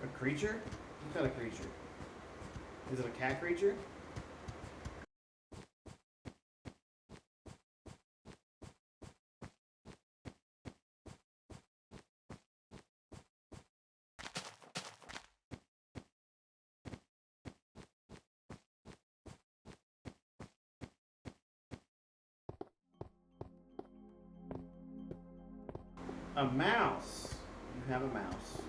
A creature? What kind of creature? Is it a cat creature? A mouse. You have a mouse.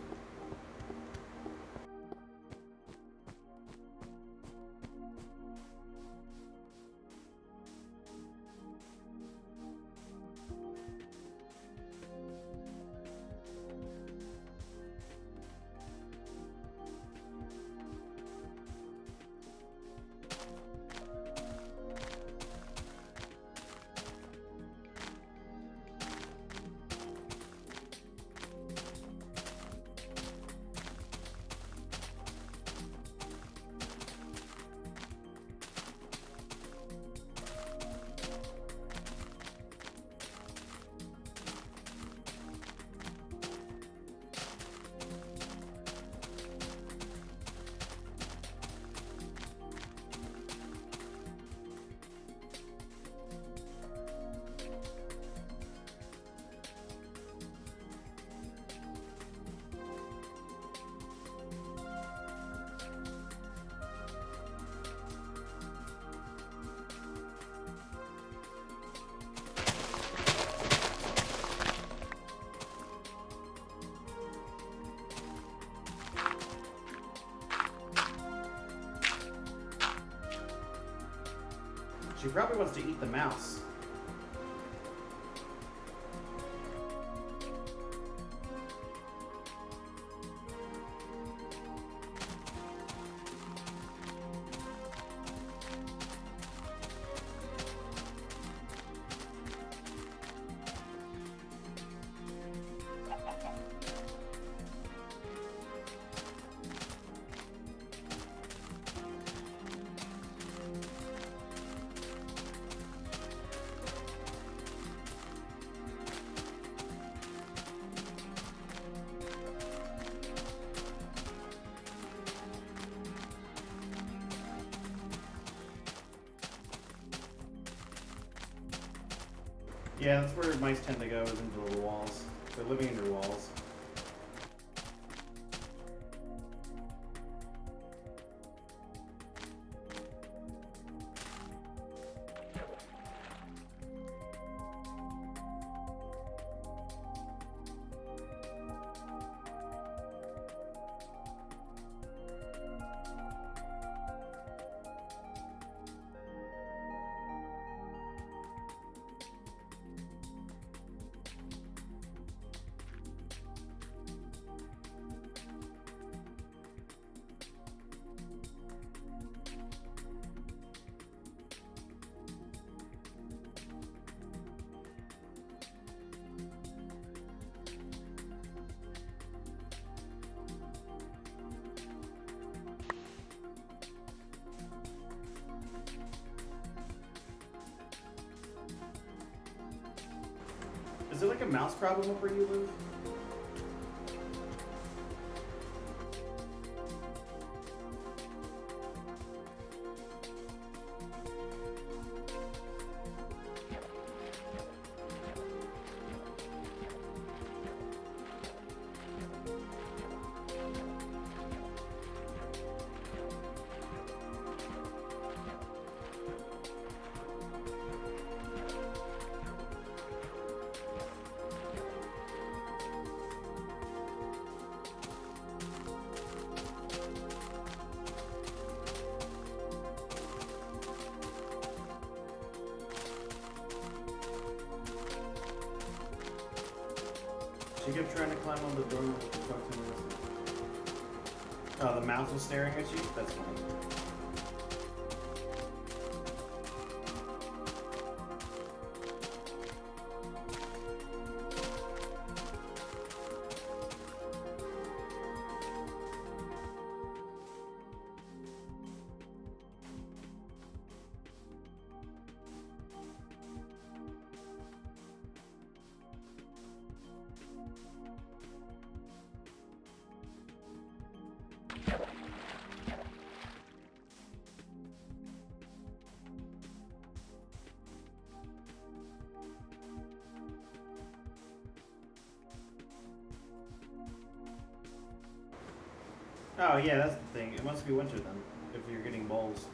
She probably wants to eat the mouse. Yeah, that's where mice tend to go, is into the walls. They're living in your walls. a mouse problem up where you live? She kept trying to climb on the door with the fuck to me. Oh, the mouse was staring at you? That's funny. Oh yeah, that's the thing. It must be winter then, if you're getting moles.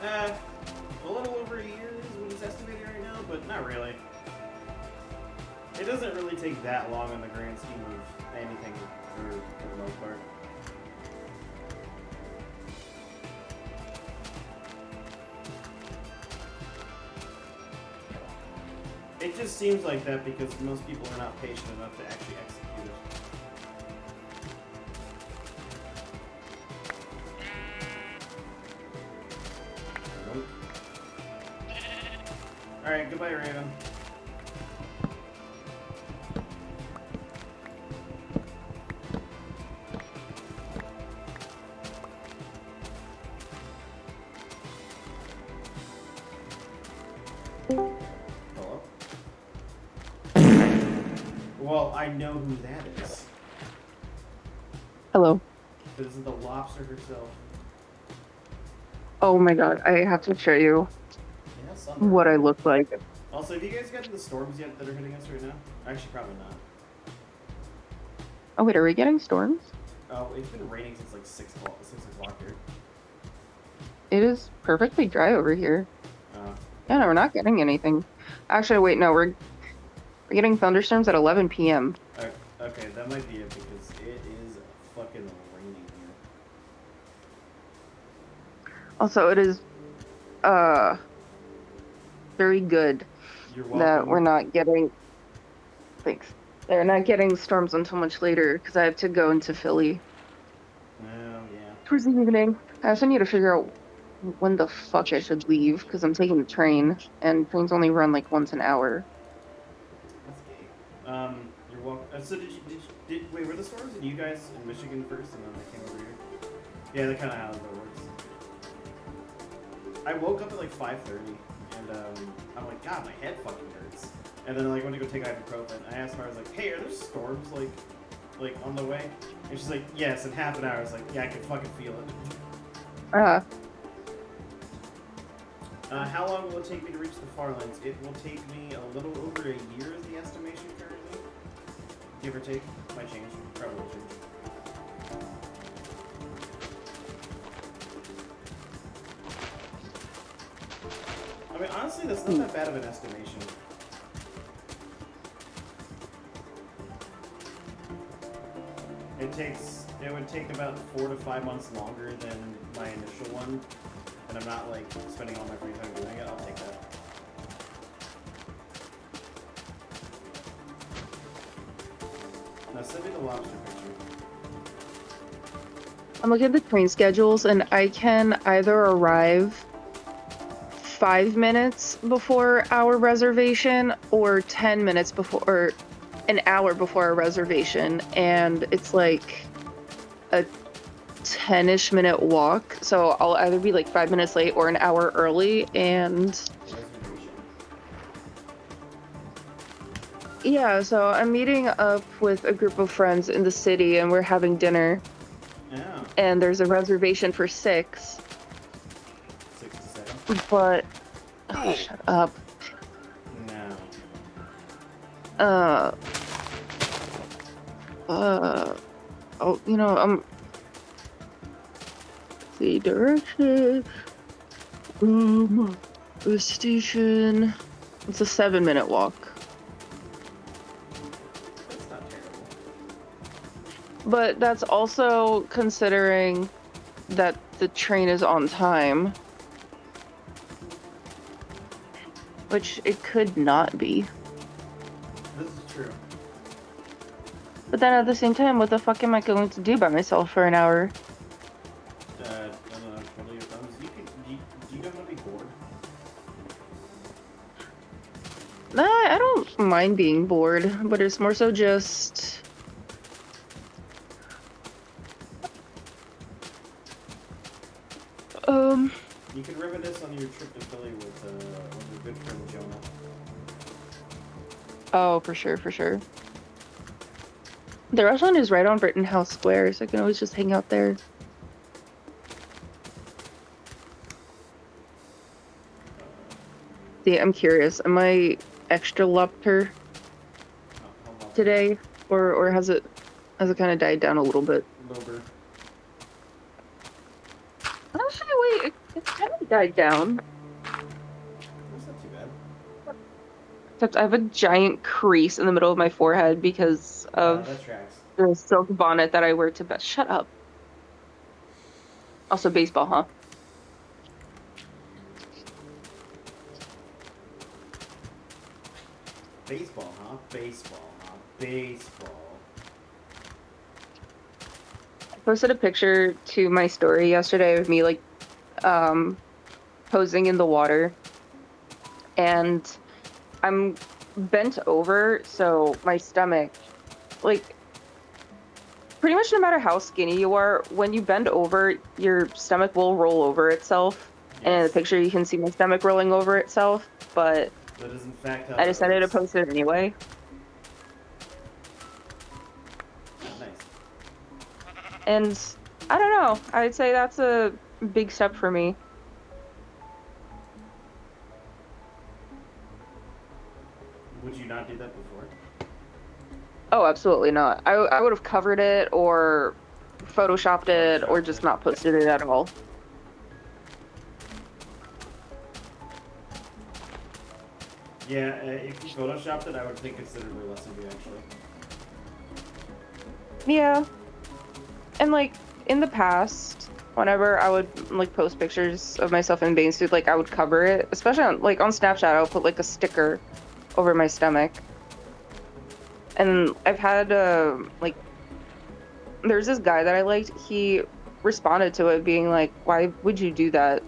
A little over a year is what it's estimated right now, but not really. It doesn't really take that long in the grand scheme of anything for the most part. It just seems like that because most people are not patient enough to actually execute it. Nope. Alright, goodbye, Raven. Hello? Well, I know who that is. Hello. This is the lobster herself. Oh my god, I have to show you Yeah, what I look like. Also, have you guys gotten the storms yet that are hitting us right now? Actually, probably not. Oh wait, are we getting storms? Oh, it's been raining since like 6 o'clock here. It is perfectly dry over here. Oh. Yeah, no, we're not getting anything. Actually, wait, no, We're getting thunderstorms at 11 p.m. Okay, that might be it because it is fucking raining here. Also, it is very good You're that welcome. we're not getting. Thanks. They're not getting storms until much later because I have to go into Philly Oh, yeah. towards the evening. I also need to figure out when the fuck I should leave because I'm taking the train and trains only run like once an hour. That's gay. You're welcome. So wait, were the storms in you guys in Michigan first and then they came over here? Yeah, that's kind of how that works. I woke up at like 5:30 and I'm like, God, my head fucking hurts. And then like went to go take ibuprofen. I asked her, I was like, hey, are there storms like on the way? And she's like, yes, in half an hour. I was like, yeah, I can fucking feel it. How long will it take me to reach the far lands? It will take me a little over a year is the estimation currently. Give or take. Might change. Probably will change. I mean, honestly, that's not that bad of an estimation. It would take about 4 to 5 months longer than my initial one, and I'm not like spending all my free time doing it. I'll take that. Now send me the lobster picture. I'm looking at the train schedules and I can either arrive 5 minutes before our reservation or 10 minutes before, or an hour before our reservation, and it's like a 10-ish minute walk, so I'll either be like 5 minutes late or an hour early. And yeah, so I'm meeting up with a group of friends in the city and we're having dinner. Yeah. And there's a reservation for 6. 6 to 7. But oh, shut up. No. Oh, you know, the direction. The station. It's a 7-minute walk. That's not terrible. But that's also considering that the train is on time. Which it could not be. This is true. But then at the same time, what the fuck am I going to do by myself for an hour? I don't know. Twiddle your thumbs. Do you know how to be bored? Nah, I don't mind being bored, but it's more so just... You can reminisce on your trip to Philly with your good friend Jonah. Oh, for sure, for sure. The restaurant is right on Rittenhouse Square, so I can always just hang out there. See, I'm curious. Am I extra lupter today, or has it kind of died down a little bit? Lober. Actually, wait, it's kind of died down. That's not too bad. Except I have a giant crease in the middle of my forehead because of That tracks. the silk bonnet that I wear to bed. Shut up. Also, baseball, huh? Baseball, huh? Baseball, huh? Baseball. I posted a picture to my story yesterday of me, like, posing in the water. And I'm bent over, so my stomach, like, pretty much no matter how skinny you are, when you bend over, your stomach will roll over itself. Yes. And in the picture, you can see my stomach rolling over itself, but that is in fact how I decided to post it anyway. Nice. And I don't know, I'd say that's a big step for me. Would you not do that before? Oh, absolutely not. I would have covered it or photoshopped it or just not posted it at all. Yeah, if you photoshopped it, I would think considerably less of you, actually. Yeah. And like in the past, whenever I would like post pictures of myself in bathing suit, like I would cover it, especially on like on Snapchat, I would put like a sticker over my stomach. And I've had like there's this guy that I liked, he responded to it being like, "Why would you do that?"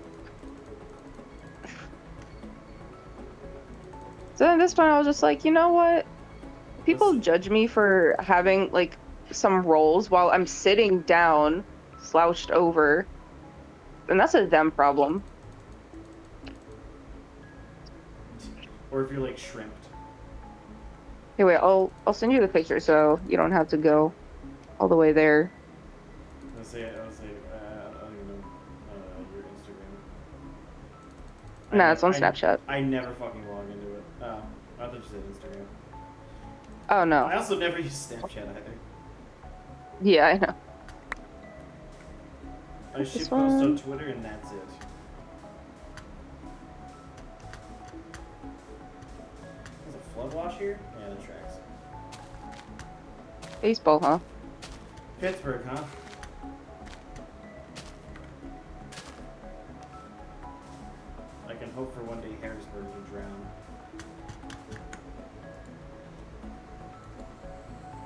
So at this point I was just like, you know what? People Listen, judge me for having like some rolls while I'm sitting down, slouched over, and that's a them problem. or if you're like shrimped. Hey, wait, I'll send you the picture so you don't have to go all the way there. I don't even know your Instagram. Nah, it's on Snapchat. I never fucking log into it. Oh, I thought you said Instagram. Oh no. I also never use Snapchat either. Yeah, I know. I This shit post one. on Twitter and that's it. There's a flood watch here? Yeah, that tracks. Baseball, huh? Pittsburgh, huh? I can hope for one day Harrisburg will drown.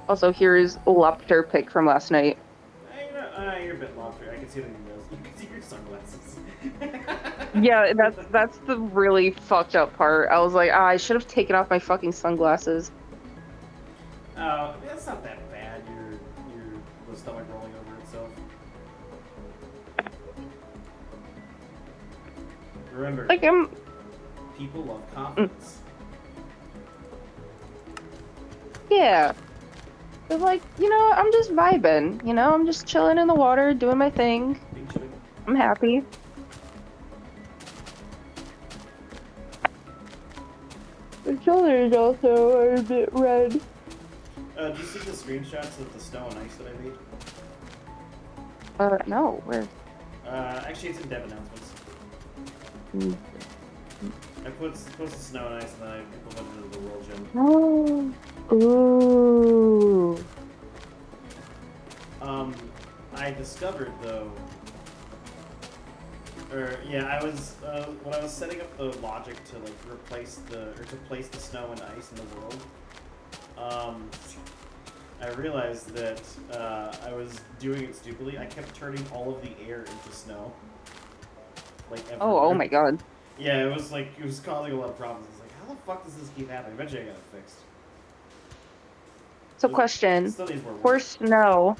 Also, here's a lobster pic from last night. You're a bit lofty. I can see it in your nose. You can see your sunglasses. Yeah, that's the really fucked up part. I was like, I should have taken off my fucking sunglasses. Oh, that's not that bad. Your the stomach rolling over itself. Remember, Like people love confidence. yeah. It's like, you know, I'm just vibing, you know, I'm just chilling in the water, doing my thing. Being chilly. I'm happy. The shoulders also are a bit red. Do you see the screenshots of the snow and ice that I made? No, where? Actually, it's in dev announcements. Mm. I posted snow and ice and then I implemented it into the World Gym. Oh. Ooh. I discovered though, I was when I was setting up the logic to like place the snow and ice in the world. I realized that I was doing it stupidly. I kept turning all of the air into snow. Like everywhere. Oh my god. Yeah, it was causing a lot of problems. It's like, how the fuck does this keep happening? Eventually, I got it fixed. So question, Still needs more work. for snow,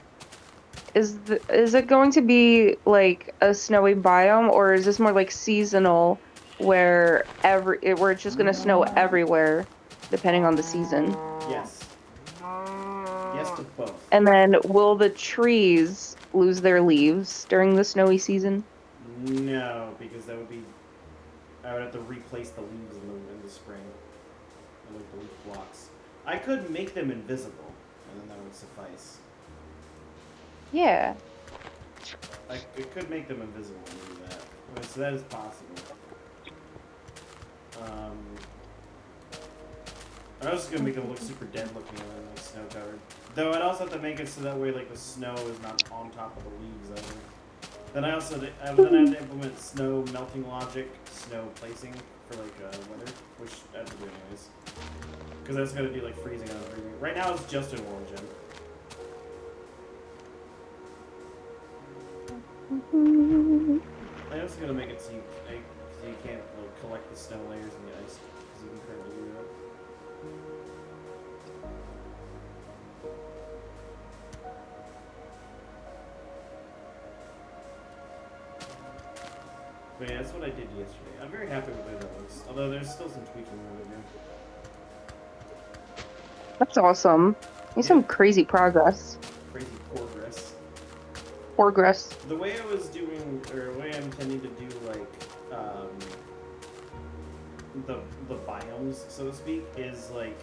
is it going to be like a snowy biome, or is this more like seasonal, where it's just gonna snow everywhere, depending on the season? Yes. Yes to both. And then will the trees lose their leaves during the snowy season? No, because I would have to replace the leaves in the spring. And like the leaf blocks. I could make them invisible, and then that would suffice. Yeah. It could make them invisible and do that. I mean, so that is possible. I was just gonna make them look super dead looking and then like snow covered. Though I'd also have to make it so that way like the snow is not on top of the leaves either. Then I had to implement snow melting logic, snow placing for like weather, which I have to do anyways. Because that's gonna do like freezing on everything. Right now it's just in Origin. I also gotta make it so you can't like collect the snow layers in the ice because you can currently do that. But yeah, that's what I did yesterday. I'm very happy with the way that looks. Although there's still some tweaking we to do. That's awesome. Need some crazy progress. Crazy progress. Progress. The way I was doing, or the way I'm intending to do, like, the biomes, so to speak, is like,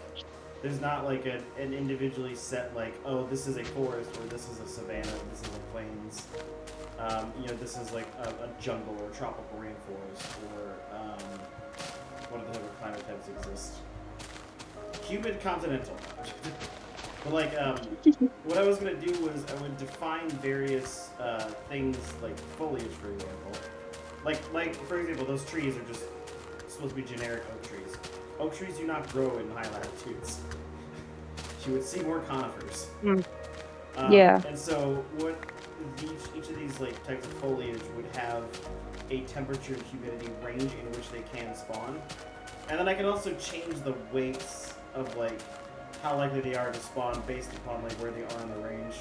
there's not like an individually set, like, oh, this is a forest, or this is a savanna, this is a plains. This is like a jungle or a tropical rainforest, one of the different climate types exist. Humid continental. But like, what I was gonna do was I would define various things like foliage, for example. Like for example, those trees are just supposed to be generic oak trees. Oak trees do not grow in high latitudes. You would see more conifers. Yeah. And so what each of these like types of foliage would have a temperature and humidity range in which they can spawn. And then I can also change the weights of like how likely they are to spawn based upon like where they are in the range.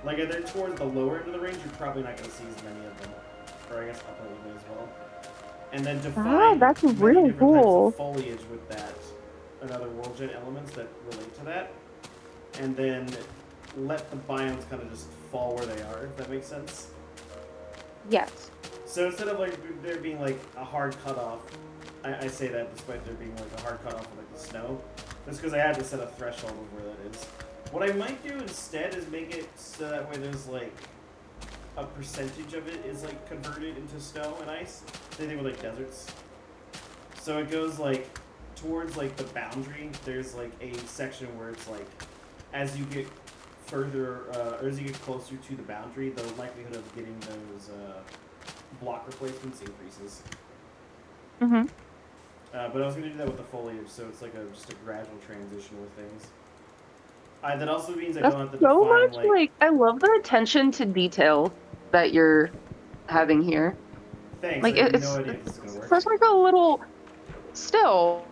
Like if they're towards the lower end of the range, you're probably not going to see as many of them. Or I guess upper limit as well. And then define that's many really different types cool. of foliage with that and other world gen elements that relate to that. And then let the biomes kind of just fall where they are, if that makes sense. Yes. So instead of like there being like a hard cutoff, I say that despite there being like a hard cutoff of like the snow, that's because I had to set a threshold of where that is. What I might do instead is make it so that way there's like a percentage of it is like converted into snow and ice. Same thing with like deserts. So it goes like towards like the boundary. There's like a section where it's like as you get further or as you get closer to the boundary, the likelihood of getting those block replacements increases. Mm-hmm. But I was gonna do that with the foliage, so it's like just a gradual transition with things. That also means I That's don't have to so define much like I love the attention to detail that you're having here. Thanks. Like I have it's no idea if this is gonna work. such like a little still,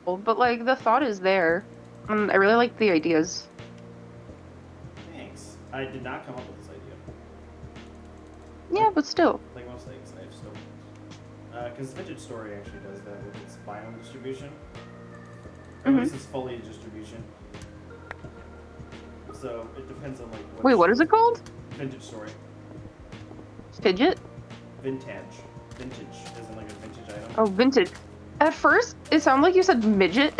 but like the thought is there, and I really like the ideas. Thanks. I did not come up with this idea. Yeah, but still. Like most things, I just don't. Because Vintage Story actually does that with its biome distribution. Or at least its foliage distribution. So it depends on like what. Wait, what is it called? Vintage Story. Fidget? Vintage. Vintage isn't like a vintage item. Oh, vintage. At first, it sounded like you said midget.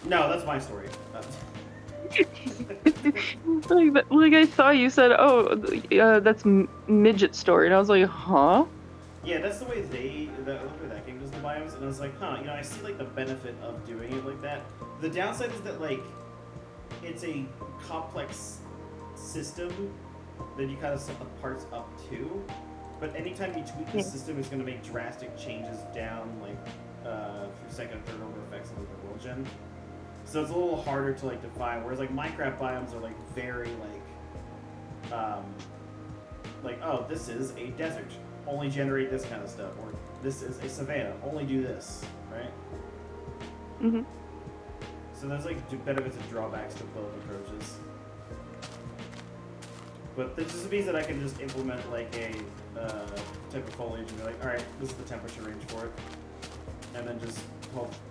No, that's my story. like I saw you said, oh, that's midget story, and I was like, huh? Yeah, that's the way that game does the biomes, and I was like, huh, I see like the benefit of doing it like that. The downside is that like it's a complex system that you kind of set the parts up to, but anytime you tweak the system, it's going to make drastic changes down like through second and third order effects of like the world gen. So it's a little harder to like define. Whereas like Minecraft biomes are like very like oh, this is a desert, only generate this kind of stuff, or this is a savanna, only do this, right? Mhm. So there's like benefits and drawbacks to both approaches. But this just means that I can just implement like a type of foliage and be like, all right, this is the temperature range for it, and then just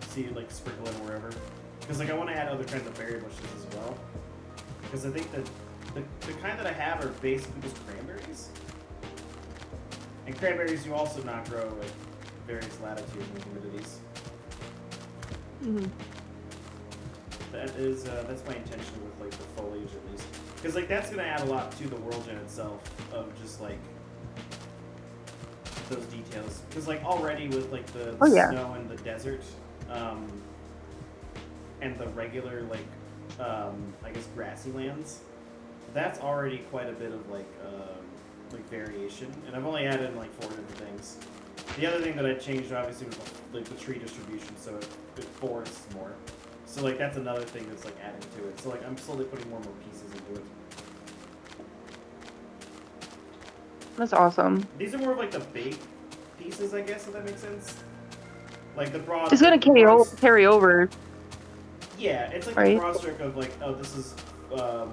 see it like sprinkle in wherever. Because like I want to add other kinds of berry bushes as well. Because I think that the kind that I have are basically just cranberries. And cranberries do also not grow at various latitudes and humidities. Mhm. That's my intention with like the foliage at least. Because like that's gonna add a lot to the world gen itself of just like those details. Because like already with like the snow and the desert, and the regular like I guess grassy lands, that's already quite a bit of like variation. And I've only added in like 4 different things. The other thing that I changed obviously was like the tree distribution, so it forests more. So like that's another thing that's like adding to it. So like I'm slowly putting more and more pieces into it. That's awesome. These are more of like the big pieces, I guess, if that makes sense. Like the broad. It's gonna carry over. Yeah, it's like right? the broad stroke of like, oh, this is a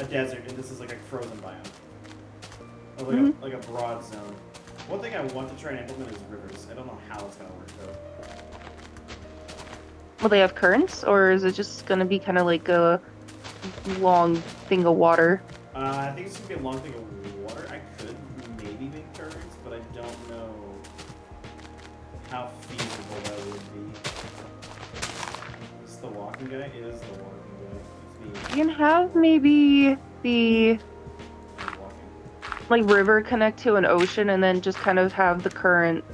desert and this is like a frozen biome. Or like, like a broad zone. One thing I want to try and implement is rivers. I don't know how it's gonna work though. Will they have currents, or is it just gonna be kind of like a long thing of water? I think it's gonna be a long thing of water. I could maybe make currents, but I don't know how feasible that would be. Is this the walking guy? It is the walking guy. It's me. You can have maybe the Walking. like river connect to an ocean, and then just kind of have the current.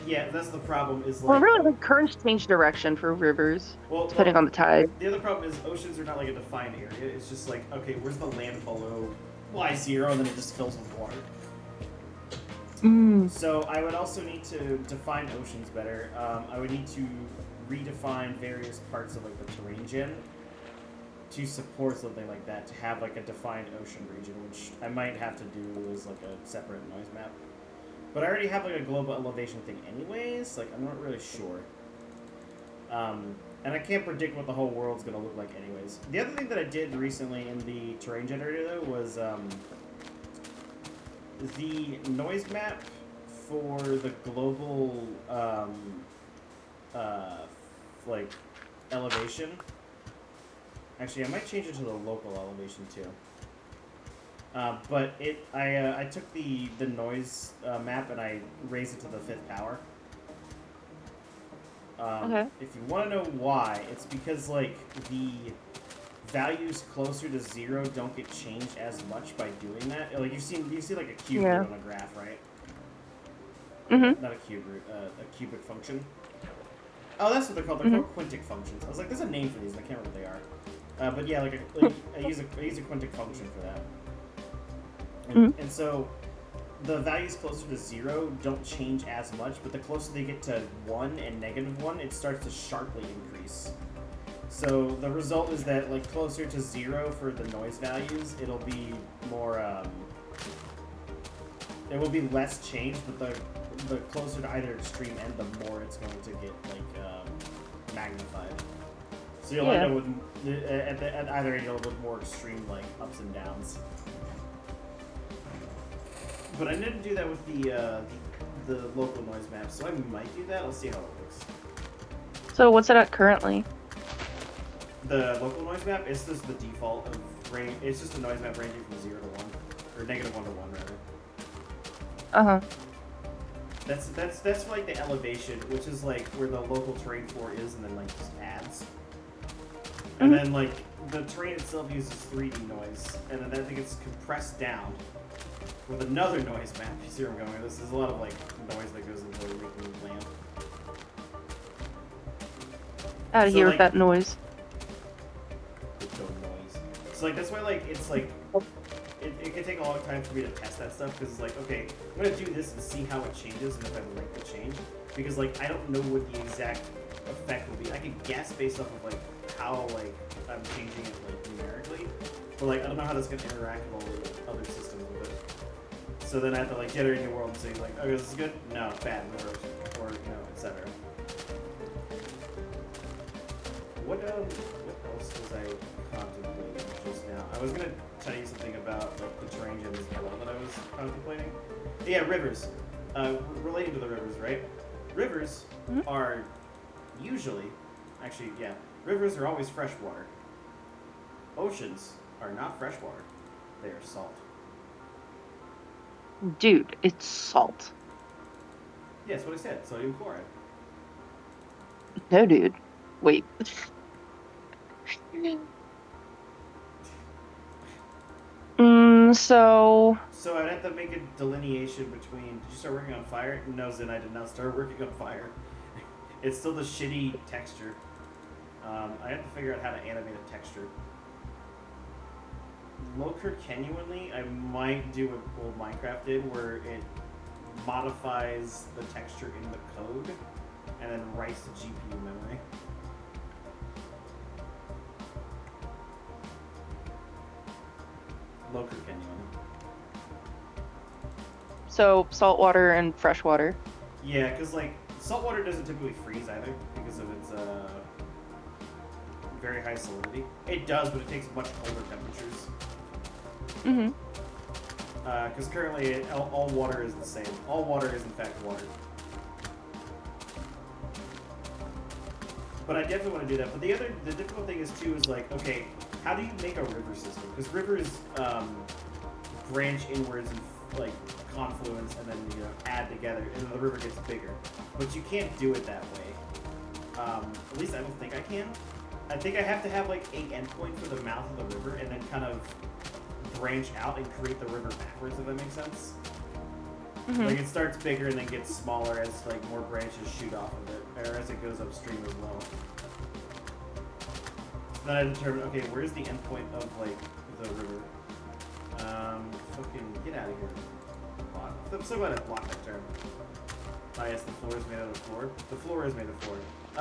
Yeah, that's the problem. Is Well, like, really, the currents change direction for rivers, well, depending on the tide. the other problem is oceans are not like a defined area. It's just like, okay, where's the land below Y0, and then it just fills with water. Mm. So I would also need to define oceans better. I would need to redefine various parts of like the terrain gen to support something like that, to have like a defined ocean region, which I might have to do as like a separate noise map. But I already have like a global elevation thing anyways, like I'm not really sure. And I can't predict what the whole world's gonna look like anyways. The other thing that I did recently in the terrain generator though was the noise map for the global like elevation. Actually, I might change it to the local elevation too. But I took the noise map and I raised it to the 5th power. Okay. If you want to know why, it's because like the values closer to 0 don't get changed as much by doing that. Like you see like a cube root on a graph, right? Mm-hmm. Not a cube root, a cubic function. Oh, that's what they're called. They're called quintic functions. I was like, there's a name for these, and I can't remember what they are. But yeah, like I use a quintic function for that. And so the values closer to 0 don't change as much, but the closer they get to 1 and -1, it starts to sharply increase. So the result is that like closer to 0 for the noise values, it'll be more it will be less change, but the closer to either extreme end, the more it's going to get like magnified. So you'll end up with at either end, you'll with more extreme like ups and downs. But I didn't do that with the local noise map, so I might do that. I'll see how it looks. So what's it at currently? The local noise map is just the default of range. It's just a noise map ranging from 0 to 1, or -1 to 1 rather. Uh-huh. That's for like the elevation, which is like where the local terrain floor is, and then like just adds. And then like the terrain itself uses 3D noise, and then I think it's compressed down with another noise map. You see where I'm going with this? There's a lot of like noise that goes into making the land. Out of So, here like, with that noise. Noise. So like that's why like it's like it can take a long time for me to test that stuff, because it's like, okay, I'm gonna do this and see how it changes and if I like the change, because like I don't know what the exact effect will be. I can guess based off of like how like I'm changing it like numerically, but like I don't know how that's gonna interact with all the other systems with it. So then I have to like generate a new world and say like, okay, this is good, no, bad, or you know, etc. What else was I contemplating just now? I was gonna tell you something about like the terrain gen as well that I was contemplating. Yeah, rivers. Relating to the rivers, right? Rivers are usually, actually, yeah, rivers are always freshwater. Oceans are not freshwater; they are salt. Dude, it's salt. Yeah, that's what I said. Sodium chloride. No, dude. Wait. So... So I'd have to make a delineation between, did you start working on fire? No, Zen, I did not start working on fire. It's still the shitty texture. I have to figure out how to animate a texture. Loker genuinely, I might do what old Minecraft did, where it modifies the texture in the code and then writes the GPU memory. Loker genuinely. So, saltwater and freshwater. Yeah, because like saltwater doesn't typically freeze either because of its very high salinity. It does, but it takes much colder temperatures. Because currently all water is the same. All water is in fact water. But I definitely want to do that. But the difficult thing is too is like, okay, how do you make a river system? Because rivers branch inwards and like confluence and then add together, and then the river gets bigger. But you can't do it that way. At least I don't think I can. I think I have to have like an endpoint for the mouth of the river, and then kind of branch out and create the river backwards. If that makes sense. Mhm. Like it starts bigger and then gets smaller as like more branches shoot off of it, or as it goes upstream as well. Then I determine, okay, where's the end point of like the river? Fucking get out of here. Block. I'm so glad I blocked that term. Oh yes, the floor is made out of floor. The floor is made of floor.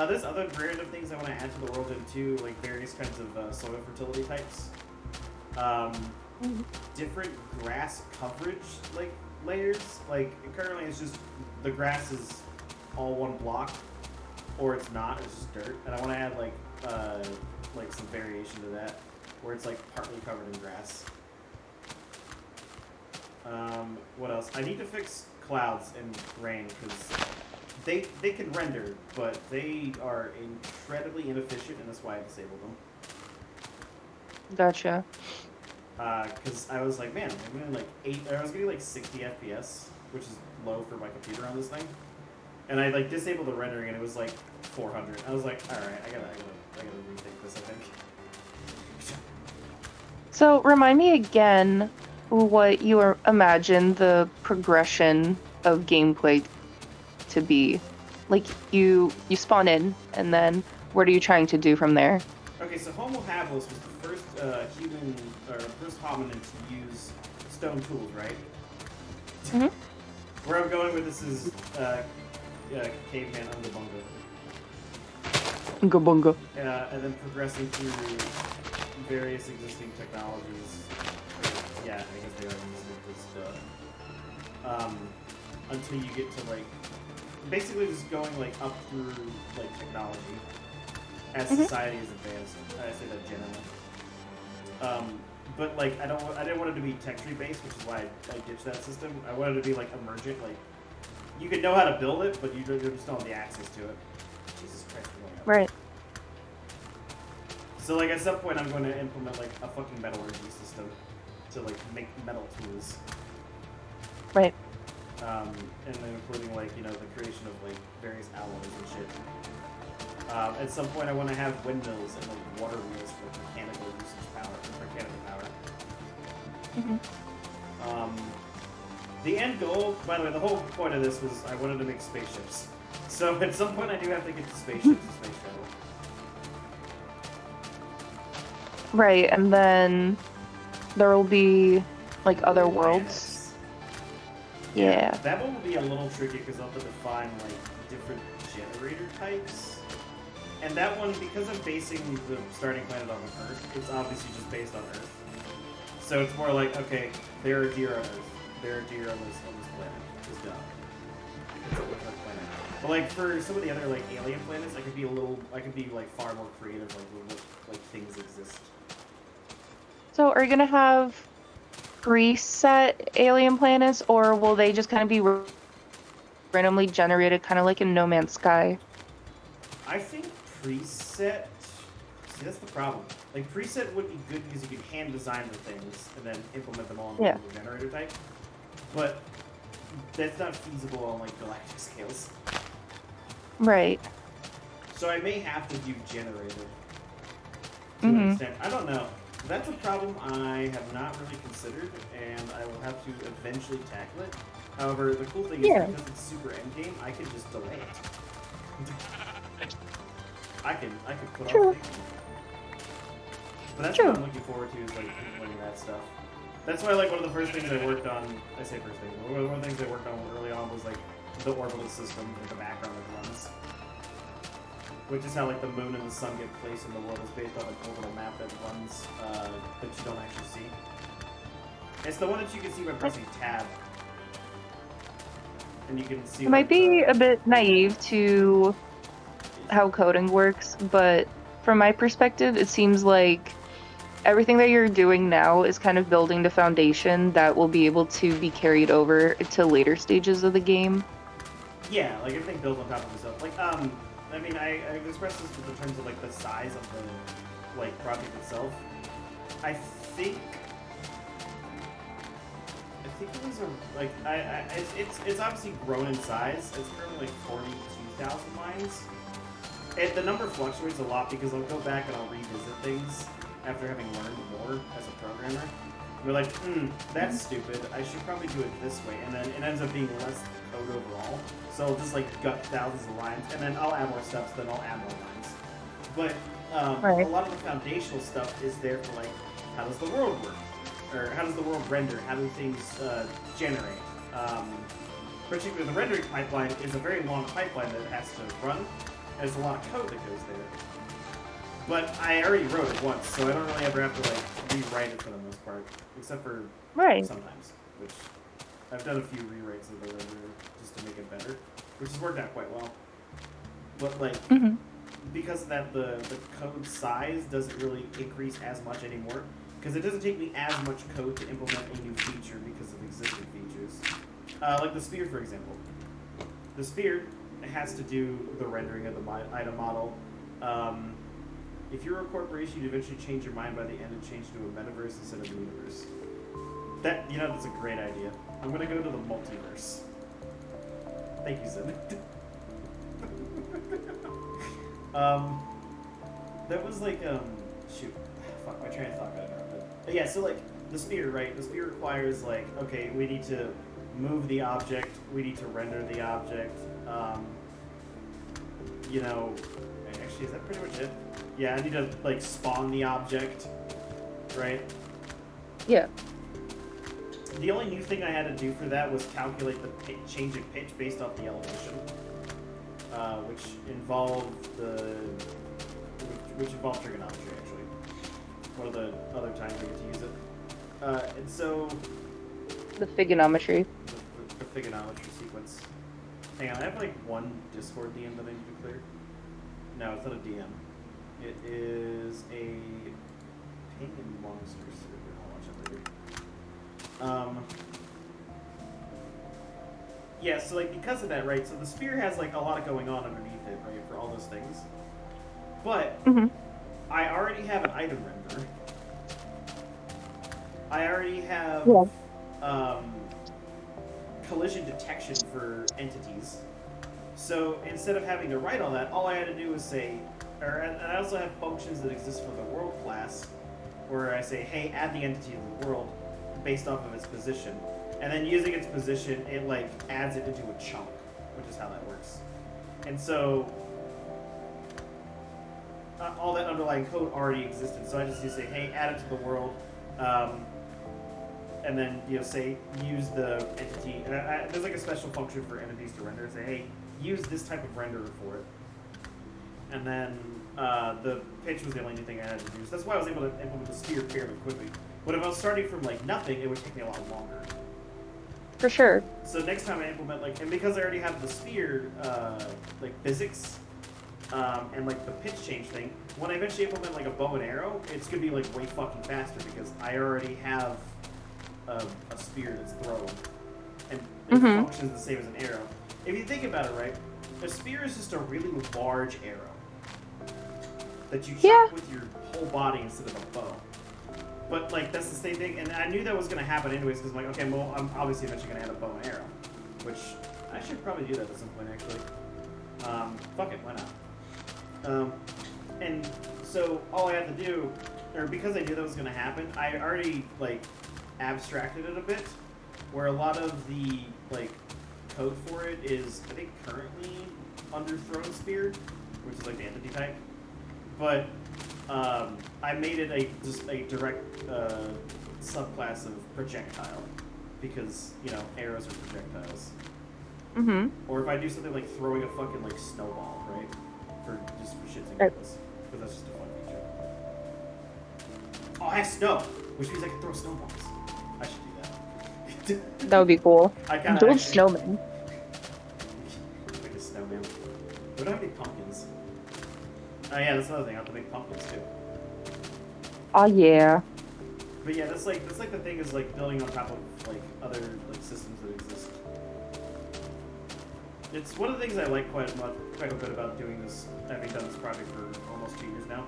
There's other random things I want to add to the world too, like various kinds of soil fertility types. Different grass coverage like layers. Like currently it's just the grass is all one block, or it's not. It's just dirt. And I want to add like some variation to that, where it's like partly covered in grass. What else? I need to fix clouds and rain because they can render, but they are incredibly inefficient, and that's why I disabled them. Gotcha. Because I was like, man, I'm getting like I was getting like 60 FPS, which is low for my computer on this thing. And I like disabled the rendering, and it was like 400. I was like, all right, I gotta rethink this, I think. So remind me again what you imagine the progression of gameplay to be. Like you spawn in, and then what are you trying to do from there? Okay, so Homo habilis was the first human, or first hominid to use stone tools, right? Mhm. Where I'm going with this is caveman Ungabunga. Unga bunga. And then progressing through various existing technologies. Yeah, I guess they are using this until you get to like basically just going like up through like technology as society is advanced. I say that generally. But like I didn't want it to be tech tree based, which is why I ditched that system. I wanted it to be like emergent, like you could know how to build it, but you just don't have the access to it. Jesus Christ. Right. So like at some point I'm going to implement like a fucking metallurgy system to like make metal tools. Right. And then including like, you know, the creation of like various alloys and shit. At some point I want to have windmills and like water wheels for mechanical usage power, for mechanical power. The end goal, by the way, the whole point of this was I wanted to make spaceships. So at some point I do have to get to spaceships and space travel. Right, and then there will be like other worlds. Yeah. That one will be a little tricky because I'll have to define like different generator types. And that one, because I'm basing the starting planet on Earth, it's obviously just based on Earth. So it's more like, okay, there are deer on Earth. There are deer on this planet. Just go. It's a different planet. But like for some of the other like alien planets, I could be like far more creative, like with what like things exist. So are you gonna have preset alien planets, or will they just kind of be randomly generated, kind of like in No Man's Sky? I think preset. See, that's the problem. Like preset would be good because you could hand design the things and then implement them all in the generator type. But that's not feasible on like galactic scales. Right. So I may have to do generator to an extent. I don't know. That's a problem I have not really considered, and I will have to eventually tackle it. However, the cool thing is because it's super endgame, I can just delay it. I can put off things. But that's what I'm looking forward to, is like implementing that stuff. That's why like one of the first things I worked on, I say first thing, one of the things I worked on early on was like the orbital system in the background of runs. Which is how like the moon and the sun get placed in the world, is based on an orbital map that runs that you don't actually see. It's the one that you can see by pressing tab. And you can see It might be a bit naive to how coding works, but from my perspective, it seems like everything that you're doing now is kind of building the foundation that will be able to be carried over to later stages of the game. Yeah, like everything builds on top of itself. Like, I mean, I've expressed this in terms of like the size of the like project itself. I think it was like it's obviously grown in size. It's currently like 42,000 lines. And the number fluctuates a lot because I'll go back and I'll revisit things after having learned more as a programmer. We're like, that's stupid. I should probably do it this way. And then it ends up being less code overall. So I'll just like gut thousands of lines, and then I'll add more steps, then I'll add more lines. But Right. a lot of the foundational stuff is there for like, how does the world work? Or how does the world render? How do things generate? Particularly the rendering pipeline is a very long pipeline that it has to run. There's a lot of code that goes there. But I already wrote it once, so I don't really ever have to like rewrite it for the most part, except for Right. sometimes, which I've done a few rewrites of the render just to make it better, which has worked out quite well. But like, Mhm. because of that, the code size doesn't really increase as much anymore, because it doesn't take me as much code to implement a new feature because of existing features. Like the spear, for example. The spear has to do the rendering of the item model. If you're a corporation, you'd eventually change your mind by the end and change to a metaverse instead of a universe. That's a great idea. I'm gonna go to the multiverse. Thank you, Zen. That was like, shoot. Fuck, my train of thought got interrupted. But yeah, so like, the spear, right? The spear requires like, okay, we need to move the object, we need to render the object, actually, is that pretty much it? Yeah, I need to, like, spawn the object, right? Yeah. The only new thing I had to do for that was calculate the change in pitch based off the elevation, which involved trigonometry, actually. One of the other times I get to use it. And so... The trigonometry. The trigonometry sequence. Hang on, I have, like, one Discord DM that I need to clear. No, it's not a DM. It is a ping and monster server. I'll watch it later. Yeah, so like because of that, right? So the spear has like a lot going on underneath it, right? For all those things. But I already have an item render. I already have collision detection for entities. So instead of having to write all that, all I had to do was say, and I also have functions that exist for the world class, where I say, hey, add the entity to the world based off of its position. And then using its position, it like adds it into a chunk, which is how that works. And so all that underlying code already existed. So I just need to say, hey, add it to the world. And then, say, use the entity. And there's like a special function for entities to render. Say, hey, use this type of renderer for it. And then the pitch was the only thing I had to do. So that's why I was able to implement the spear fairly quickly. But if I was starting from like nothing, it would take me a lot longer. For sure. So next time I implement and because I already have the spear like physics and like the pitch change thing, when I eventually implement like a bow and arrow, it's gonna be like way fucking faster because I already have a spear that's thrown and it functions the same as an arrow. If you think about it, right, a spear is just a really large arrow that you chuck with your whole body instead of a bow. But like that's the same thing, and I knew that was gonna happen anyways because I'm like, okay, well, I'm obviously eventually gonna add a bow and arrow, which I should probably do that at some point actually. Fuck it, why not? And so all I had to do, or because I knew that was gonna happen, I already like abstracted it a bit, where a lot of the like code for it is I think currently under Throne Spear, which is like the entity type, but I made it just a direct subclass of projectile because arrows are projectiles. Or if I do something like throwing a fucking like snowball, right? For shits and giggles, because that's just a fun feature. Oh, I have snow, which means I can throw snowballs. I should do that. That would be cool. Build Like snowmen. a snowman. We don't have any pumpkins. Oh yeah, that's another thing. I have to make pumpkins too. Oh yeah. But yeah, that's like the thing is like building on top of like other like systems that exist. It's one of the things I like quite a bit about doing this, having done this project for almost 2 years now.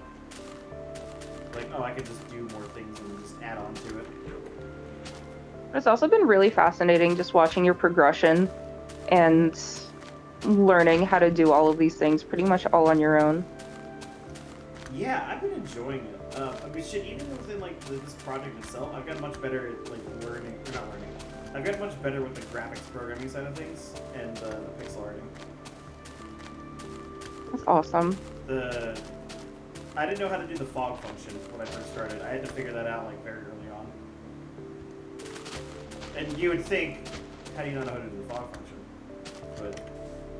Like, I can just do more things and just add on to it. It's also been really fascinating just watching your progression and learning how to do all of these things pretty much all on your own. Yeah, I've been enjoying it. I mean, shit. Even within like this project itself, I've gotten much better at like learning, or not learning. I've gotten much better with the graphics programming side of things and the pixel arting. That's awesome. I didn't know how to do the fog function when I first started. I had to figure that out like very early on. And you would think, how do you not know how to do the fog function? But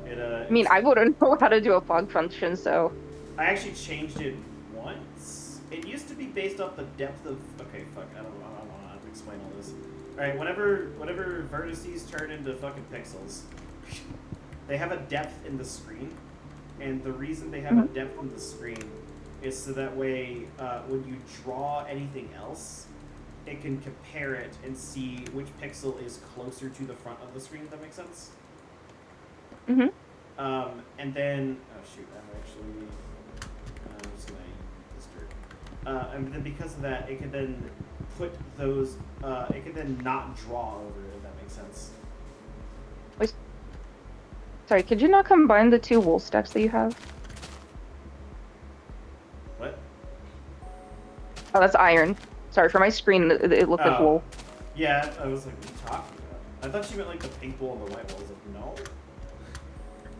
it. I mean, I wouldn't know how to do a fog function, so. I actually changed it once. It used to be based off the depth of. Okay, fuck. I don't want to explain all this. All right, whenever vertices turn into fucking pixels, they have a depth in the screen, and the reason they have a depth in the screen is so that way when you draw anything else, it can compare it and see which pixel is closer to the front of the screen. If that makes sense. Mhm. And then, oh shoot, I'm just gonna eat this dirt. And then because of that, it can then put those, it can then not draw over it, if that makes sense. Wait, sorry, could you not combine the two wool stacks that you have? What? Oh, that's iron. Sorry, for my screen, it looked like wool. Yeah, I was like, what are you talking about? I thought she meant like the pink wool and the white wool. I was like,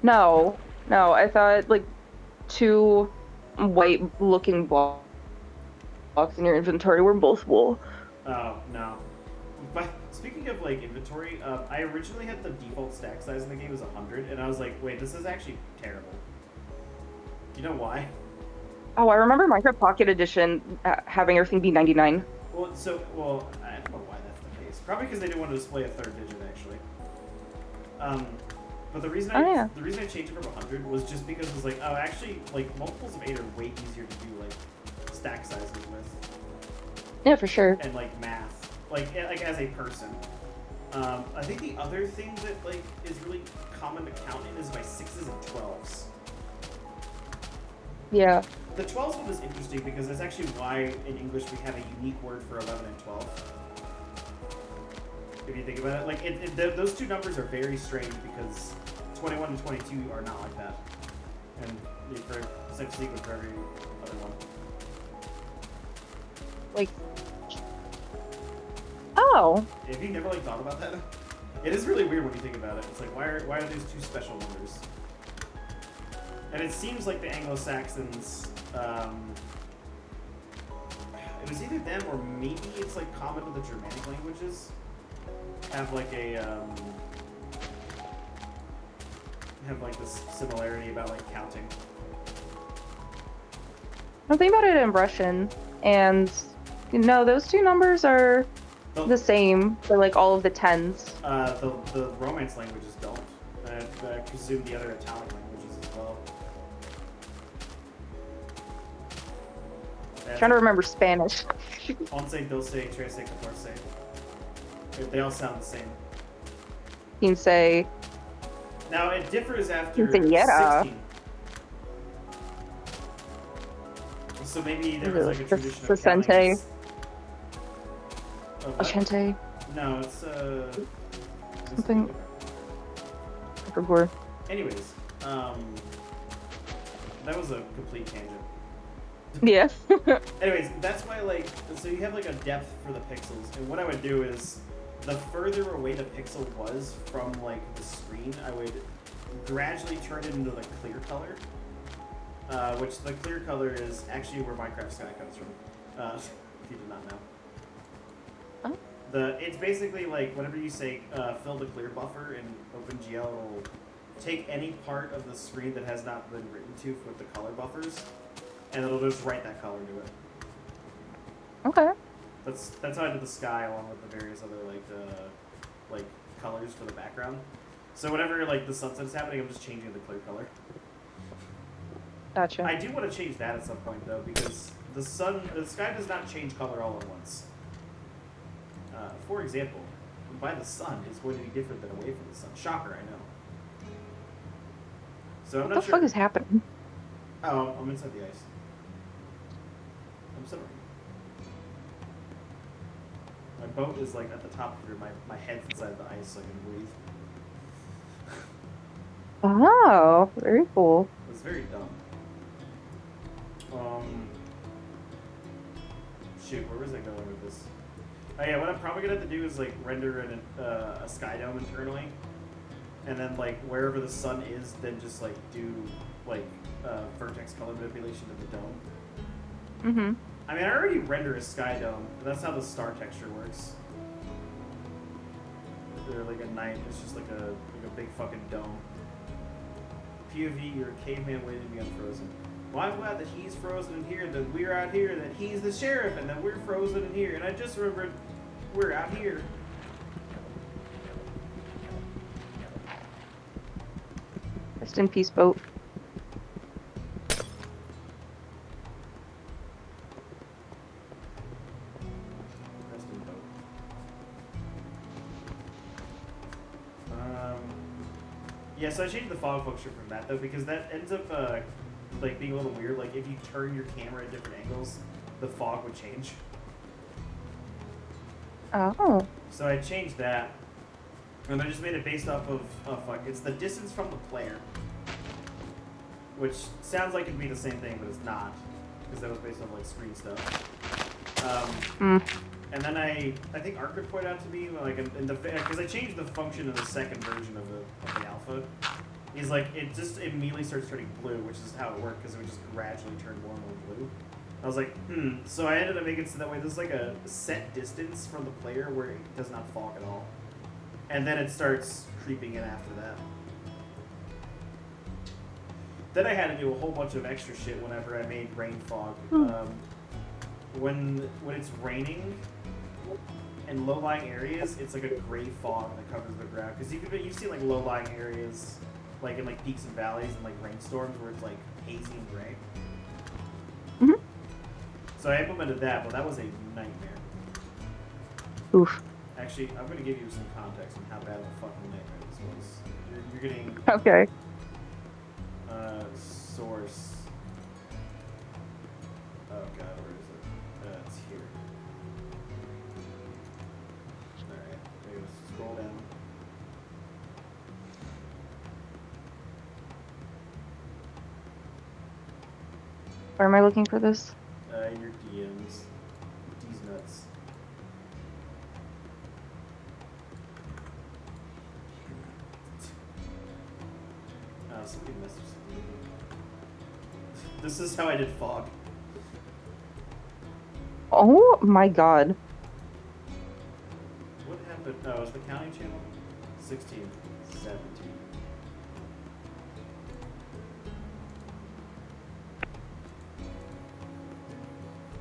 no. No, I thought like two white-looking blocks in your inventory were both wool. Oh, no. But speaking of like inventory, I originally had the default stack size in the game was 100, and I was like, wait, this is actually terrible. You know why? Oh, I remember Minecraft Pocket Edition having everything be 99. Well, I don't know why that's the case. Probably because they didn't want to display a third digit, actually. But the reason I changed it from 100 was just because it was like, oh, actually, like multiples of 8 are way easier to do like stack sizes with. Yeah, for sure. And like math, like as a person. I think the other thing that like is really common to count in is by 6s and 12s. Yeah. The 12s one is interesting because that's actually why in English we have a unique word for 11 and 12. If you think about it, like those two numbers are very strange because 21 and 22 are not like that, and for same sequence for every other one. Like, oh. Have you never like thought about that? It is really weird when you think about it. It's like why are these two special numbers? And it seems like the Anglo-Saxons. It was either them or maybe it's like common to the Germanic languages. Have like this similarity about like counting. I'm thinking about it in Russian, and those two numbers are the same for like all of the tens. The Romance languages don't. I presume the other Italic languages as well. I'm trying to remember Spanish. Once, doce, trece, catorce. They all sound the same. Quince. Now it differs after Quinceañera. 16. So maybe there was like a tradition of counting. Ochente. No, it's something. I forgot. Anyways, that was a complete tangent. Yeah. Anyways, that's why so you have like a depth for the pixels, and what I would do is the further away the pixel was from like the screen, I would gradually turn it into the clear color, which the clear color is actually where Minecraft Sky comes from. If you did not know. It's basically like whenever you say fill the clear buffer in OpenGL, it'll take any part of the screen that has not been written to with the color buffers, and it'll just write that color to it. Okay. That's how I did the sky along with the various other like colors for the background. So whenever like the sunset is happening, I'm just changing the clear color. Gotcha. I do want to change that at some point though, because the sky does not change color all at once. For example, by the sun is going to be different than away from the sun. Shocker, I know. So I'm not sure. What the fuck is happening? Oh, I'm inside the ice. I'm submarine. My boat is like at the top of here. My head's inside the ice so I can breathe. Oh, very cool. It's very dumb. shoot, where was I going with this? Oh yeah, what I'm probably gonna have to do is like render a sky dome internally, and then like wherever the sun is, then just like do like vertex color manipulation of the dome. Mm-hmm. I mean, I already render a sky dome. But that's how the star texture works. They're like a night. It's just like a big fucking dome. POV, you're a caveman waiting to be unfrozen. Well, I'm glad that he's frozen in here, that we're out here, that he's the sheriff, and that we're frozen in here. And I just remembered we're out here. Rest in peace, boat. Rest in boat. Yeah, so I changed the fog function from that though, because that ends up like being a little weird. Like if you turn your camera at different angles, the fog would change. Oh. So I changed that, and I just made it based off of fuck. It's the distance from the player, which sounds like it'd be the same thing, but it's not, because that was based on like screen stuff. And then I think Ark would point out to me like in the because I changed the function in the second version of the alpha. He's like it just immediately starts turning blue, which is how it worked because it would just gradually turn more and more blue. I was like, So I ended up making it so that way there's like a set distance from the player where it does not fog at all, and then it starts creeping in after that. Then I had to do a whole bunch of extra shit whenever I made rain fog. When it's raining in low-lying areas, it's like a gray fog that covers the ground. Because you've seen like low-lying areas, like in like peaks and valleys and like rainstorms where it's like hazy and gray. Mm-hmm. So I implemented that, but that was a nightmare. Oof. Actually, I'm going to give you some context on how bad of a fucking nightmare this was. You're getting Okay. source. Oh god, where is it? It's here. Alright, maybe scroll down. Where am I looking for this? Your DMs. These nuts. Somebody messaged something. This is how I did fog. Oh my god. What happened? Oh, it was the county channel? 16, 17.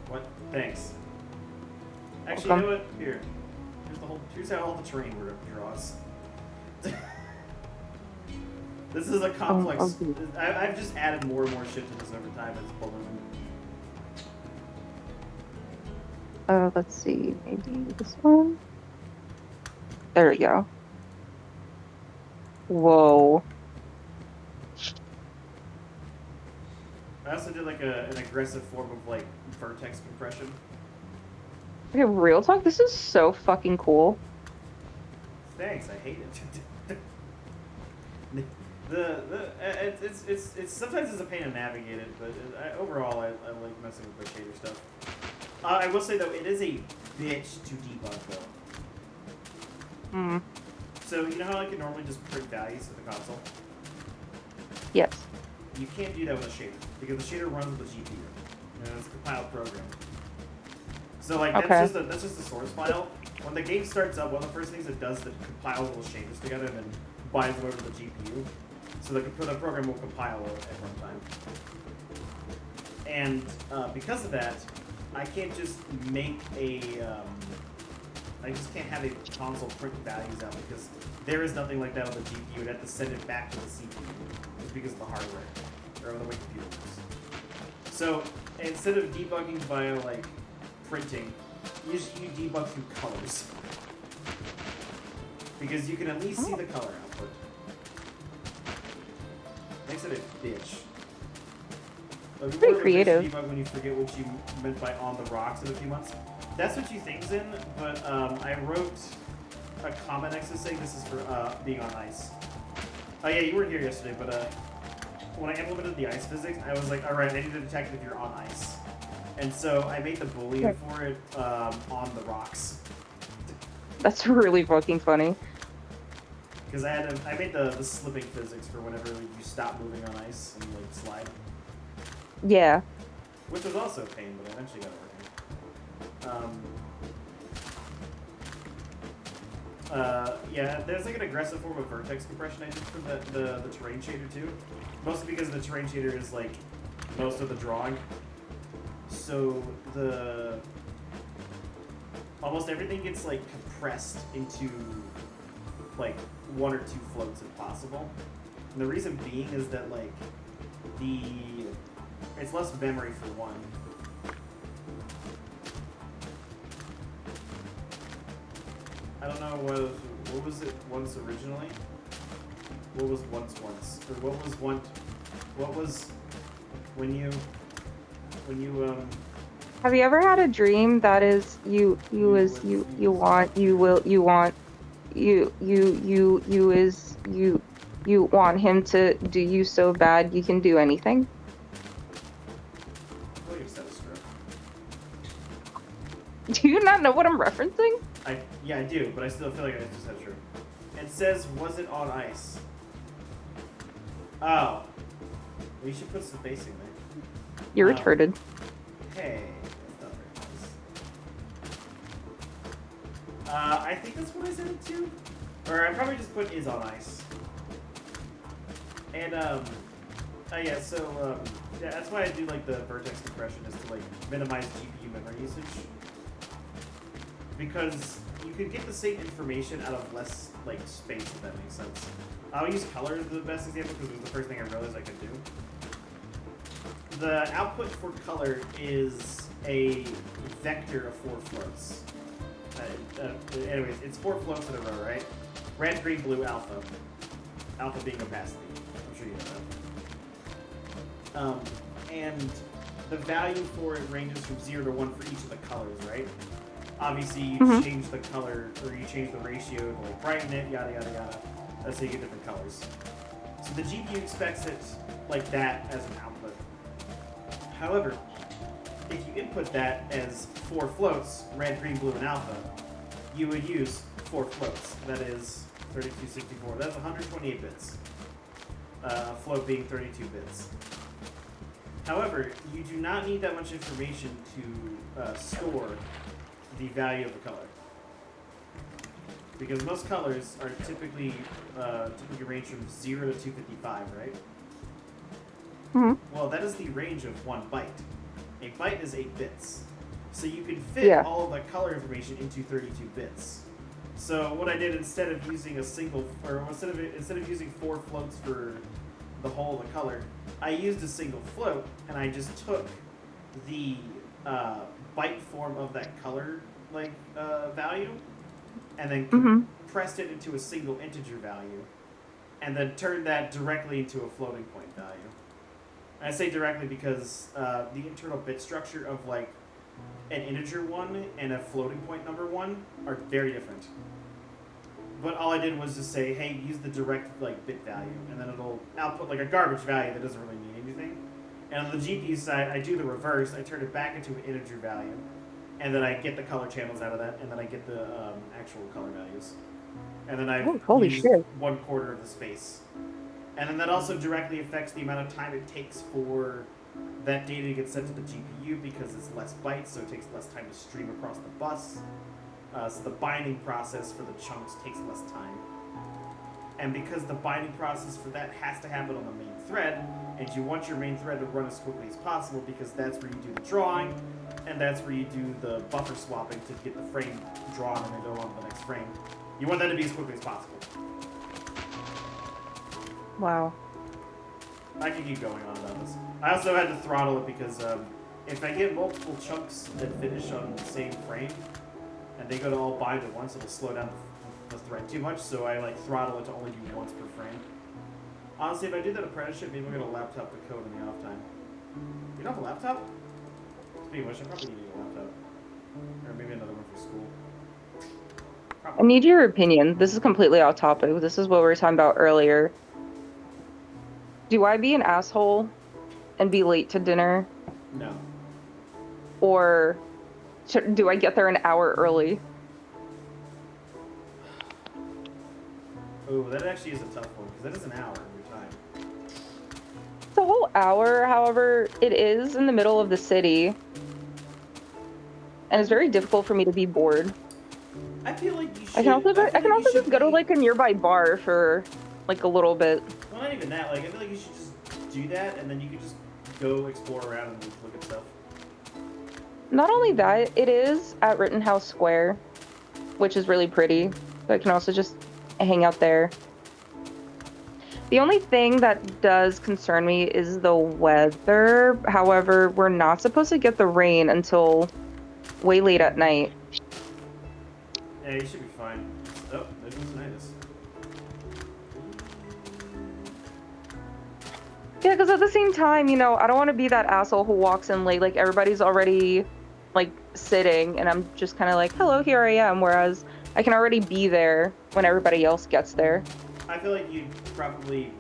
What? Thanks. Actually, you know what? Here. Here's how all the terrain draws. This is a complex. I've just added more and more shit to this over time as balloon. Let's see. Maybe this one? There we go. Whoa. I also did like an aggressive form of like vertex compression. Okay, real talk, this is so fucking cool. Thanks, I hate it. It's sometimes it's a pain to navigate it, but overall I like messing with the shader stuff. I will say though, it is a bitch to debug though. So you know how I can normally just print values to the console? Yes. You can't do that with a shader because the shader runs with the GPU. And it's a compiled program. So like that's just a source file. When the game starts up, one of the first things it does is it compiles all the shaders together and then binds them over to the GPU. So the program will compile at runtime. And because of that, I can't just make I just can't have a console print values out because there is nothing like that on the GPU. I'd have to send it back to the CPU just because of the hardware or the way computer works. So instead of debugging via like printing, you debug through colors because you can at least see the color output. Makes it a bitch. Pretty creative. Debug when you forget what you meant by on the rocks in a few months. That's what you think's in, but I wrote a comment next to saying this is for being on ice. Oh yeah, you weren't here yesterday, but when I implemented the ice physics, I was like, all right, I need to detect if you're on ice. And so I made the Boolean for it on the rocks. That's really fucking funny. Because I made the slipping physics for whenever you stop moving on ice and you like slide. Yeah. Which was also a pain, but I eventually got it working. Yeah, there's like an aggressive form of vertex compression I did for the terrain shader too. Mostly because the terrain shader is like most of the drawing. So almost everything gets like compressed into like one or two floats if possible. And the reason being is that like it's less memory for one. I don't know what was it once originally? What was once? Or what was when you Have you ever had a dream that is you want him to do you so bad you can do anything? I feel like I've said a script. Do you not know what I'm referencing? Yeah, I do, but I still feel like I just said true. It says, was it on ice? Oh. We should put spacing there. You're retarded. Hey. That's not very nice. I think that's what I said it to. Or I probably just put is on ice. And, yeah, so, yeah, that's why I do, like, the vertex compression is to, like, minimize GPU memory usage. Because you could get the same information out of less, like, space, if that makes sense. I'll use color as the best example because it was the first thing I realized I could do. The output for color is a vector of 4 floats. Anyways, it's 4 floats in a row, right? Red, green, blue, alpha. Alpha being opacity. I'm sure you know that. And the value for it ranges from 0 to 1 for each of the colors, right? Obviously, you change the color, or you change the ratio to like brighten it, yada yada yada. That's how you get different colors. So the GPU expects it like that as an output. However, if you input that as 4 floats, red, green, blue, and alpha, you would use 4 floats. That is 3264. That's 128 bits. Float being 32 bits. However, you do not need that much information to store the value of the color. Because most colors are typically range from 0 to 255, right? Well, that is the range of 1 byte. A byte is 8 bits. So you can fit all of the color information into 32 bits. So what I did instead of using instead of using 4 floats for the whole of the color, I used a single float and I just took the byte form of that color value and then compressed it into a single integer value and then turned that directly into a floating point value. And I say directly because the internal bit structure of like an integer 1 and a floating point number 1 are very different. But all I did was just say, hey, use the direct like bit value, and then it'll output like a garbage value that doesn't really mean anything. And on the GPU side, I do the reverse. I turn it back into an integer value, and then I get the color channels out of that, and then I get the actual color values. And then I use 1/4 of the space. And then that also directly affects the amount of time it takes for that data to get sent to the GPU because it's less bytes, so it takes less time to stream across the bus. So the binding process for the chunks takes less time. And because the binding process for that has to happen on the main thread, and you want your main thread to run as quickly as possible because that's where you do the drawing, and that's where you do the buffer swapping to get the frame drawn and then go on to the next frame. You want that to be as quickly as possible. Wow. I can keep going on about this. I also had to throttle it because if I get multiple chunks that finish on the same frame, and they go to all bind at once, it'll slow down the thread too much, so I like throttle it to only do once per frame. Honestly, if I do that apprenticeship, maybe I'm gonna laptop the code in the off time. You don't have a laptop? Speaking of which, I probably need a laptop. Or maybe another one for school. Probably. I need your opinion. This is completely off topic. This is what we were talking about earlier. Do I be an asshole and be late to dinner? No. or do I get there an hour early? Oh, that actually is a tough one because that is an hour of your time. It's a whole hour, however, it is in the middle of the city, and it's very difficult for me to be bored. I feel like you I can should. also I feel like you just should go to be. like a nearby bar for like a little bit. Well, not even that. Like, I feel like you should just do that, and then you can just go explore around and look at stuff. Not only that, it is at Rittenhouse Square, which is really pretty. So I can also just hang out there. The only thing that does concern me is the weather. However, we're not supposed to get the rain until way late at night. Yeah, you should be fine. Oh, there's Tinnitus. Yeah, because at the same time, you know, I don't want to be that asshole who walks in late. Like, everybody's already, like, sitting, and I'm just kind of like, hello, here I am. Whereas I can already be there when everybody else gets there. I feel like you'd probably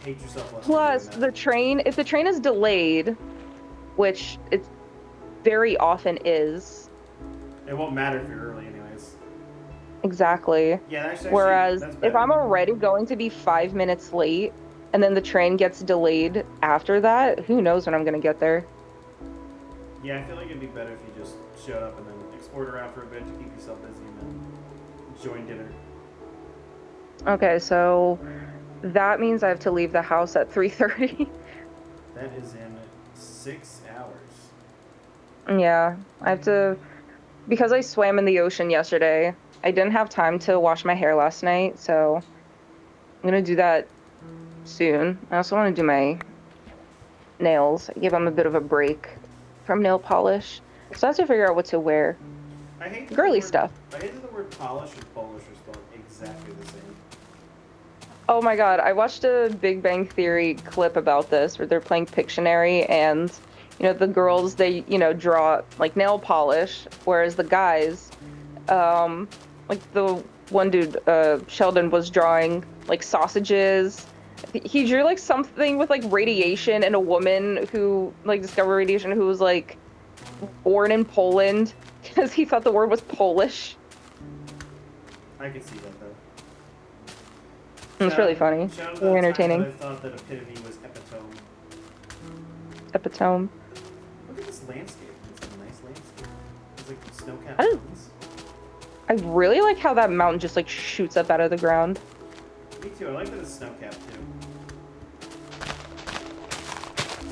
hate yourself less. Plus, the train, if the train is delayed, which it very often is. It won't matter if you're early, anyways. Exactly. Yeah, actually, Whereas that's if better. I'm already going to be 5 minutes late, and then the train gets delayed after that, who knows when I'm going to get there. Yeah, I feel like it'd be better if you just showed up and then explored around for a bit to keep yourself busy and then join dinner. Okay, so that means I have to leave the house at 3:30. That is in 6 hours. Yeah, I have to, because I swam in the ocean yesterday, I didn't have time to wash my hair last night, so I'm going to do that soon. I also want to do my nails, give them a bit of a break from nail polish. So I have to figure out what to wear. I hate that Girly the word, stuff. I hate that the word polish and Polish are spelled exactly the same. Oh my god, I watched a Big Bang Theory clip about this where they're playing Pictionary, and you know, the girls, they, you know, draw like nail polish, whereas the guys, like the one dude, Sheldon, was drawing like sausages. He drew like something with like radiation, and a woman who like discovered radiation who was like born in Poland because he thought the word was Polish. I can see that though. It's really funny. Very entertaining. I thought that epitome was epitome. Epitome. Look at this landscape. It's a nice landscape. It's like snow-capped I don't- mountains. I really like how that mountain just like shoots up out of the ground. Me too. I like that it's snow-capped too.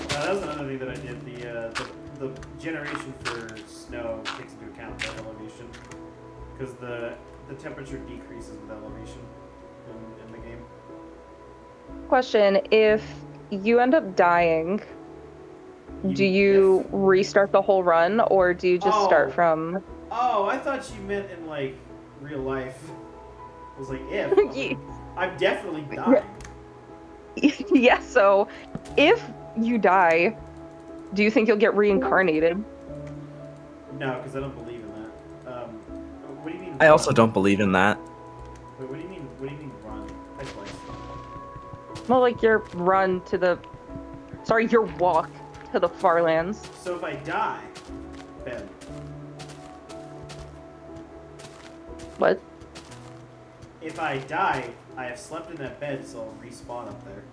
That was another thing that I did. The generation for snow takes into account the elevation, because the temperature decreases with elevation in the game. Question, if you end up dying, do you restart the whole run, or do you just start from... Oh, I thought you meant in like real life. I was like, if. I'm definitely dying. Yeah, so if you die, do you think you'll get reincarnated? No, because I don't believe in that. What do you mean? I also don't believe in that. Wait, what do you mean? What do you mean run? I twice. Well, like your run to the... Sorry, your walk to the far lands. So if I die, Ben. What? If I die, I have slept in that bed, so I'll respawn up there.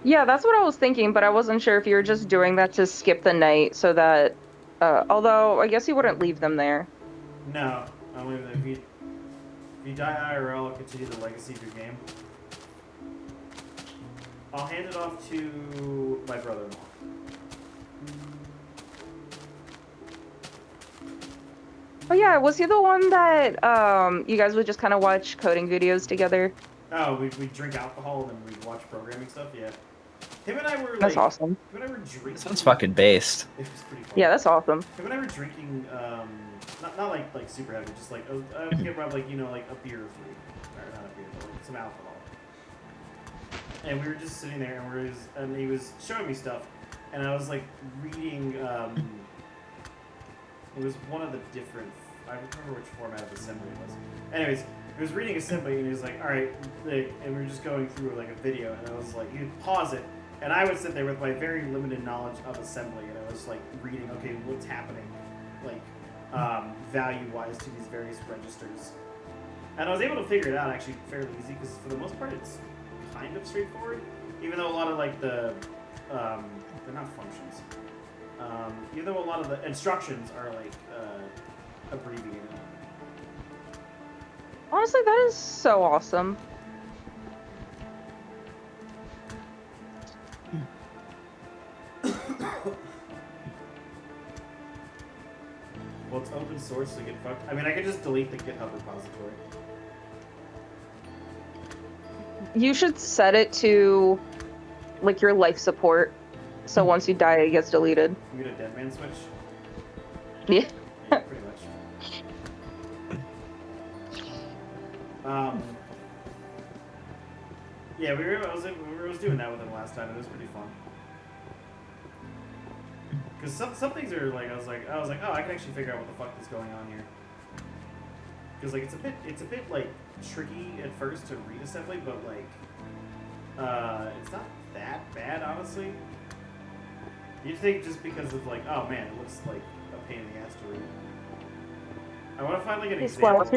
Yeah, that's what I was thinking, but I wasn't sure if you were just doing that to skip the night so that... although, I guess you wouldn't leave them there. No, I'll leave it. If you die IRL, I'll continue the legacy of your game. I'll hand it off to my brother-in-law. Oh yeah, was he the one that you guys would just kind of watch coding videos together? Oh, we drink alcohol and then we watch programming stuff. Yeah, him and I were That's like, awesome. Him and I were drinking. Sounds fucking based. It was pretty fun. Yeah, that's awesome. Him and I were drinking, not like super heavy, just like I would get around like like a beer or three, or not a beer, but like some alcohol. And we were just sitting there, and he was showing me stuff, and I was like reading. It was one of the different. I don't remember which format of assembly it was. Anyways, he was reading assembly, and he was like, "All right," and we were just going through like a video, and I was like, "You pause it, And I would sit there with my very limited knowledge of assembly, and I was like reading, okay, what's happening, like value-wise to these various registers. And I was able to figure it out actually fairly easy because for the most part it's kind of straightforward, even though a lot of like they're not functions. Even though a lot of the instructions are like abbreviated. Honestly, that is so awesome. Well, it's open source, so get fucked. I mean, I could just delete the GitHub repository. You should set it to like your life support, so once you die, it gets deleted. You get a dead man switch? Yeah. Yeah, pretty much. Yeah, I was doing that with him last time. It was pretty fun. Because some things are like I was like, oh, I can actually figure out what the fuck is going on here. Because like it's a bit like tricky at first to read assembly, but like it's not that bad, honestly. You'd think just because of like, oh man, it looks like a pain in the ass to read. I want to find like an example.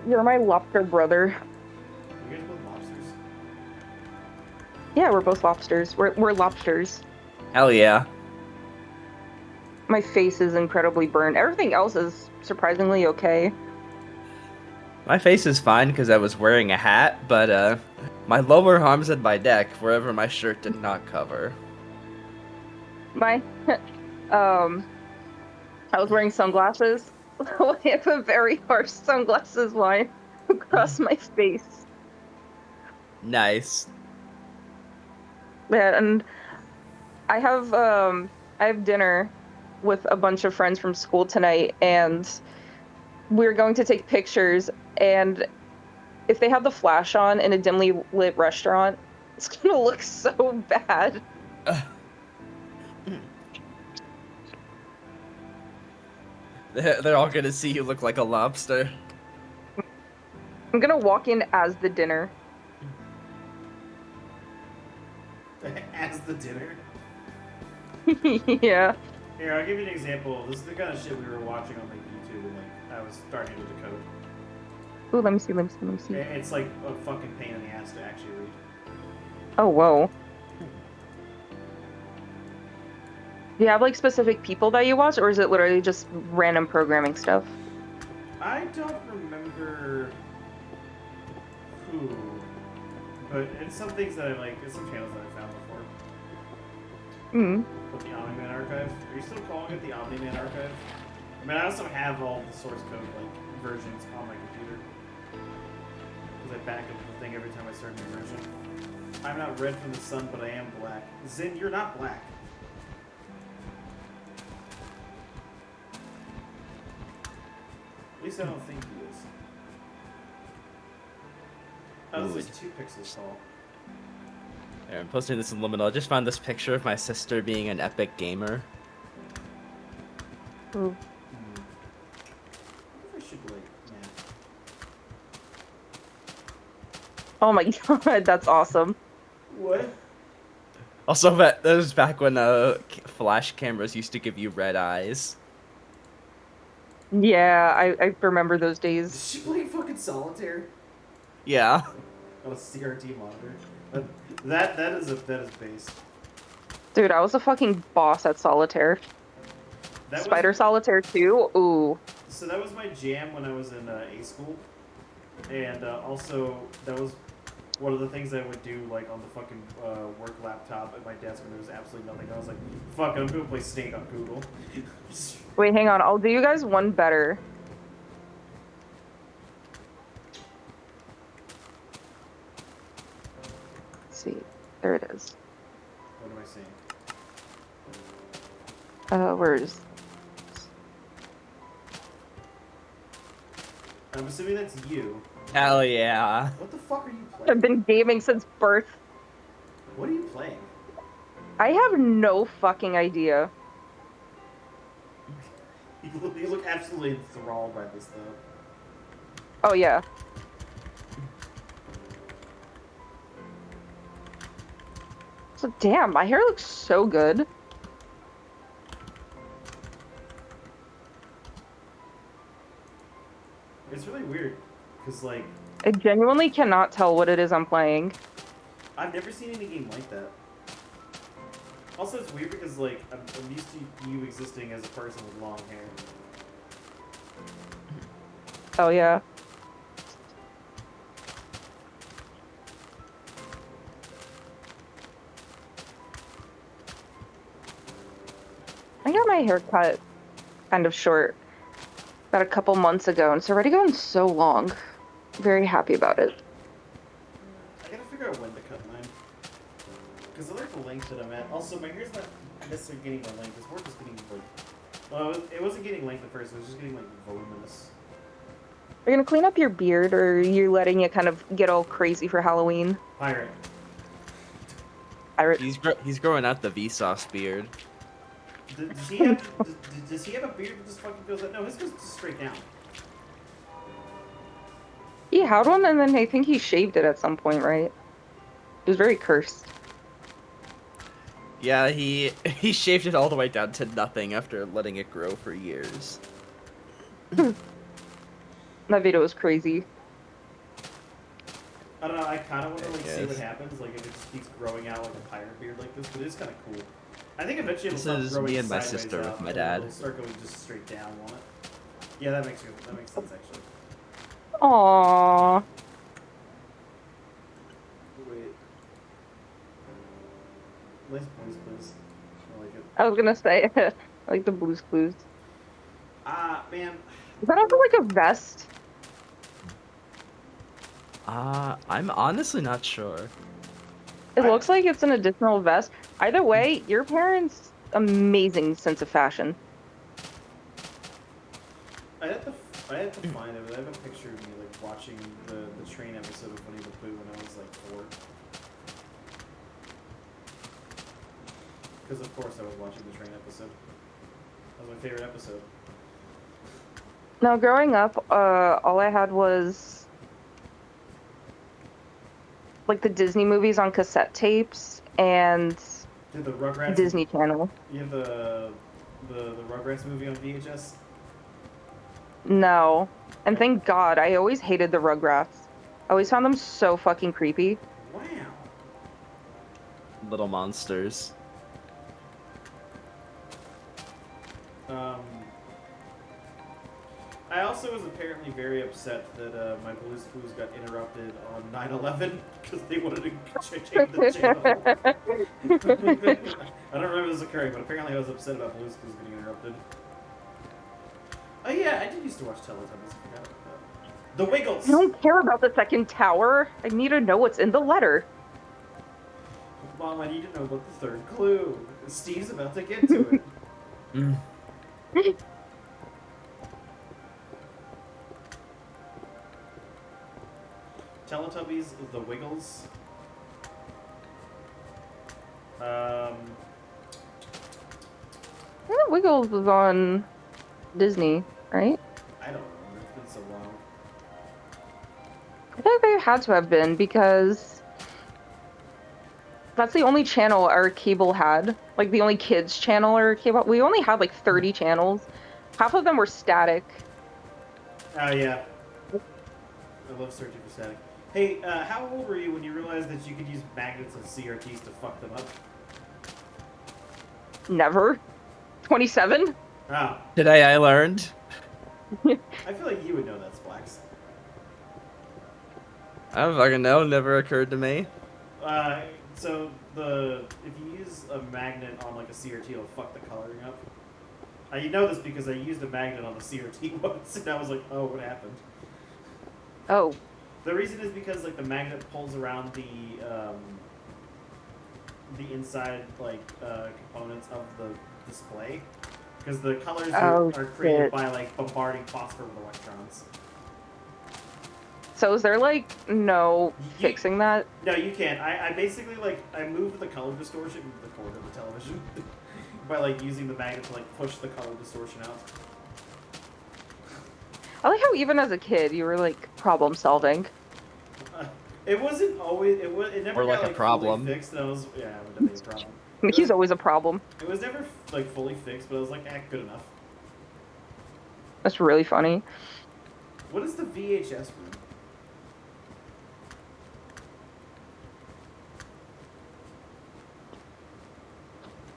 You're my lobster brother. You guys both lobsters? Yeah, we're both lobsters. We're lobsters. Hell yeah. My face is incredibly burned. Everything else is surprisingly okay. My face is fine because I was wearing a hat, but my lower arms and my neck, wherever my shirt did not cover. I was wearing sunglasses. I have a very harsh sunglasses line across my face. Nice. Yeah, and I have dinner with a bunch of friends from school tonight, and we're going to take pictures, and if they have the flash on in a dimly lit restaurant, it's gonna look so bad. They're all gonna see you look like a lobster. I'm gonna walk in as the dinner. As the dinner? Yeah. Here, I'll give you an example. This is the kind of shit we were watching on like YouTube, and like I was starting to decode. Ooh, let me see. It's like a fucking pain in the ass to actually read. Oh, whoa. Do you have like specific people that you watch, or is it literally just random programming stuff? I don't remember who, but it's some things that I like. It's some channels that I found before. Hmm. With the Omni-Man archive. Are you still calling it the Omni-Man archive? I mean, I also have all the source code like versions on my computer because I back up the thing every time I start a new version. I'm not red from the sun, but I am black. Zin, you're not black. At least I don't think he is. Oh, this is 2 pixels tall. Here, I'm posting this in Liminal. I just found this picture of my sister being an epic gamer. Ooh. I wonder if I should like, yeah. Oh my god, that's awesome. What? Also, that was back when flash cameras used to give you red eyes. Yeah, I remember those Is days. she playing fucking solitaire Yeah. on a CRT monitor? That is based. Dude, I was a fucking boss at Solitaire. That Spider Solitaire 2? Ooh. So that was my jam when I was in A school, and also that was one of the things I would do like on the fucking work laptop at my desk when there was absolutely nothing. I was like, fuck it, I'm gonna play Snake on Google. Wait, hang on. I'll do you guys one better. Let's see. There it is. What am I saying? Where is... I'm assuming that's you. Hell yeah. What the fuck are you I've playing? been gaming since birth. What are you playing? I have no fucking idea. You look absolutely enthralled by this though. Oh, yeah. So damn, my hair looks so good. It's really weird, because, like, I genuinely cannot tell what it is I'm playing. I've never seen any game like that. Also, it's weird because, like, I'm used to you existing as a person with long hair. Oh yeah. I got my hair cut kind of short about a couple months ago, and it's already gone so long. Very happy about it. I gotta figure out when to cut mine. Because I like the length that I'm at. Also, my hair's not necessarily getting more length. It's more just getting, like... Well, it wasn't getting length at first. It was just getting, like, voluminous. Are you gonna clean up your beard, or are you letting it kind of get all crazy for Halloween? Pirate. He's growing out the Vsauce beard. Does he have... does he have a beard that just fucking goes like... No, his goes just straight down. He had one, and then I think he shaved it at some point, right? It was very cursed. Yeah, he shaved it all the way down to nothing after letting it grow for years. That video was crazy. I don't know, I kind of want to, like, see Yes. what happens. Like, if it just keeps growing out like a pirate beard like this. But it's kind of cool. I think eventually it'll This start is growing me and my sideways sister with out, my and dad. It'll start going just straight down, won't it? Yeah, that makes sense, actually. Aww. Wait. Nice Blues Clues. I like it. I was gonna say, I like the Blues Clues. Man. Is that also like a vest? I'm honestly not sure. It looks like it's an additional vest. Either way, your parents' amazing sense of fashion. I had to find it, but I have a picture of me, like, watching the train episode of Winnie the Pooh when I was, like, 4. Because, of course, I was watching the train episode. That was my favorite episode. Now, growing up, all I had was like the Disney movies on cassette tapes and Did the Rugrats... Disney Channel. You have the Rugrats movie on VHS? No. And thank God, I always hated the Rugrats. I always found them so fucking creepy. Wow. Little monsters. I also was apparently very upset that my Blue's Clues got interrupted on 9/11 because they wanted to change the channel. I don't remember this occurring, but apparently I was upset about Blue's Clues getting interrupted. Oh yeah, I did used to watch Teletubbies. I forgot about that. The Wiggles! I don't care about the second tower. I need to know what's in the letter. Mom, I need to know about the third clue. Steve's about to get to it. Teletubbies, The Wiggles. I think Wiggles was on Disney, right? I don't remember. It's been so long. I think they had to have been because that's the only channel our cable had. Like the only kids channel our cable. We only had like 30 channels. Half of them were static. Oh yeah. I love searching for static. Hey, how old were you when you realized that you could use magnets and CRTs to fuck them up? Never. 27? Oh, Today I learned. I feel like you would know that, Splax. I don't fucking know. Never occurred to me. So if you use a magnet on like a CRT, it'll fuck the coloring up. You know this because I used a magnet on the CRT once, and I was like, oh, what happened? Oh. The reason is because like the magnet pulls around the inside like components of the display, because the colors are created shit. by like bombarding phosphor with electrons. So is there like no fixing that? No, you can't. I basically like I moved the color distortion into the cord of the television by like using the magnet to like push the color distortion out. I like how even as a kid you were like problem solving. It wasn't always. It never Or like got a like problem. fully fixed. And I was yeah, it would definitely be a problem. He's always a problem. It was never like fully fixed, but I was like, good enough. That's really funny. What is the VHS room?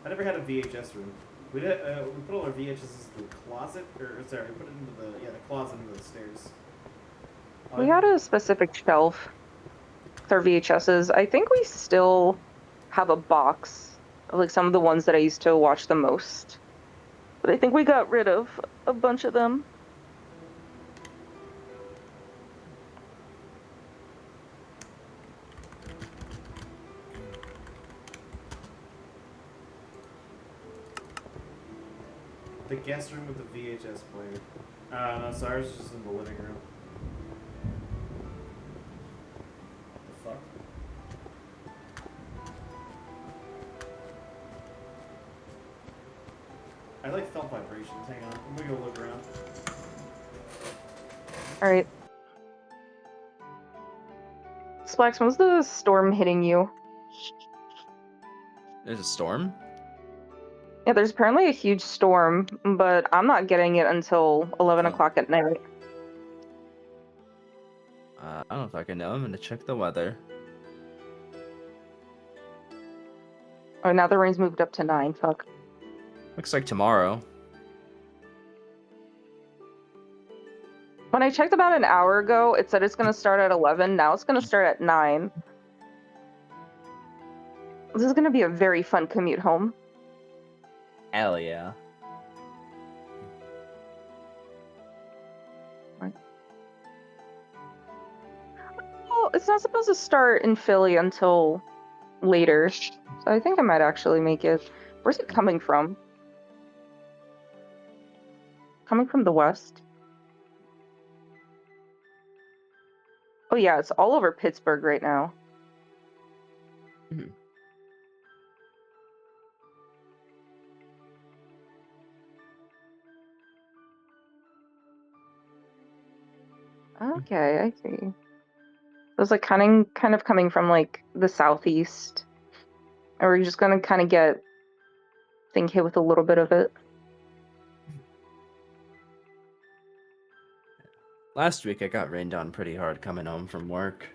I never had a VHS room. We put all our VHSs in the closet, or sorry, we put it into the closet under the stairs. We had a specific shelf with our VHSs. I think we still have a box of like some of the ones that I used to watch the most. But I think we got rid of a bunch of them. The guest room with the VHS player. No, so ours is just in the living room. The fuck? I like felt vibrations. Hang on, I'm gonna go look around. All right. Splax, when's the storm hitting you? There's a storm? Yeah, there's apparently a huge storm, but I'm not getting it until 11 Oh. o'clock at night. I don't know if I can know. I'm gonna check the weather. Oh, now the rain's moved up to 9. Fuck. Looks like tomorrow. When I checked about an hour ago, it said it's going to start at 11. Now it's going to start at 9. This is going to be a very fun commute home. Hell yeah. Well, it's not supposed to start in Philly until later. So I think I might actually make it. Where's it coming from? Coming from the west. Oh yeah, it's all over Pittsburgh right now. Mhm. Okay, I see. It was like kind of coming from like the southeast. Or we're just gonna kind of get thing hit with a little bit of it. Last week I got rained on pretty hard coming home from work.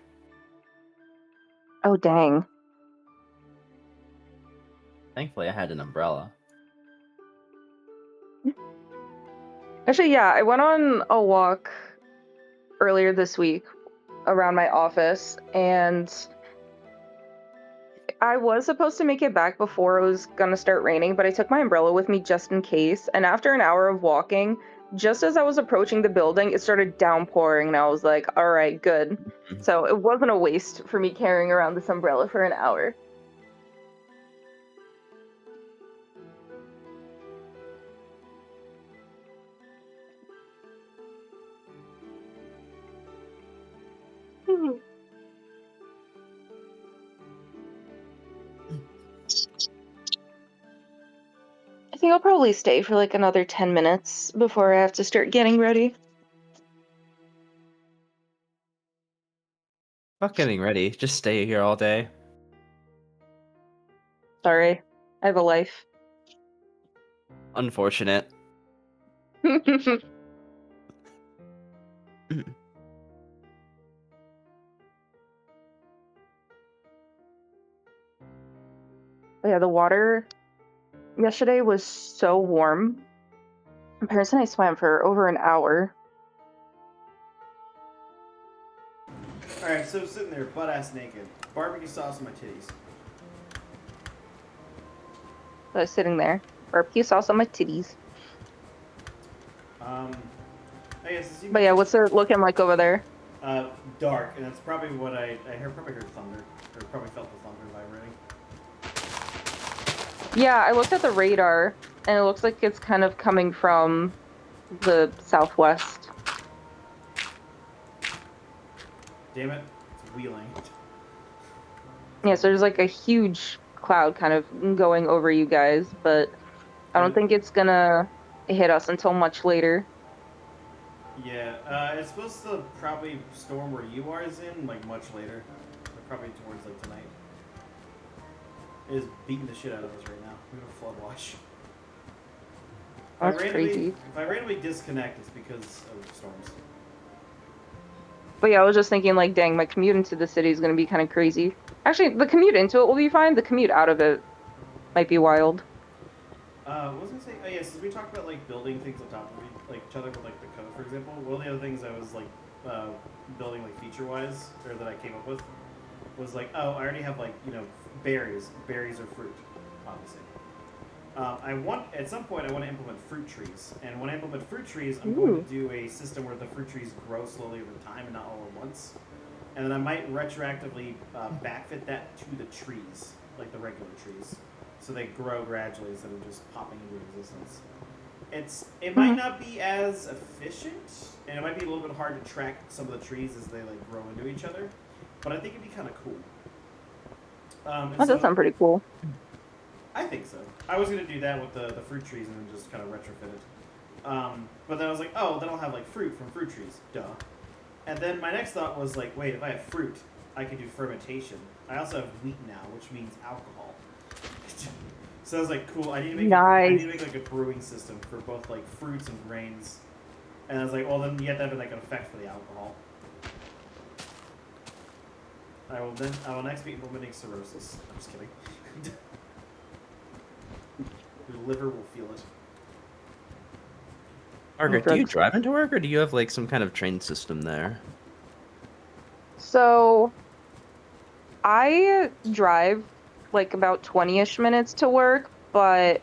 Oh dang. Thankfully I had an umbrella. Actually, yeah, I went on a walk earlier this week around my office, and I was supposed to make it back before it was gonna start raining, but I took my umbrella with me just in case. And after an hour of walking, just as I was approaching the building, it started downpouring, and I was like, all right, good. Mhm. So it wasn't a waste for me carrying around this umbrella for an hour. I think I'll probably stay for like another 10 minutes before I have to start getting ready. Not getting ready. Just stay here all day. Sorry, I have a life. Unfortunate. Yeah, the water yesterday was so warm. My parents and I swam for over an hour. Alright, so sitting there, butt ass naked. Barbecue sauce on my titties. So I was sitting there. Barbecue sauce on my titties. I guess But yeah, what's it looking like over there? Dark, and that's probably what I probably heard thunder, or probably felt the thunder vibrating. Yeah, I looked at the radar, and it looks like it's kind of coming from the southwest. Damn it, it's wheeling. Yeah, so there's like a huge cloud kind of going over you guys, but I don't think it's gonna hit us until much later. Yeah, it's supposed to probably storm where you are is in, like, much later. Like, probably towards, like, tonight. It is beating the shit out of us right now. We have a flood watch. That's crazy. If I randomly disconnect, it's because of storms. But yeah, I was just thinking, like, dang, my commute into the city is going to be kind of crazy. Actually, the commute into it will be fine. The commute out of it might be wild. What was I gonna say? Oh yeah, since we talked about like building things on top of like each other with like the code, for example. One of the other things I was like building like feature-wise, or that I came up with, was like, oh, I already have like berries. Berries are fruit, obviously. I want at some point I want to implement fruit trees, and when I implement fruit trees, I'm going to do a system where the fruit trees grow slowly over time and not all at once. And then I might retroactively backfit that to the trees, like the regular trees, so they grow gradually instead of just popping into existence. It might not be as efficient, and it might be a little bit hard to track some of the trees as they like grow into each other, but I think it'd be kind of cool. That does sound pretty cool. I think so. I was gonna do that with the fruit trees and then just kind of retrofit it. But then I was like, oh, then I'll have like fruit from fruit trees. Duh. And then my next thought was like, wait, if I have fruit, I can do fermentation. I also have wheat now, which means alcohol. So I was like, cool. I need to make like a brewing system for both like fruits and grains. And I was like, well, then you have to have like an effect for the alcohol. I will next be implementing cirrhosis. I'm just kidding. Your liver will feel it. Margaret, do you drive into work, or do you have like some kind of train system there? So, I drive like about 20-ish minutes to work, but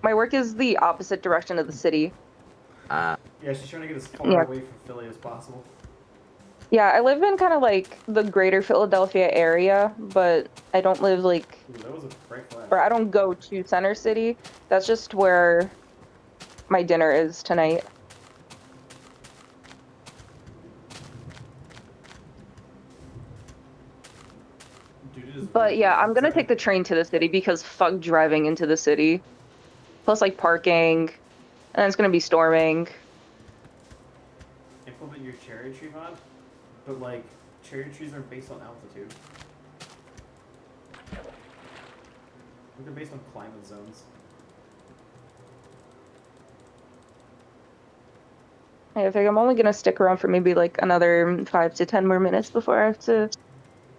my work is the opposite direction of the city. Yeah, she's trying to get as far away from Philly as possible. Yeah, I live in kind of like the greater Philadelphia area, but I don't live like... Ooh, that was a bright flash. Or I don't go to Center City. That's just where my dinner is tonight. But yeah, I'm gonna take the train to the city because fuck driving into the city. Plus like parking, and then it's gonna be storming. Implement your cherry tree mod, but like cherry trees are based on altitude. They're based on climate zones. I think I'm only gonna stick around for maybe like another 5 to 10 more minutes before I have to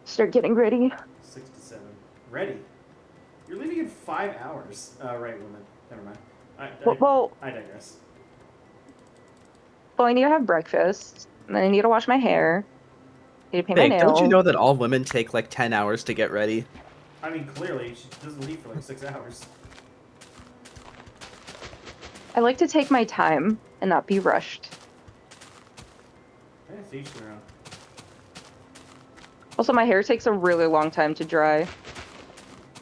start getting ready. 6 to 7. Ready? You're leaving in 5 hours. Right, woman. Never mind. I digress. Well, I need to have breakfast, and then I need to wash my hair. I need to paint my nails. Don't you know that all women take like 10 hours to get ready? I mean, clearly, she doesn't leave for like 6 hours. I like to take my time and not be rushed. Yeah, it's each their own. Also, my hair takes a really long time to dry.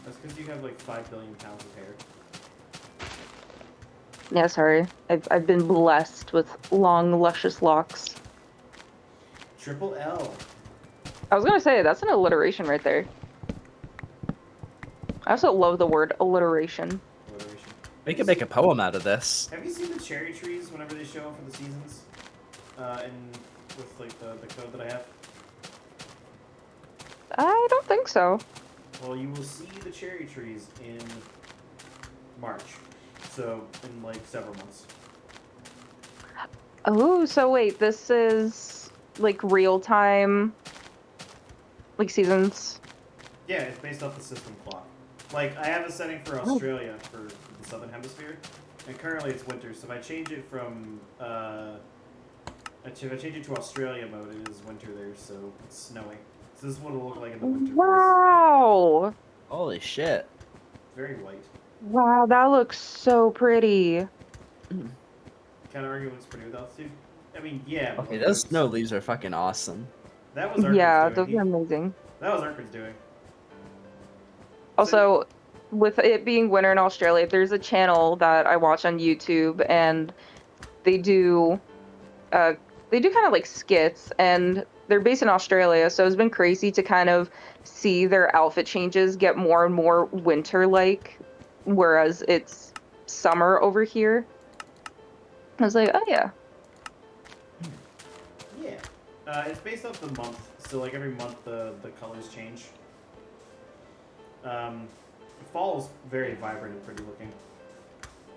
That's because you have like 5 billion pounds of hair. Yeah, sorry. I've been blessed with long, luscious locks. Triple L. I was gonna say, that's an alliteration right there. I also love the word alliteration. We could make a poem out of this. Have you seen the cherry trees whenever they show up for the seasons? And with like the code that I have? I don't think so. Well, you will see the cherry trees in March. So, in like several months. Oh, so wait, this is like real time, like seasons? Yeah, it's based off the system clock. Like, I have a setting for Australia for the southern hemisphere, and currently it's winter. So if I change it from if I change it to Australia mode, it is winter there, so it's snowy. So this is what it'll look like in the winter. Wow! Holy shit. Very white. Wow, that looks so pretty. Kind of argue it looks pretty with altitude. I mean, yeah. Okay, those snow leaves are fucking awesome. That was Urkin's Yeah, doing. those are amazing. That was Urkin's doing. Also, with it being winter in Australia, there's a channel that I watch on YouTube, and they do kind of like skits, and they're based in Australia, so it's been crazy to kind of see their outfit changes get more and more winter-like, whereas it's summer over here. I was like, oh yeah. It's based off the month, so like every month the colors change. Fall is very vibrant and pretty looking.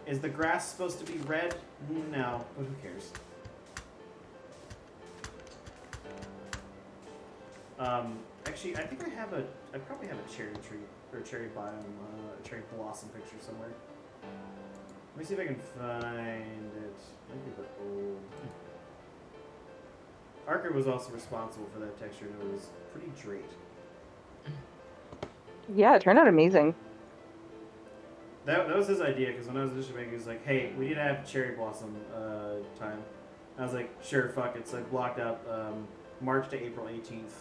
Is the grass supposed to be red? No, but who cares? Actually, I think I probably have a cherry tree or a cherry biome, cherry blossom picture somewhere. Let me see if I can find it. Maybe the old. Archer was also responsible for that texture, and it was pretty great. Yeah, it turned out amazing. That was his idea, because when I was initially making it, he was like, hey, we need to have cherry blossom time. I was like, sure, fuck it. So I blocked out March to April 18th.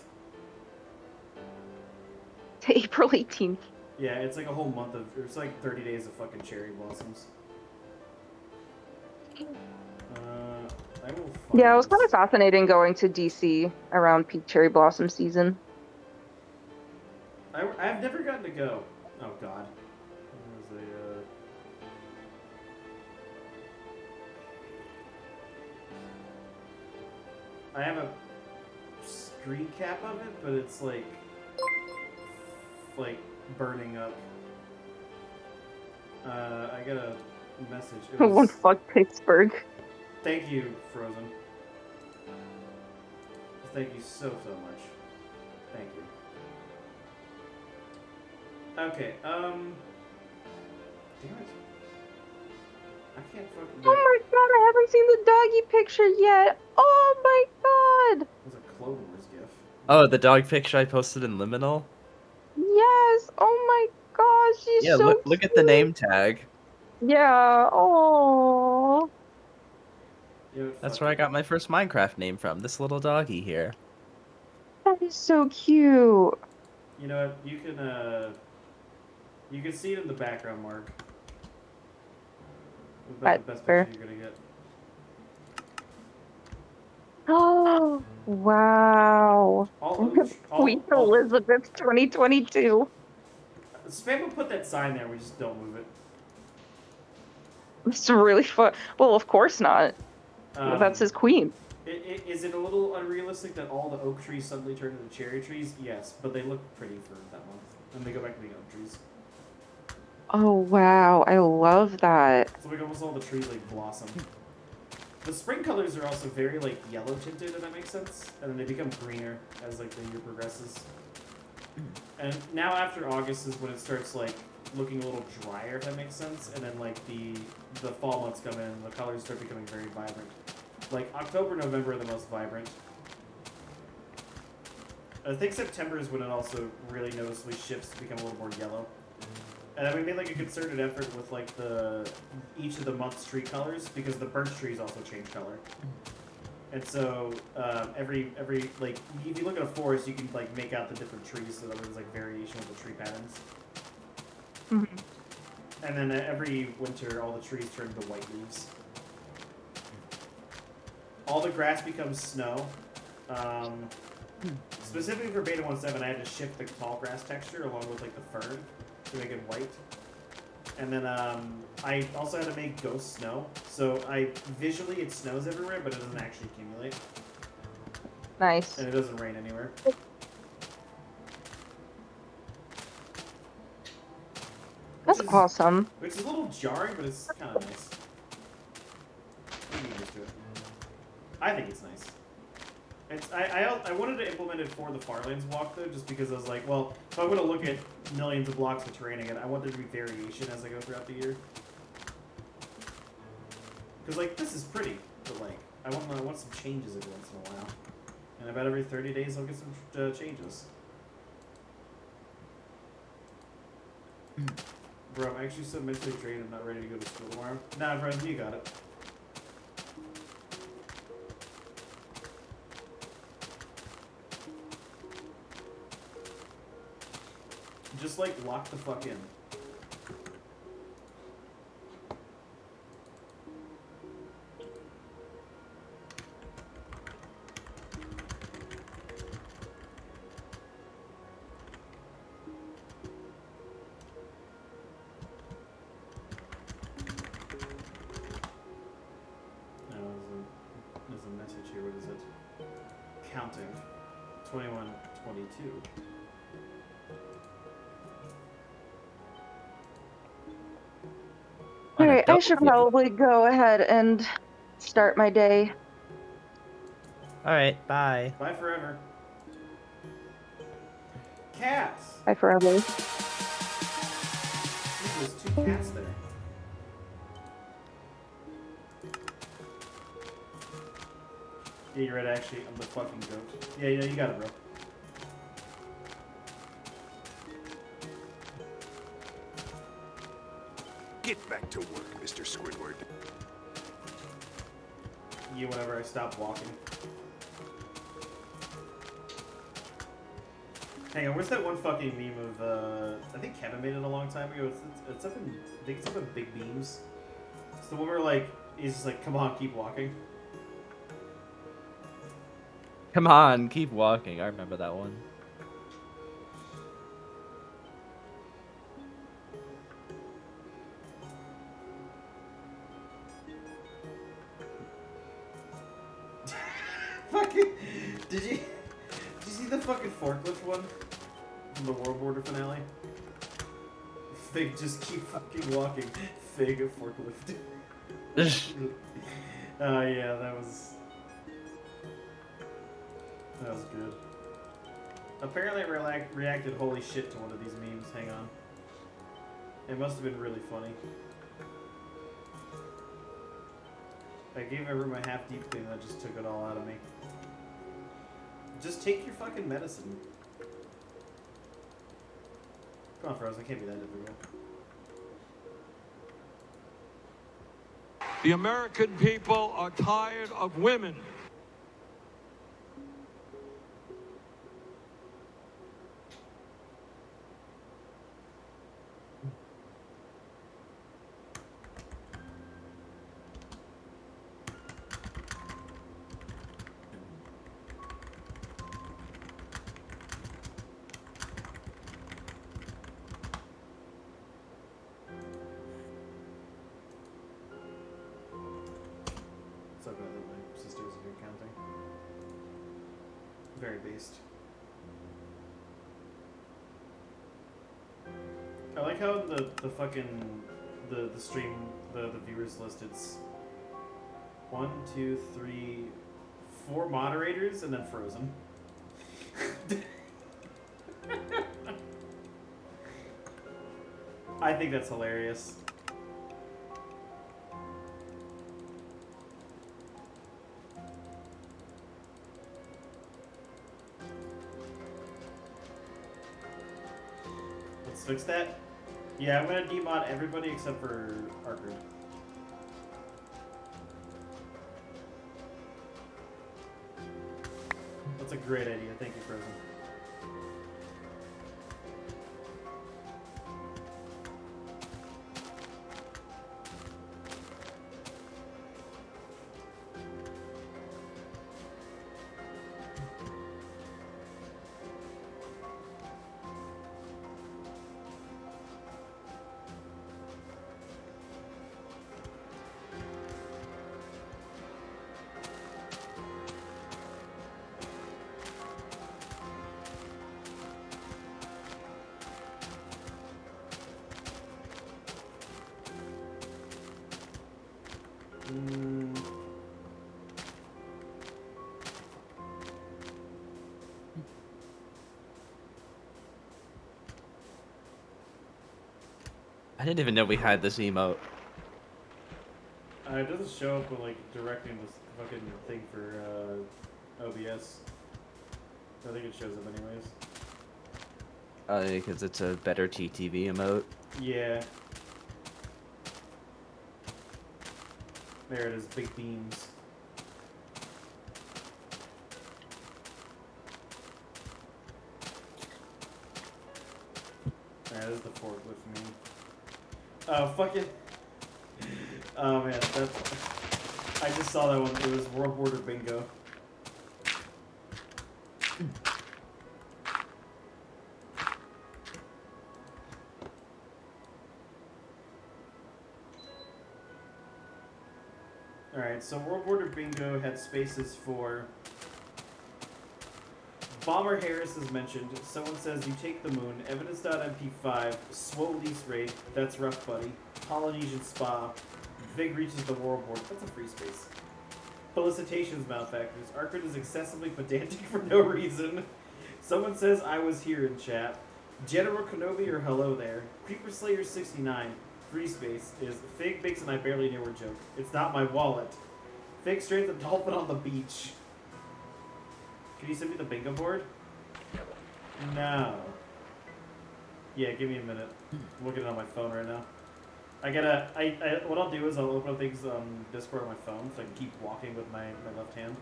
To April 18th. Yeah, it's like a whole month of, it's like 30 days of fucking cherry blossoms. I will find Yeah, it was kind this. of fascinating going to DC around peak cherry blossom season. I've never gotten to go. Oh god. There was I have a screen cap of it, but it's like burning up. I got a message. It One was, fuck Pittsburgh. thank you, Frozen. Thank you so much. Thank you. Okay, damn it. I can't fucking. Oh my god, I haven't seen the doggy picture yet. Oh my god. There's a Clone Wars gif. Oh, the dog picture I posted in Liminal? Yes. Oh my gosh, she's Yeah, so look at the cute. name tag. Yeah. Oh. Yeah, That's fuck where I it. got my first Minecraft name from, this little doggy here. That is so cute. You know what? You can see it in the background, Mark. About the best Fair. picture you're gonna get. Oh, wow. Queen All Elizabeth 2022. Spam will put that sign there. We just don't move it. It's really fun. Well, of course not. That's his queen. Is it a little unrealistic that all the oak trees suddenly turn into cherry trees? Yes, but they look pretty for that month, and they go back to being oak trees. Oh, wow. I love that. So like almost all the trees like blossom. The spring colors are also very like yellow tinted, if that makes sense, and then they become greener as like the year progresses. And now after August is when it starts like looking a little drier, if that makes sense, and then like the fall months come in, and the colors start becoming very vibrant. Like October, November are the most vibrant. I think September is when it also really noticeably shifts to become a little more yellow. And then we made like a concerted effort with like each of the month's tree colors, because the birch trees also change color. And so every like if you look at a forest, you can like make out the different trees, so that there's like variation with the tree patterns. Mm-hmm. And then every winter, all the trees turn to white leaves. All the grass becomes snow. Specifically for Beta 1.7, I had to shift the tall grass texture along with like the fern to make it white. And then I also had to make ghost snow. So visually it snows everywhere, but it doesn't actually accumulate. Nice. And it doesn't rain anywhere. That's awesome. Which is a little jarring, but it's kind of nice. I'm getting used to it. I think it's nice. I wanted to implement it for the Farlands walk though, just because I was like, well, if I'm going to look at millions of blocks of terrain again, I want there to be variation as I go throughout the year. Because like this is pretty, but like I want some changes every once in a while, and about every 30 days I'll get some changes. Bro, I'm actually so mentally drained. I'm not ready to go to school tomorrow. Nah, bro, you got it. Just like lock the fuck in. There's a message here. What is it? counting. 21, 22. All right, I Anecdote- should probably go ahead and start my day. All right, bye. Bye forever. Cats! Bye forever. There's 2 cats there. Yeah, you're right, actually. I'm the fucking goat. Yeah, you got it, bro. Get back to work, Mr. Squidward. You whenever I stop walking. Hang on, where's that one fucking meme of, I think Kevin made it a long time ago. It's up in, I think it's up in Big Beams. It's the one where, like, he's just like, come on, keep walking. Come on, keep walking. I remember that one. Fucking, did you see the fucking forklift one? From the World Border finale? They just keep fucking walking. Fig forklift. Yeah, that was good. Apparently it reacted holy shit to one of these memes. Hang on. It must have been really funny. I gave everyone my half deep thing that just took it all out of me. Just take your fucking medicine. Come on, Frozen, it can't be that difficult. The American people are tired of women. So glad that my sister was good counting. Very based. I like how the fucking the stream the viewers list it's 1, 2, 3, 4 moderators and then Frozen. I think that's hilarious. Let's fix that. Yeah, I'm gonna demod everybody except for Parker. That's a great idea. Thank you, Frozen. I didn't even know we had this emote. It doesn't show up with like directing this fucking thing for OBS. I think it shows up anyways. Because it's a better TTV emote. Yeah. There it is, big beams. Alright, this is the forklift meme. Oh, fucking. Oh man, that's. I just saw that one. It was World Border Bingo. Alright, so World Border Bingo had spaces for Bomber Harris is mentioned. Someone says you take the moon. Evidence.mp5. Swole East Raid. That's rough, buddy. Polynesian Spa. Vig reaches the Warboard. That's a free space. Felicitations, Malefactors. Arkard is excessively pedantic for no reason. Someone says I was here in chat. General Kenobi or hello there. Creeper Slayer 69. Free space is Fig Bix and I barely knew her joke. It's not my wallet. Fig strains a dolphin on the beach. Can you send me the bingo board? No. Yeah, give me a minute. I'm looking on my phone right now. What I'll do is I'll open up things on Discord on my phone so I can keep walking with my left hand.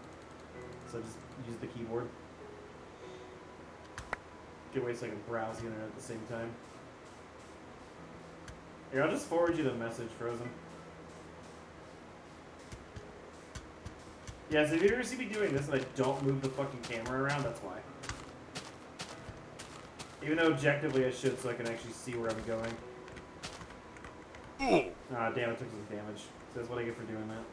So I just use the keyboard. Get away so I can browse the internet at the same time. Here, I'll just forward you the message, Frozen. Yeah, so if you ever see me doing this and I don't move the fucking camera around, that's why. Even though objectively I should, so I can actually see where I'm going. Ah, damn, it took some damage. So that's what I get for doing that.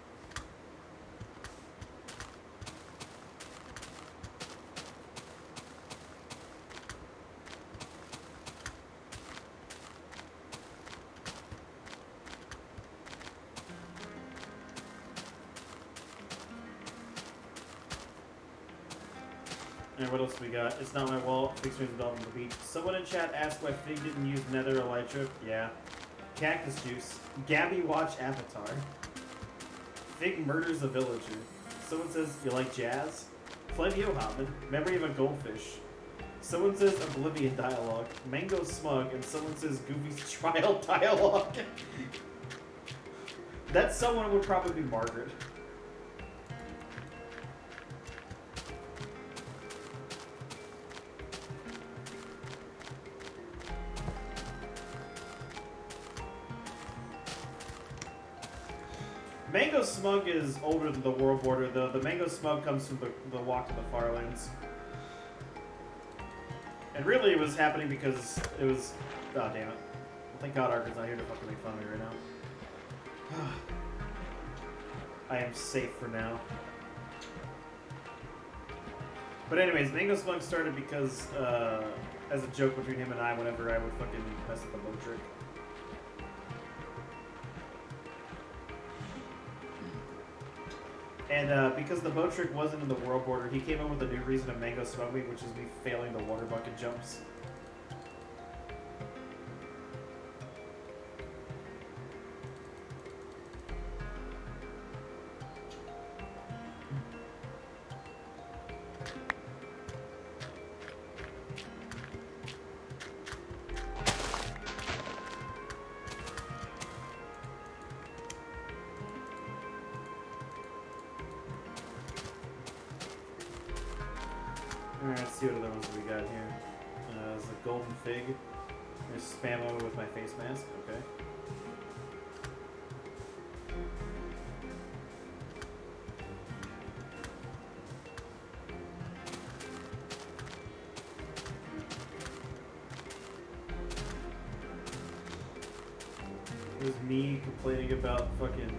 Alright, what else we got? It's not my wallet. Fig streams the on the beach. Someone in chat asked why Fig didn't use Nether Elytra. Yeah. Cactus Juice. Gabby watch Avatar. Fig murders a villager. Someone says, you like jazz? Flavio Hobbit. Memory of a goldfish. Someone says Oblivion dialogue. Mango Smug. And someone says Goofy's trial dialogue. That someone would probably be Margaret. Mango Smug is older than the World Border, though. The Mango Smug comes from the Walk to the Farlands. And really it was happening because it was... Oh, damn it. Thank God Arkard's not here to fucking make fun of me right now. I am safe for now. But anyways, Mango Smug started because, as a joke between him and I, whenever I would fucking mess with the bow trick. And because the bow trick wasn't in the World Border, he came up with a new reason to Mango Smug me, which is me failing the water bucket jumps. Alright, let's see what other ones we got here. There's a golden fig. There's spam over with my face mask. Okay. There's me complaining about fucking...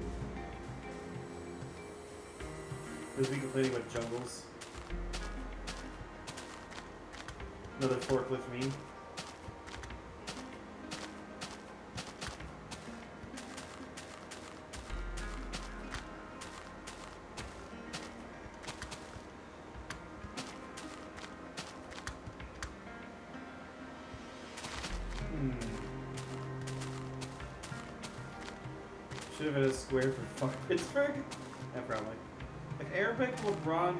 There's me complaining about jungles. Another forklift meme. Should have had a square for fuck Pittsburgh? Yeah, probably. If Arabic LeBron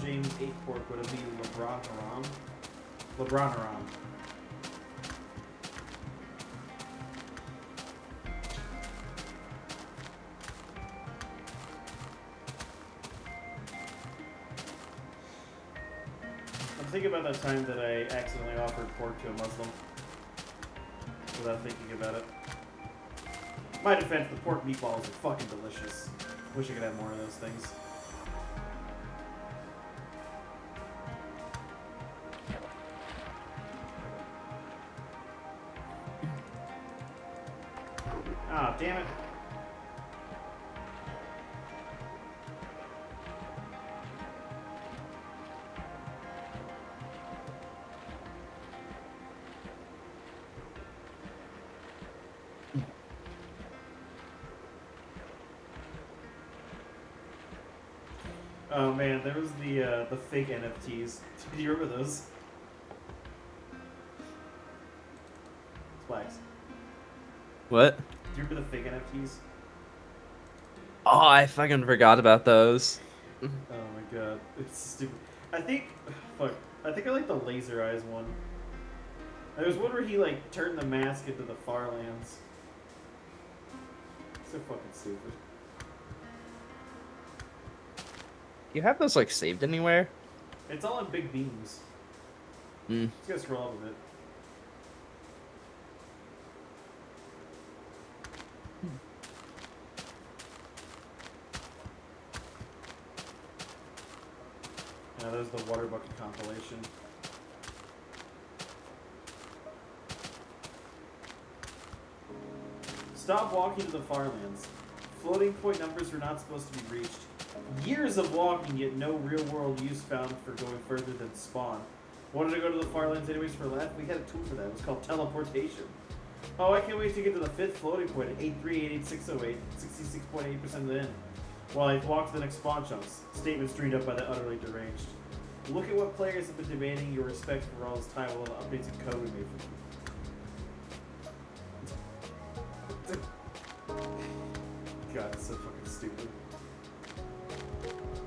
James 8 pork would it be LeBron Haram? LeBron Haram. I'm thinking about that time that I accidentally offered pork to a Muslim without thinking about it. My defense, the pork meatballs are fucking delicious. Wish I could have more of those things. Ah, oh, damn it. Oh man, there was the fake NFTs. Do you remember those? Splax. What? Do you remember the fake NFTs? Oh, I fucking forgot about those. Oh my god, it's stupid. I think, fuck, I think I like the laser eyes one. There was one where he like turned the mask into the far lands. So fucking stupid. You have those like saved anywhere? It's all in big beams. Hmm. Just gotta scroll up a bit. Yeah, there's the water bucket compilation. Stop walking to the Farlands. Floating point numbers were not supposed to be reached. Years of walking, yet no real-world use found for going further than spawn. Wanted to go to the Farlands anyways for left? We had a tool for that. It was called teleportation. Oh, I can't wait to get to the 5th floating point at 8388608, 66.8% of the end. While I walk to the next spawn chunks. Statements dreamed up by the utterly deranged. Look at what players have been demanding your respect for all this time while the updates and code we made for them. God, it's so fucking stupid.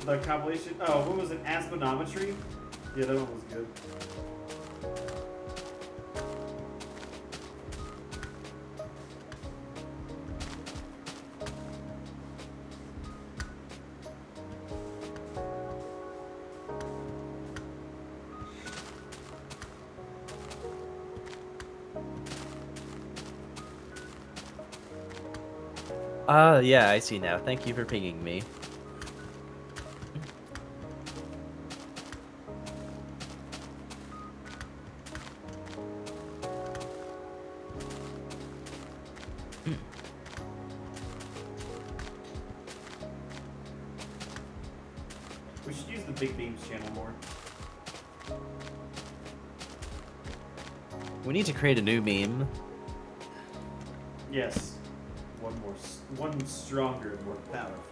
The compilation. Oh, what was it? Asmonometry? Yeah, that one was good. Yeah, I see now. Thank you for pinging me. We should use the Big Beams channel more. We need to create a new meme. Yes. One stronger and more powerful.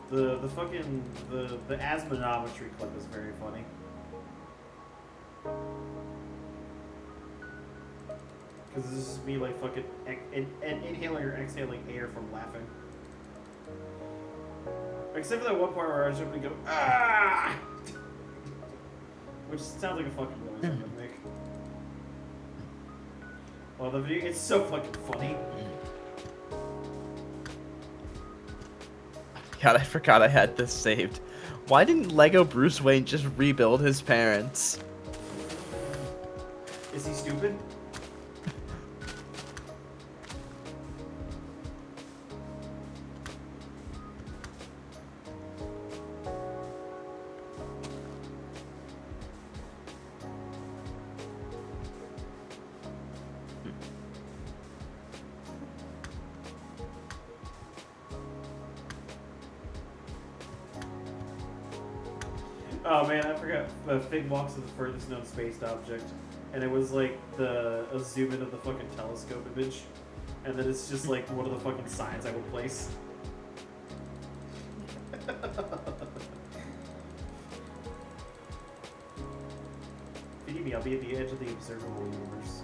The fucking the asmonometry clip is very funny. Because this is me like fucking inhaling or exhaling air from laughing. Except for that one part where I jump and go ah, which sounds like a fucking noise I would make. Well, the video it's so fucking funny. God, I forgot I had this saved. Why didn't Lego Bruce Wayne just rebuild his parents? Is he stupid? Oh man, I forgot. Fig walks to the furthest known space object, and it was like a zoom in of the fucking telescope image, and then it's just like one of the fucking signs I would place. Feed me, I'll be at the edge of the observable universe.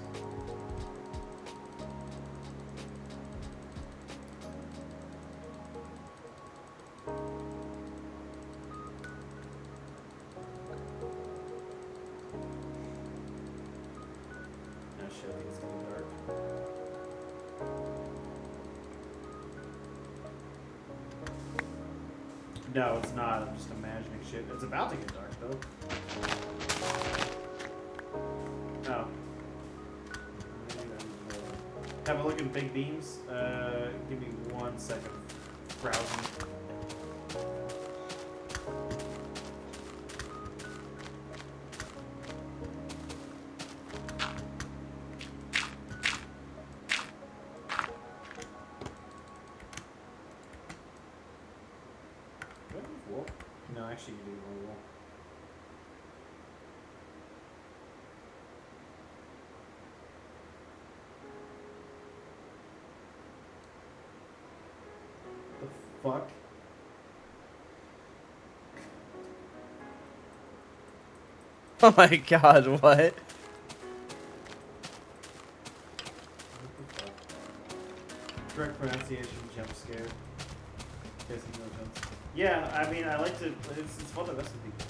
Shit, I think it's getting dark. No, it's not. I'm just imagining shit. It's about to get dark, though. Oh. Have a look at Big Beams. Give me 1 second. Browsing. Cool. No, actually, you do normal. The fuck? Oh my god, what? What the fuck? Correct pronunciation, jump scare. Guessing no jumps. Yeah, I mean, I like to. It's fun to mess with people.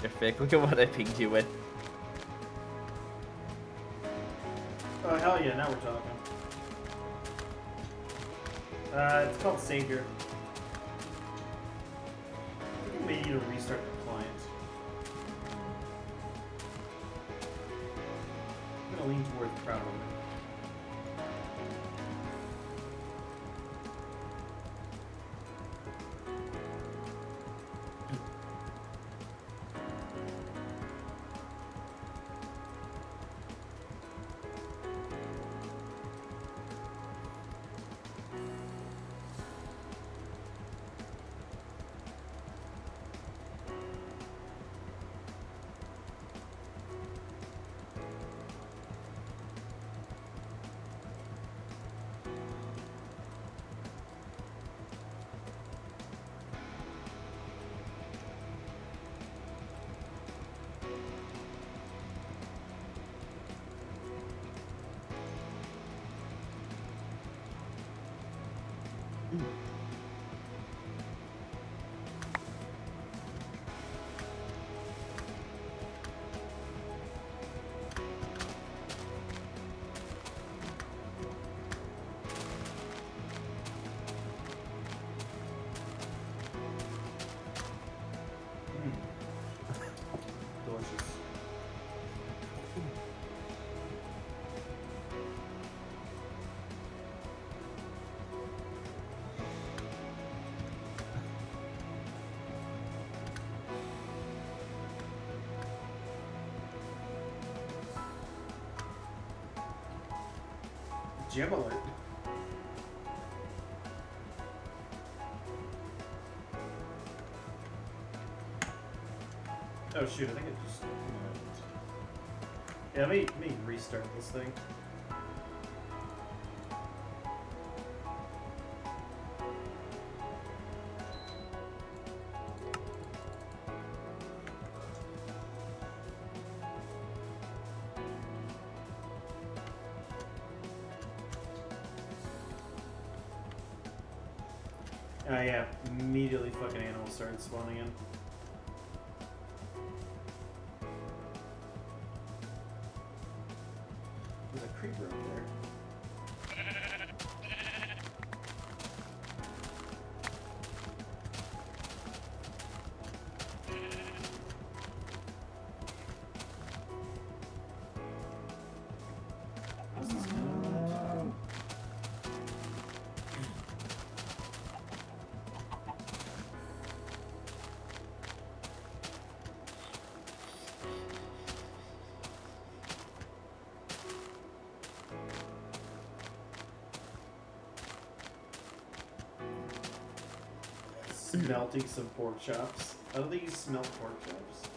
You're fake. Look at what I pinged you with. Oh, hell yeah, now we're talking. It's called Savior. I think we need to restart the client. I'm gonna lean towards proud of it. Delicious. Gem alert. Oh shoot, I think it just. Yeah, let me restart this thing. Yeah, immediately fucking animals started spawning in. There's a creeper up there. How's this going? Smelting some pork chops. How do they use smelt pork chops?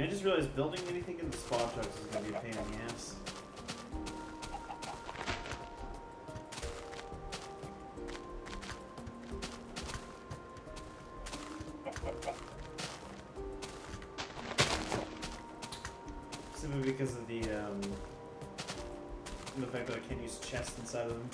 I just realized building anything in the spawn trucks is gonna be a pain in the ass. Simply because of the fact that I can't use chests inside of them.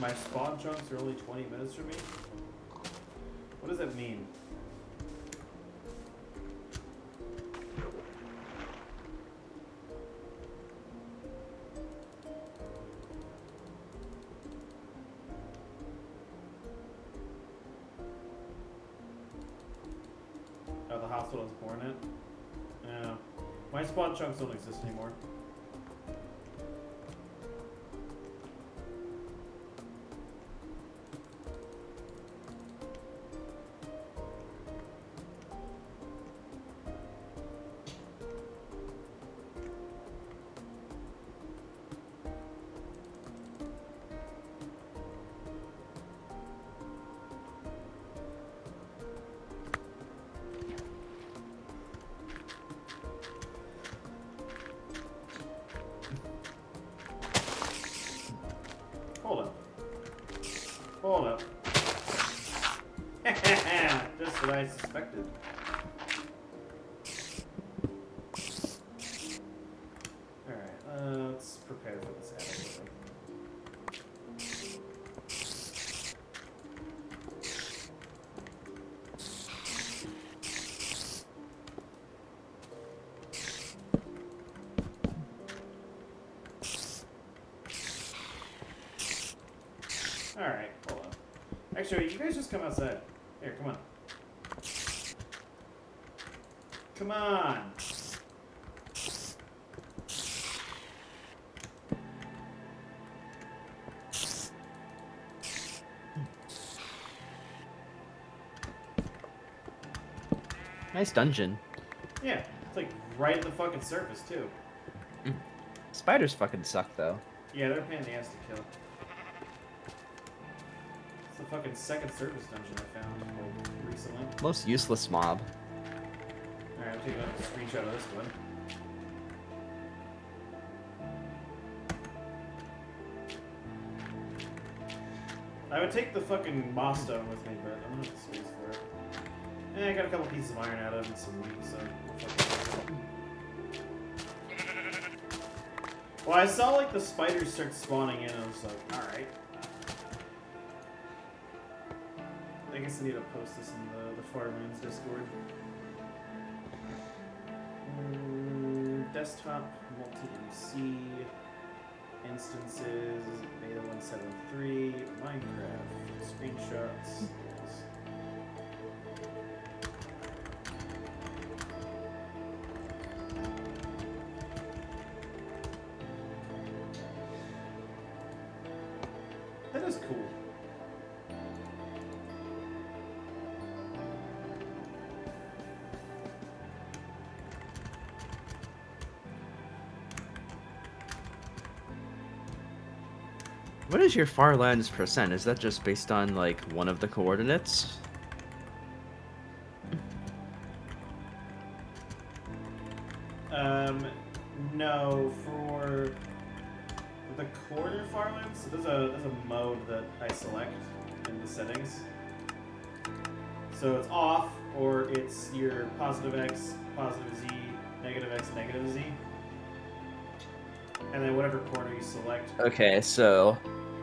My spawn chunks are only 20 minutes from me? What does that mean? Oh, the hospital I was born at? Yeah. My spawn chunks don't exist anymore. Hold up. Hold up. Just what I suspected. Alright, let's prepare for this adequately. Alright, hold on. Actually, you guys just come outside. Here, come on. Come on! Nice dungeon. Yeah, it's like right at the fucking surface, too. Spiders fucking suck, though. Yeah, they're a pain in the ass to kill. It's the fucking second surface dungeon I found like, recently. Most useless mob. Alright, I'm taking a screenshot of this one. I would take the fucking moss stone with me, but I don't have the space for it. I got a couple pieces of iron out of it and some wheat, so we'll fucking take it. Well, I saw like the spiders start spawning in, and I was like, alright. I guess I need to post this in the Farmlands Discord. Desktop, multi-MC, instances, beta 173, Minecraft, screenshots. Yes. That is cool. What is your Farlands percent? Is that just based on, like, one of the coordinates? No, for the quarter Farlands, so there's a mode that I select in the settings. So it's off, or it's your positive X, positive Z, negative X, negative Z. And then whatever corner you select. Okay, so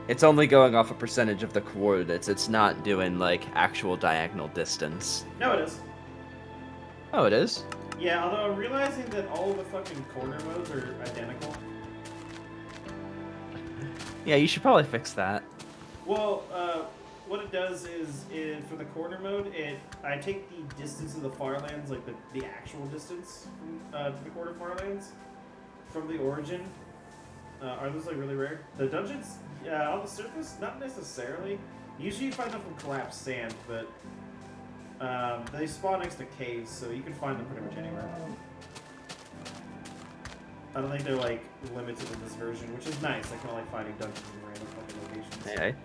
it's only going off a percentage of the coordinates. It's not doing, like, actual diagonal distance. No, it is. Oh, it is? Yeah, although I'm realizing that all of the fucking corner modes are identical. Yeah, you should probably fix that. Well, what it does is, for the corner mode, I take the distance of the Farlands, like the actual distance to the corner Farlands from the origin. Are those like really rare? The dungeons, on the surface, not necessarily. Usually you find them from collapsed sand, but they spawn next to caves, so you can find them pretty much anywhere. I don't think they're like limited in this version, which is nice. I kind of like finding dungeons in random fucking locations. Hey,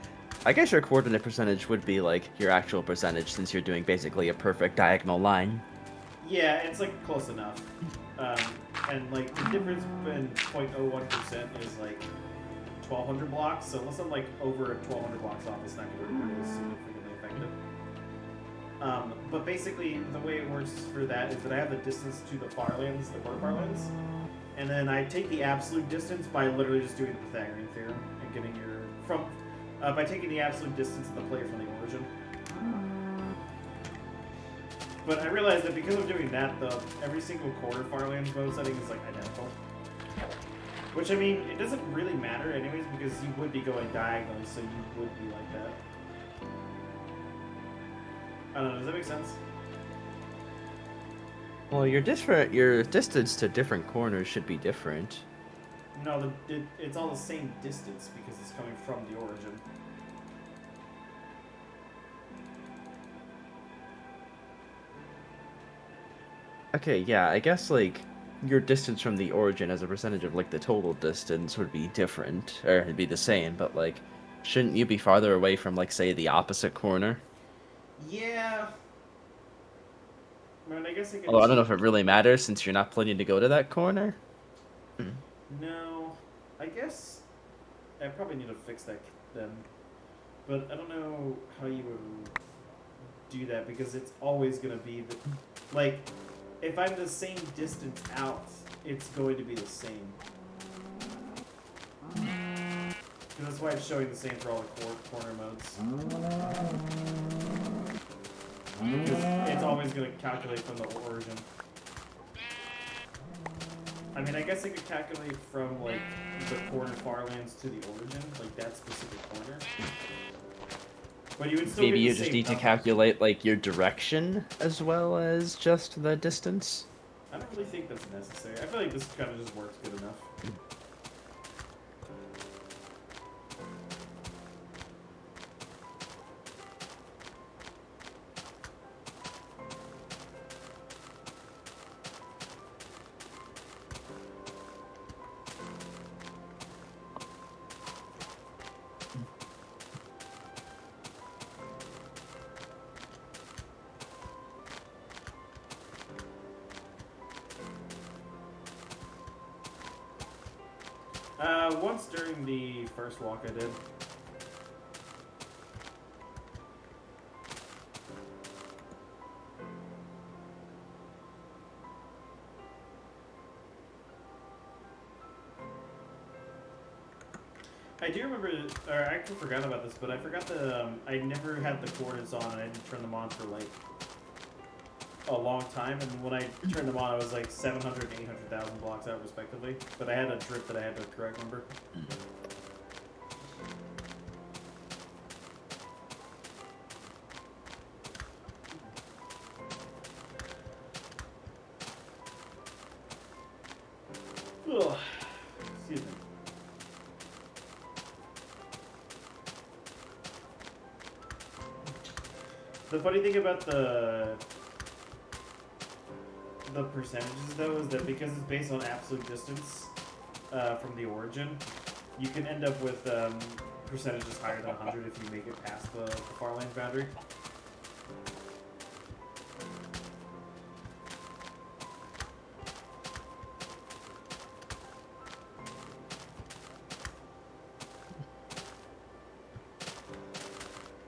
I guess your coordinate percentage would be like your actual percentage since you're doing basically a perfect diagonal line. Yeah, it's like close enough. And like the difference in 0.01% is like 1,200 blocks. So unless I'm like over 1,200 blocks off, it's not going to be really significantly effective. But basically, the way it works for that is that I have the distance to the Farlands, the corner Farlands, and then I take the absolute distance by literally just doing the Pythagorean theorem and getting by taking the absolute distance of the player from the origin. But I realized that because of doing that, every single corner Farlands mode setting is like identical. Which, I mean, it doesn't really matter anyways because you would be going diagonally, so you would be like that. I don't know, does that make sense? Well, your distance to different corners should be different. No, it's all the same distance because it's coming from the origin. Okay, yeah, I guess like your distance from the origin as a percentage of like the total distance would be different, or it'd be the same, but like, shouldn't you be farther away from like say the opposite corner? Yeah. I mean, I guess I could. Although I don't know if it really matters since you're not planning to go to that corner. No, I guess I probably need to fix that then. But I don't know how you would do that because it's always gonna be like, if I'm the same distance out, it's going to be the same. That's why it's showing the same for all the corner modes. Because it's always going to calculate from the origin. I mean, I guess I could calculate from, like, the corner Farlands to the origin, like that specific corner. But you would still Maybe get you the just same need to number. calculate like your direction as well as just the distance. I don't really think that's necessary. I feel like this kind of just works good enough. Once during the first walk I did. I do remember, or I actually forgot about this, but I forgot that I never had the coordinates on and I didn't turn them on for like a long time, and when I turned them on, I was like 700 and 800,000 blocks out respectively. But I had a drip that I had to correct number. Ugh. Excuse me. The funny thing about the percentages, though, is that because it's based on absolute distance from the origin, you can end up with percentages higher than 100 if you make it past the Farland boundary.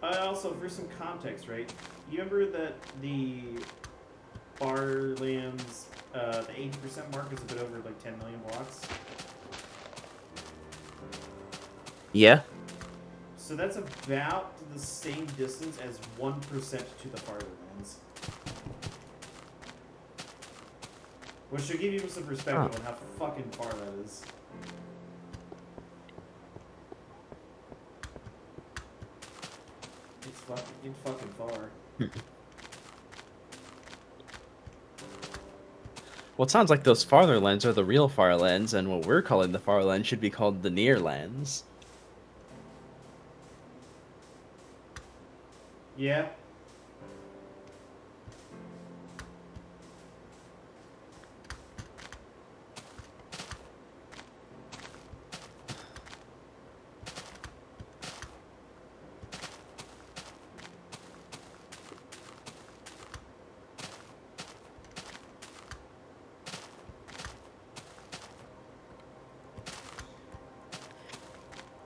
Also, for some context, right? You remember that the Farlands, the 80% mark is a bit over like 10 million blocks? Yeah. So that's about the same distance as 1% to the Farlands. Which should give you some perspective on how fucking far that is. Fucking fucking far. Well, it sounds like those farther lands are the real far lands, and what we're calling the far lands should be called the near lands. Yeah.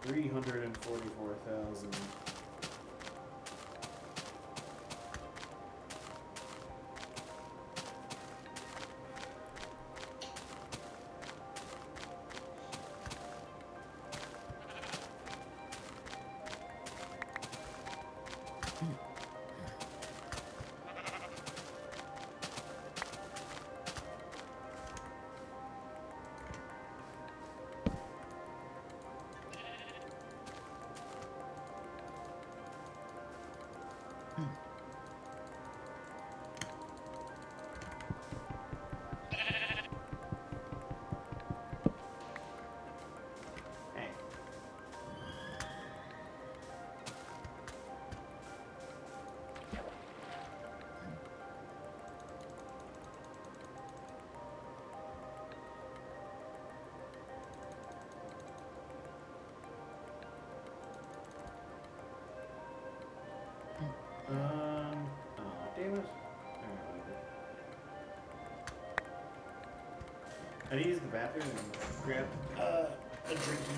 $344,000. Hey. Oh, damn it. Alright, whatever. I need to use the bathroom and grab a drinky.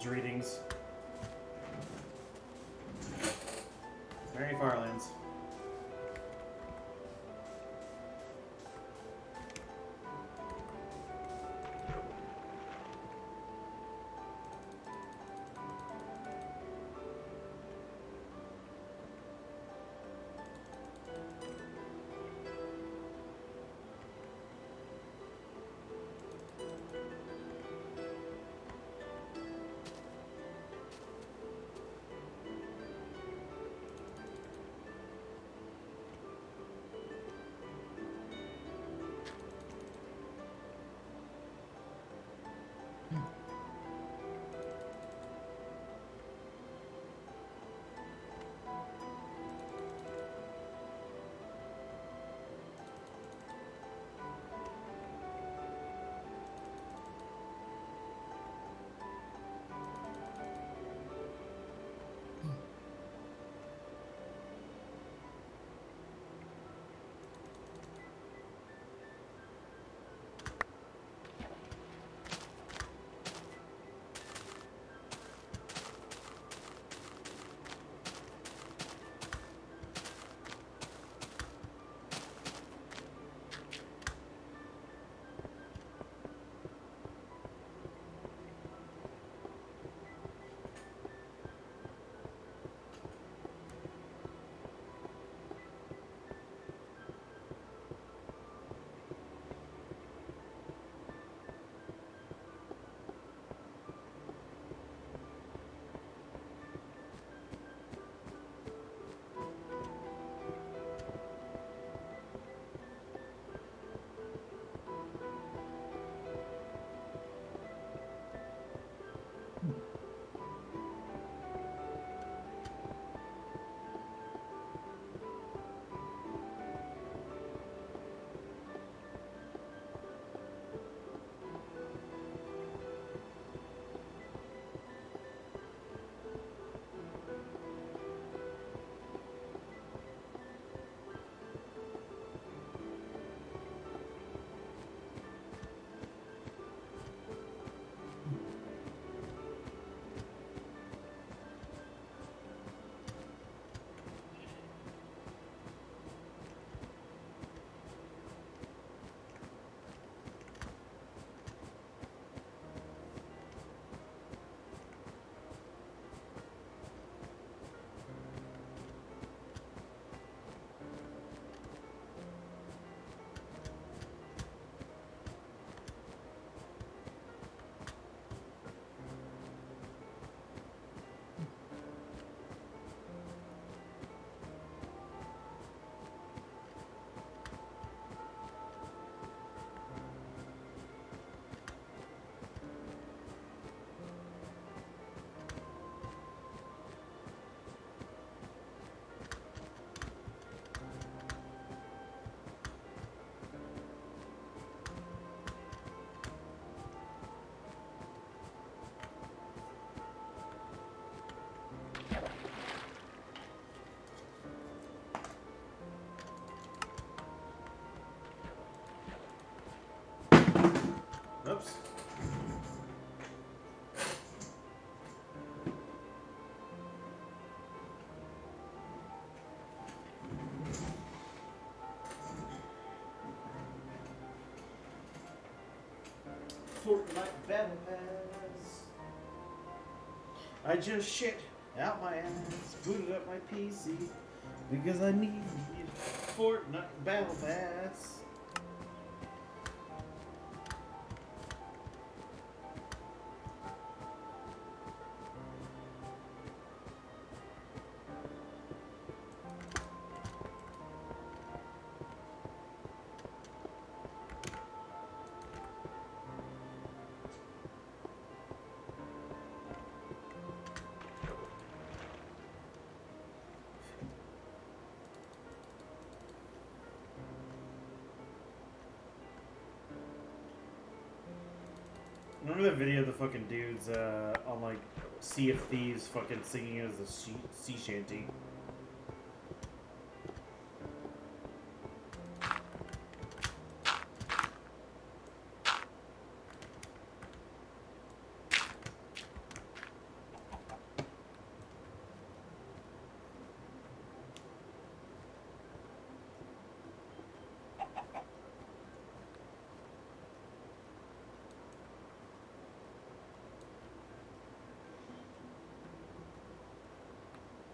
Greetings. Mary Farlands. Fortnite Battle Pass. I just shit out my ass, booted up my PC because I need Fortnite Battle Pass. Remember that video of the fucking dudes on like Sea of Thieves fucking singing it as a sea shanty?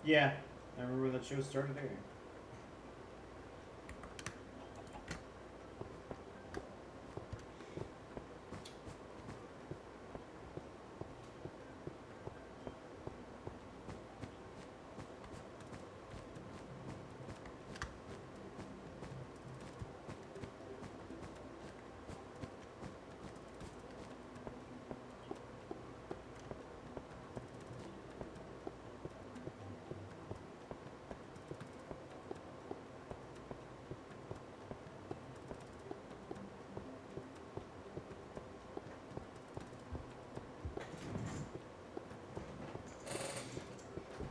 Yeah, I remember that show started there.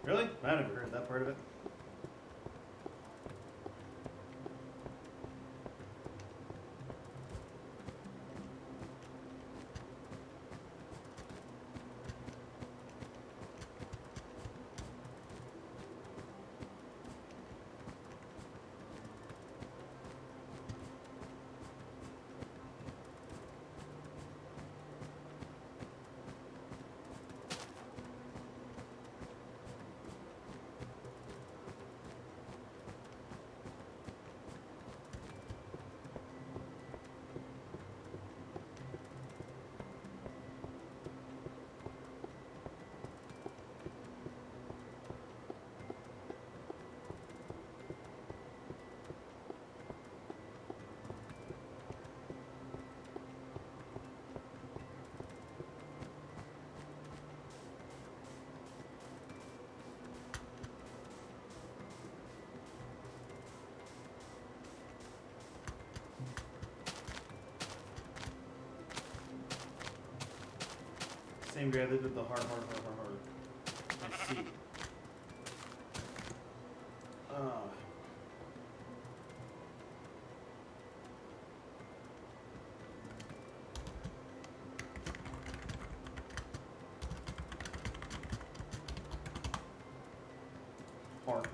Really? I never heard that part of it. Same guy that did the hard. I see. Hard.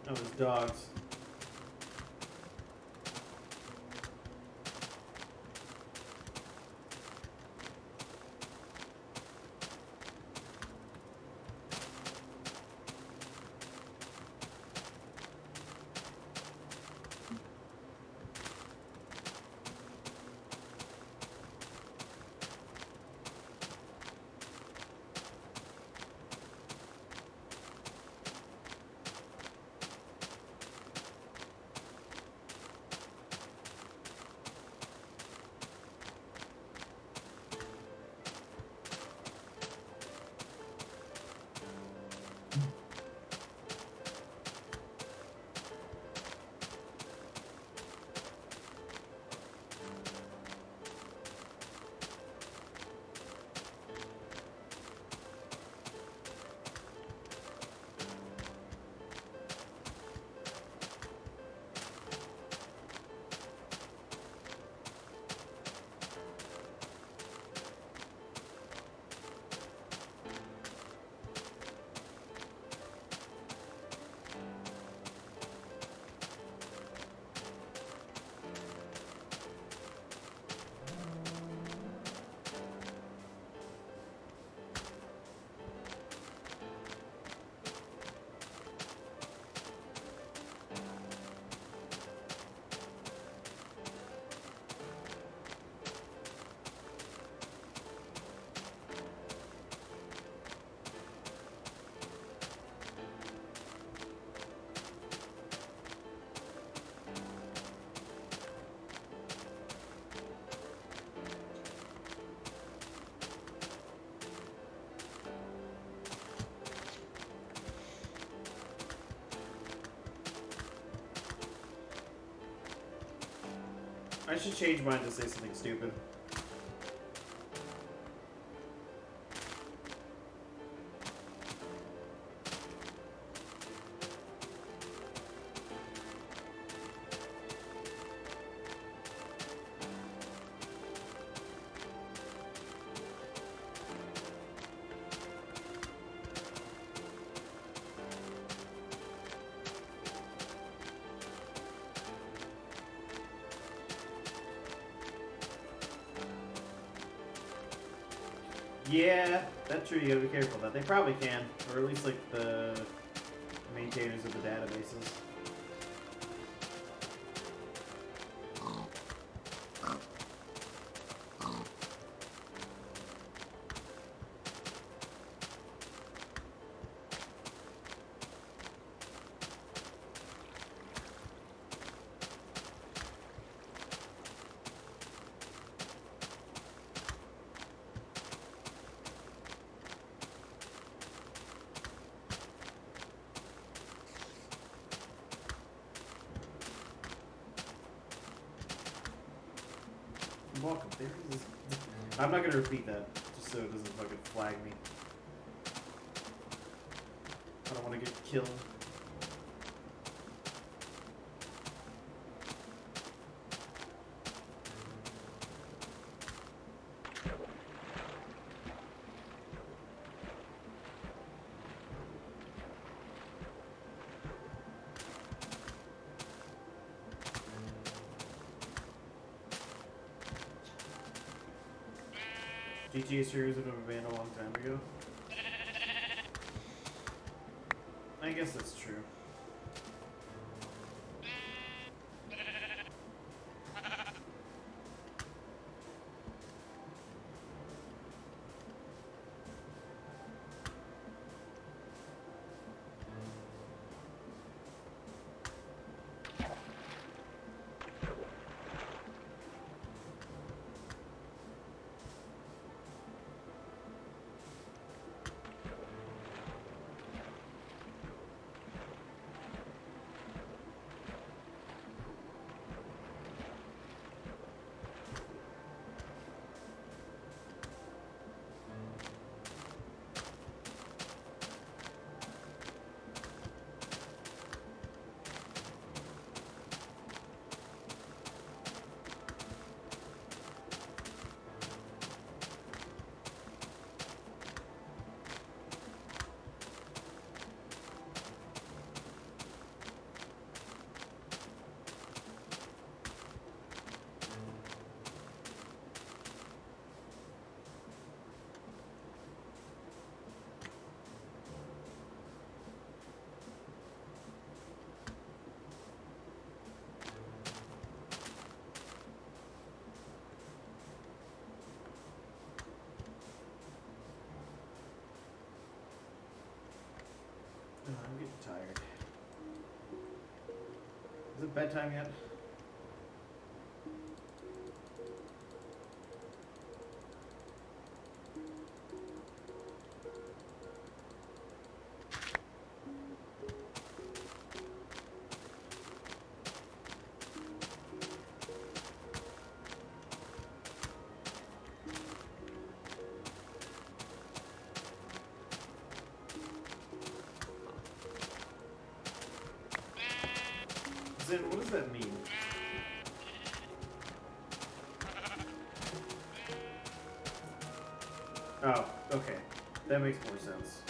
Oh, there's dogs. I should change mine to say something stupid. Yeah, that's true. You gotta be careful of that. They probably can, or at least like the maintainers of the databases. Welcome. There is. I'm not gonna repeat that, just so it doesn't fucking flag me. I don't want to get killed. GTA series would have been banned a long time ago. I guess that's true. Oh, I'm getting tired. Is it bedtime yet? Zen, what does that mean? Oh, okay. That makes more sense.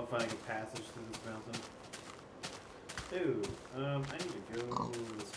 finding a passage through this mountain. Dude, I need to go this way.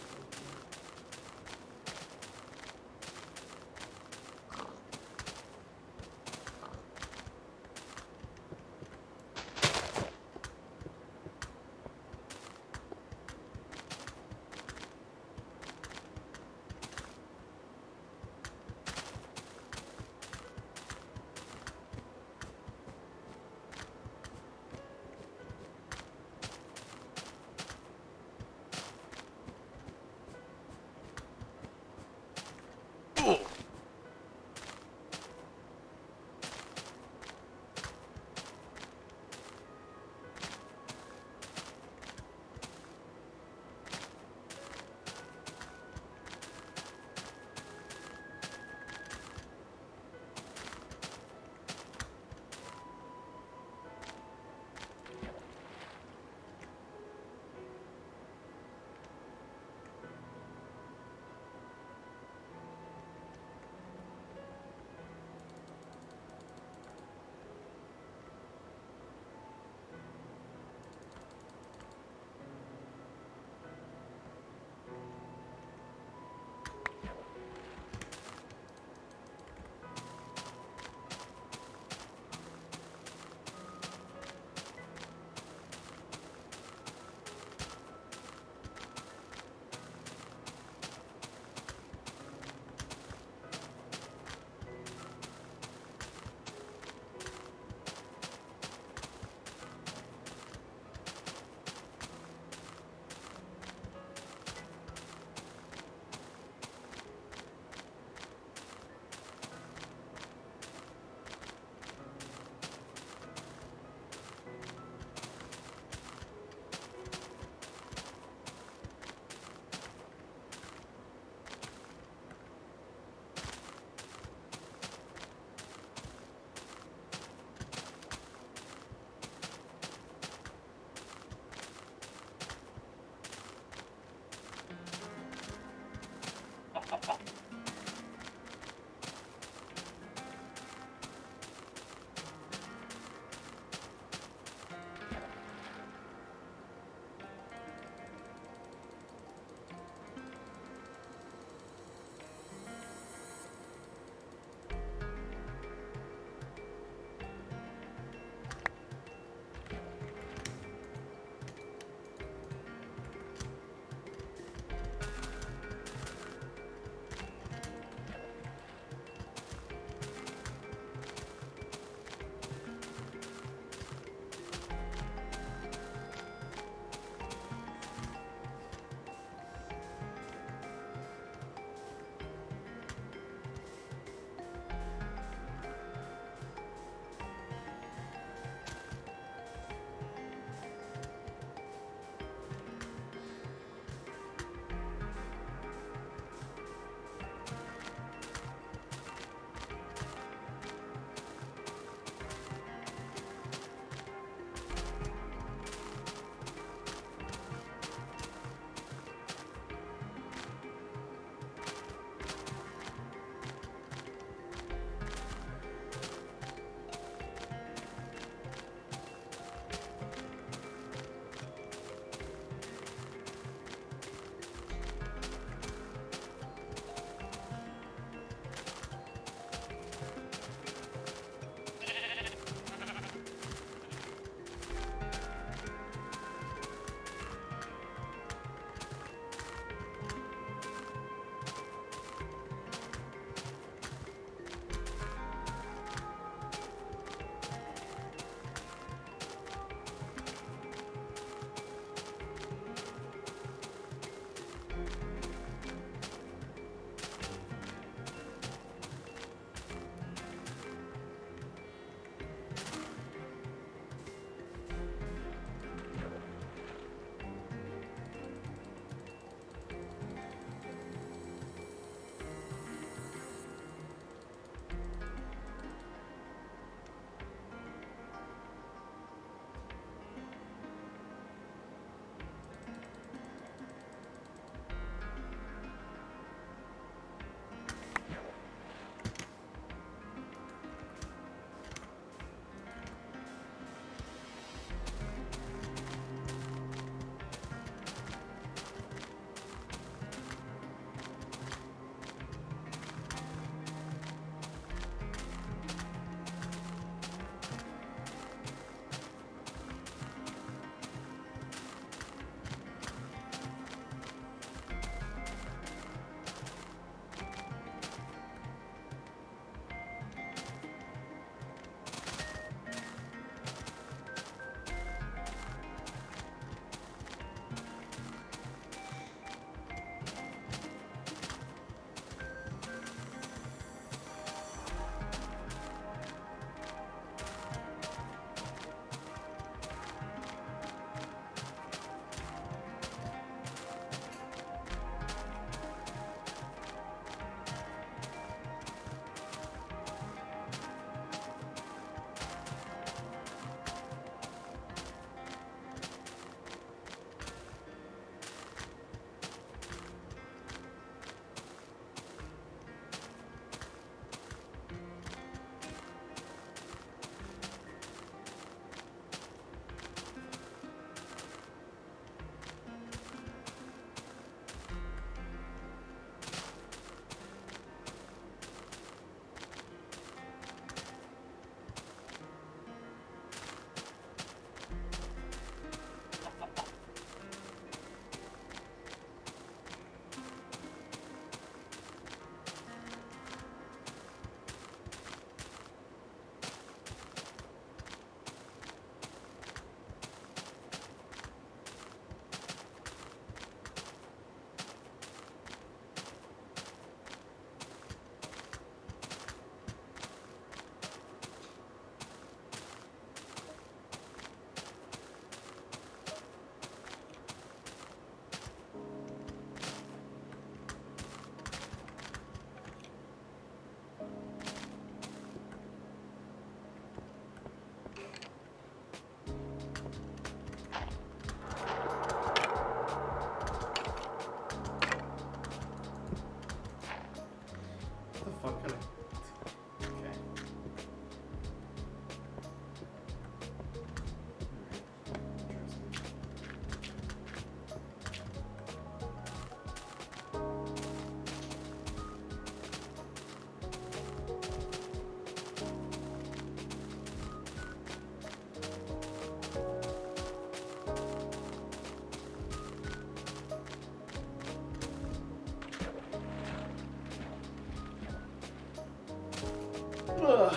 Ugh.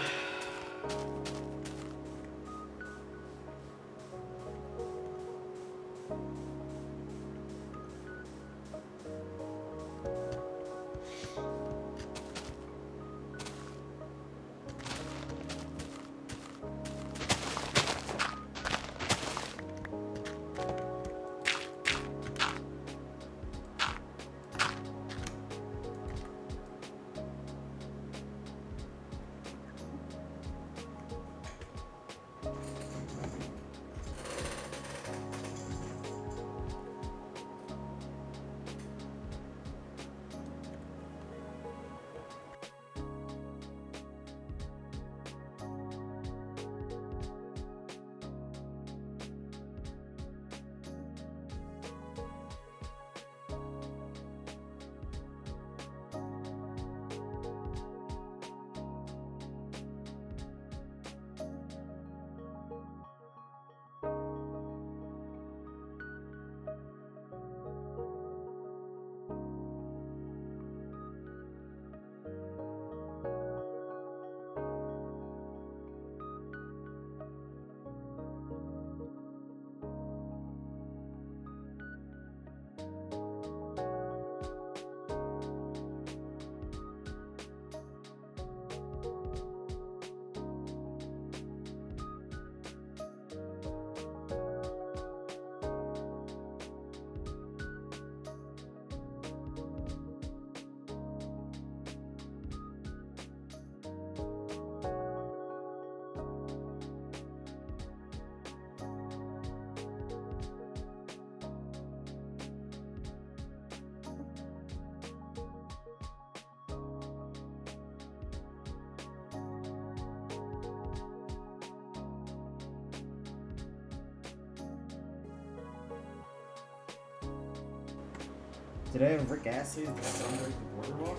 Did I have Rick Astley at the Sunbreak the Boardwalk?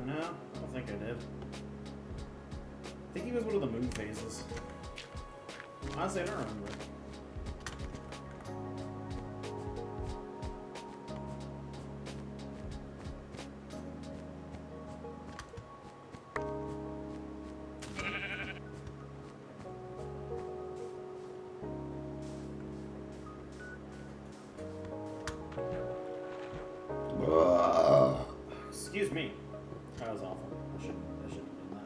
No, I don't think I did. I think he was one of the moon phases. Honestly, I don't remember. Excuse me. That was awful. I shouldn't have done that.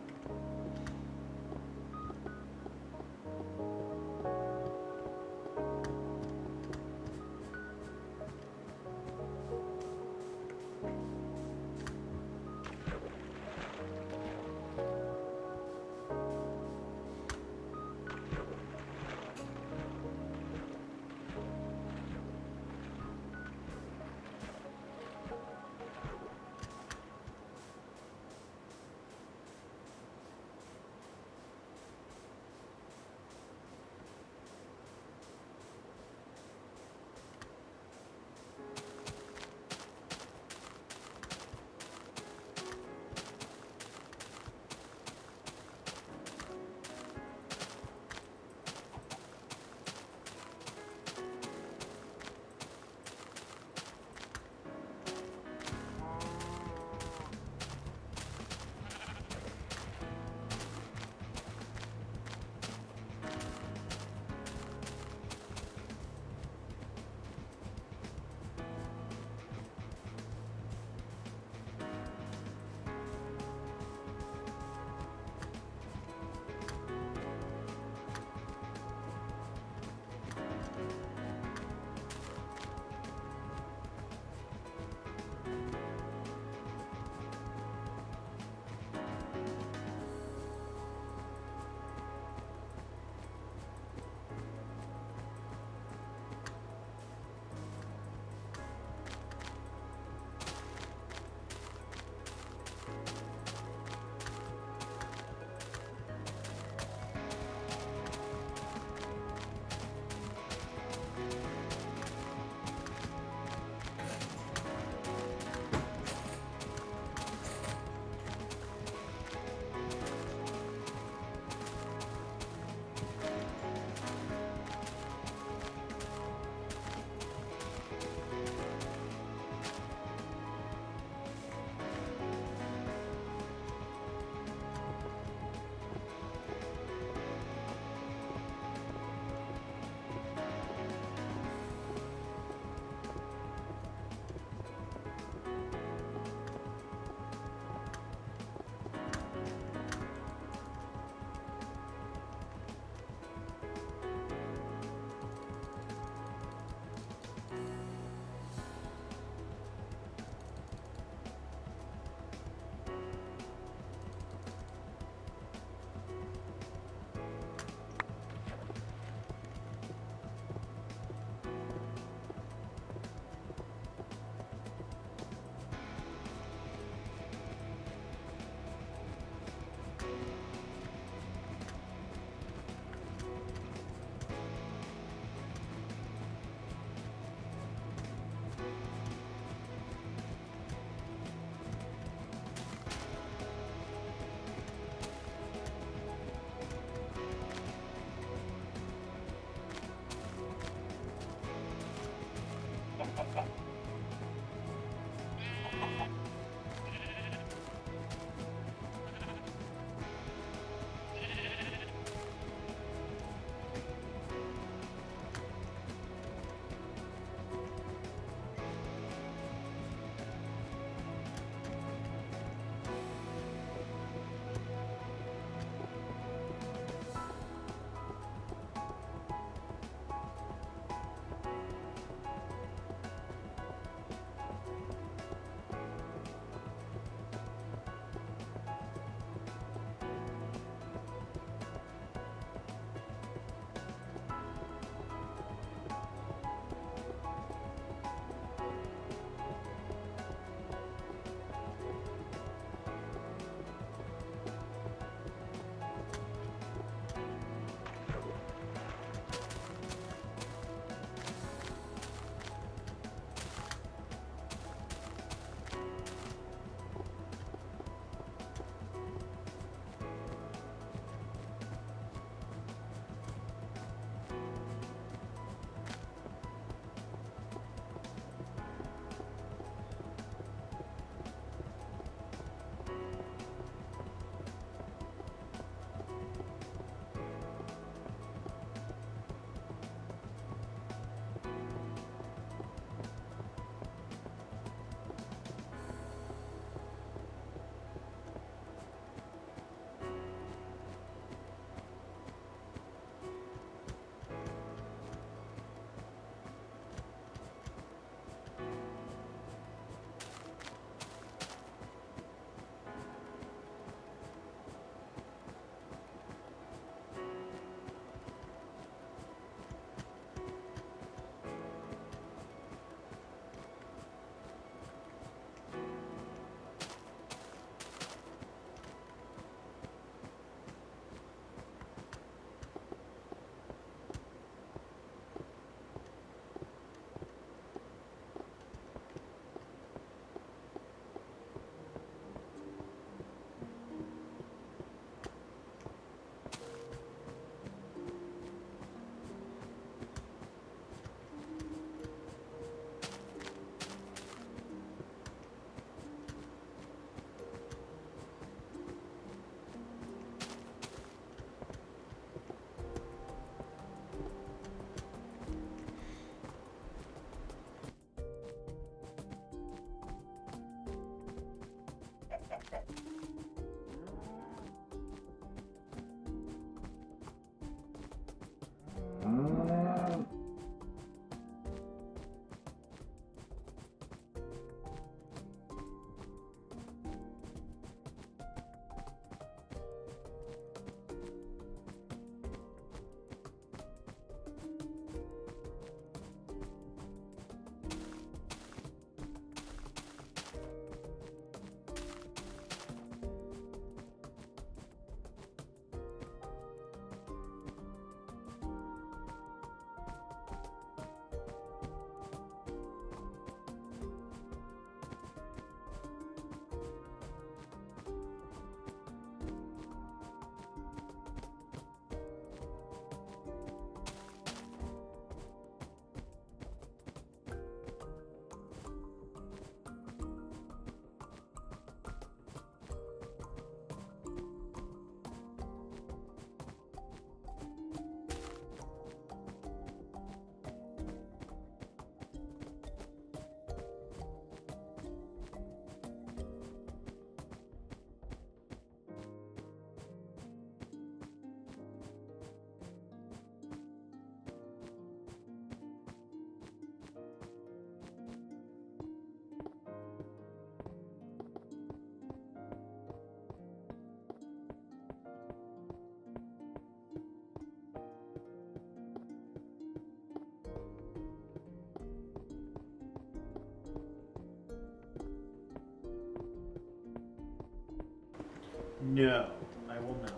No, I will not.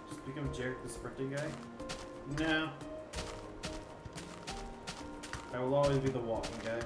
Just become Jarek the sprinting guy? No. I will always be the walking guy.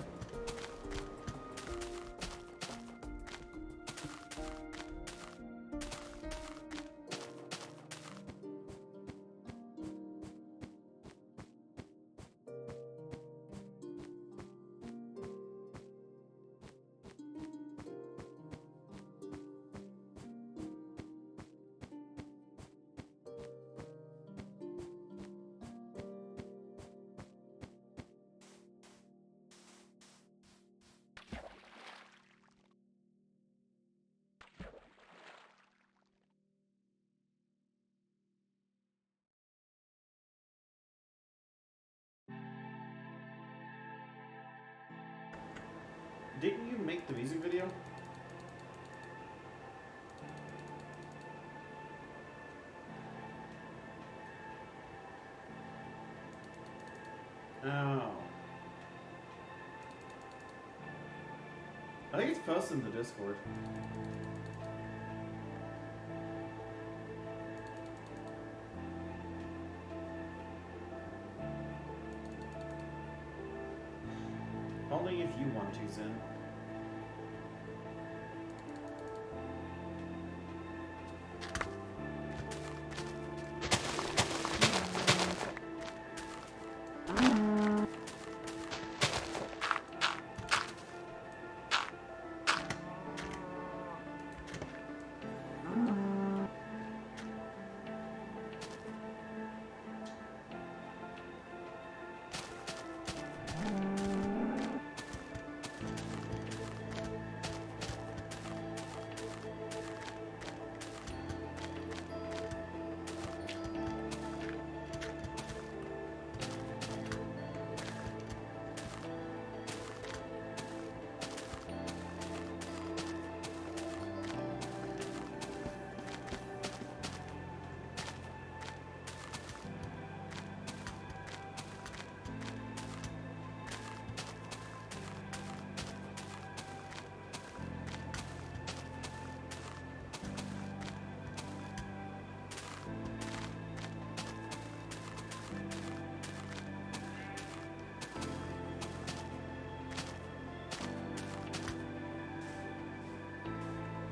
Didn't you make the music video? Oh. I think it's posted in the Discord. Only if you want to, Zen.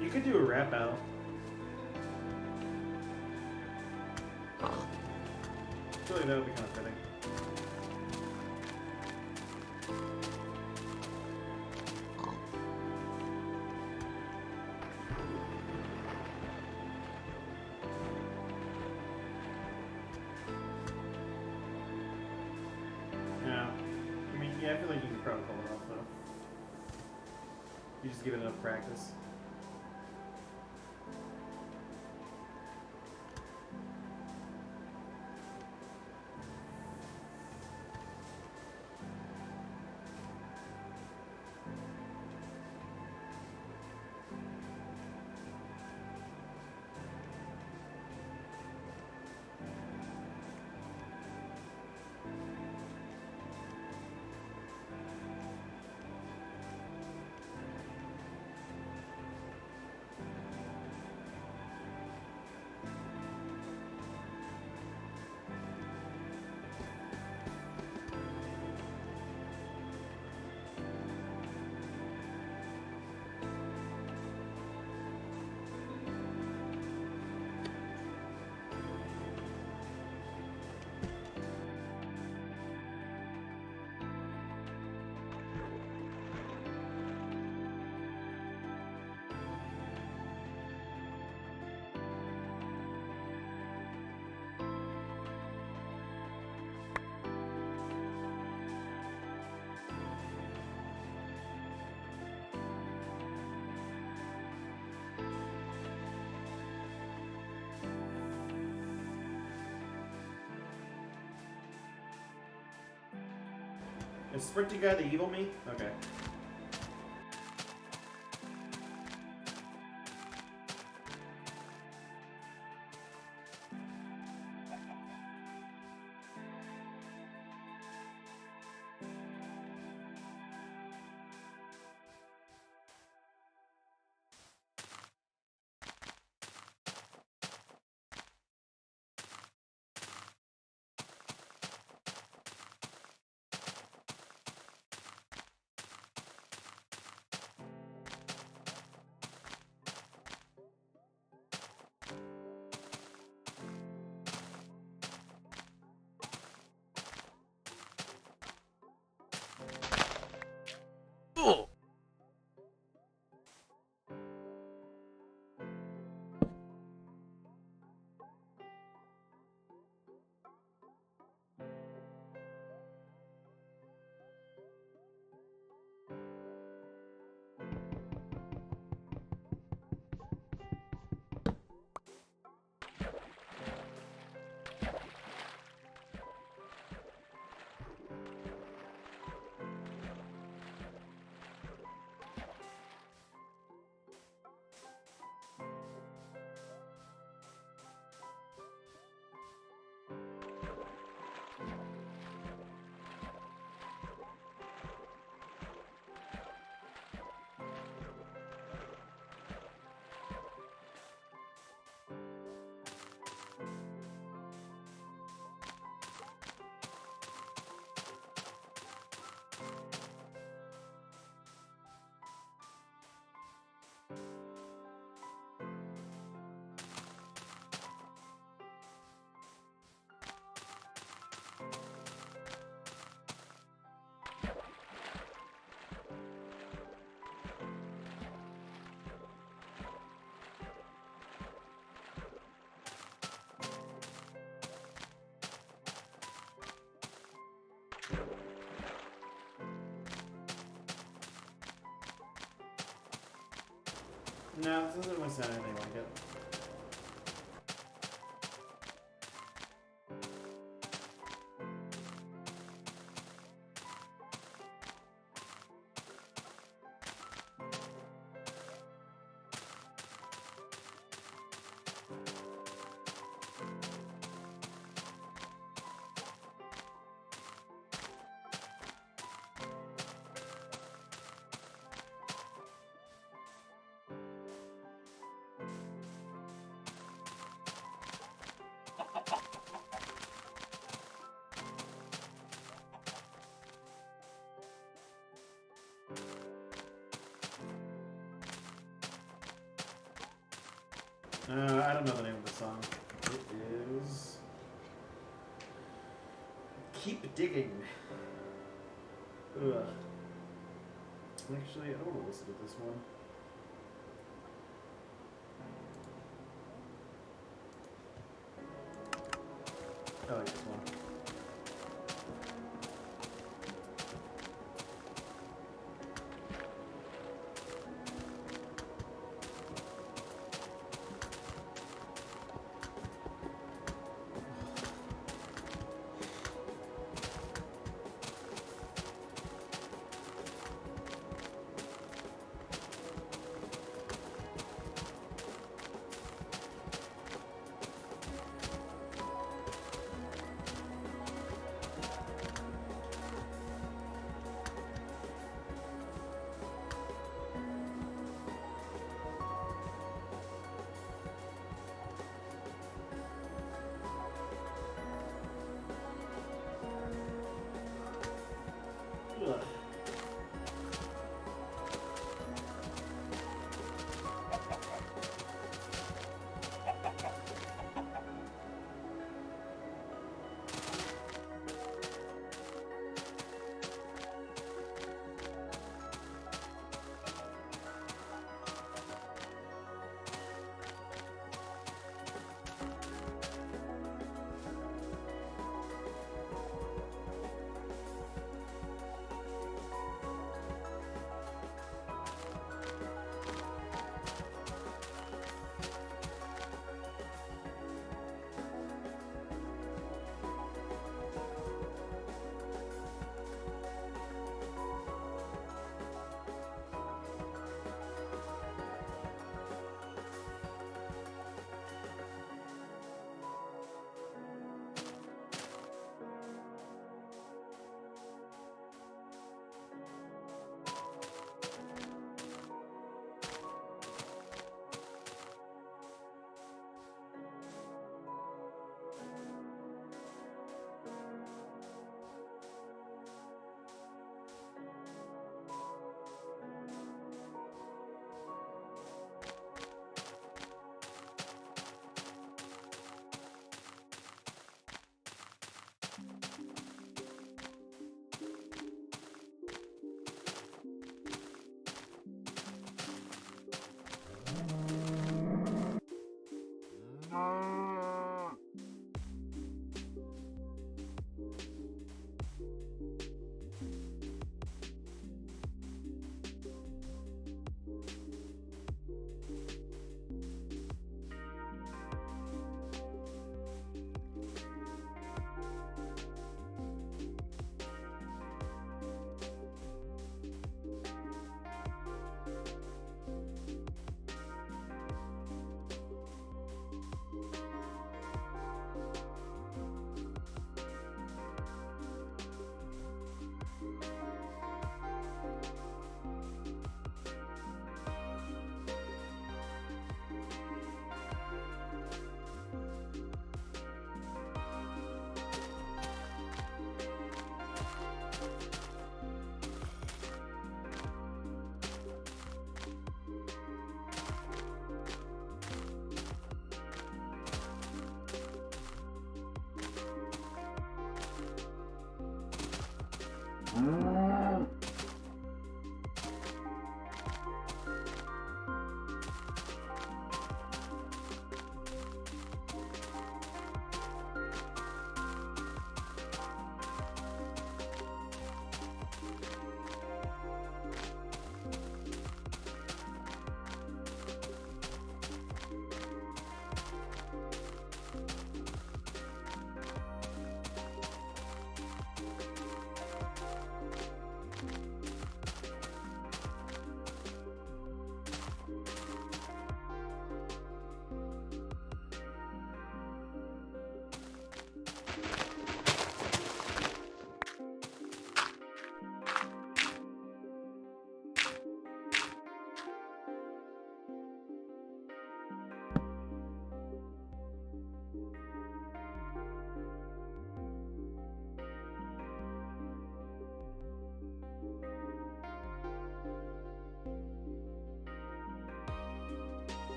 You could do a rap battle. I feel like that would be kind of fitting. Yeah. I mean, yeah, I feel like you could probably pull it off, though. You just give it enough practice. Is Sprinty Guy the evil me? Okay. No, this doesn't really sound anything like it. I don't know the name of the song. It is Keep Digging. Ugh. Actually, I don't want to listen to this one. I like this one.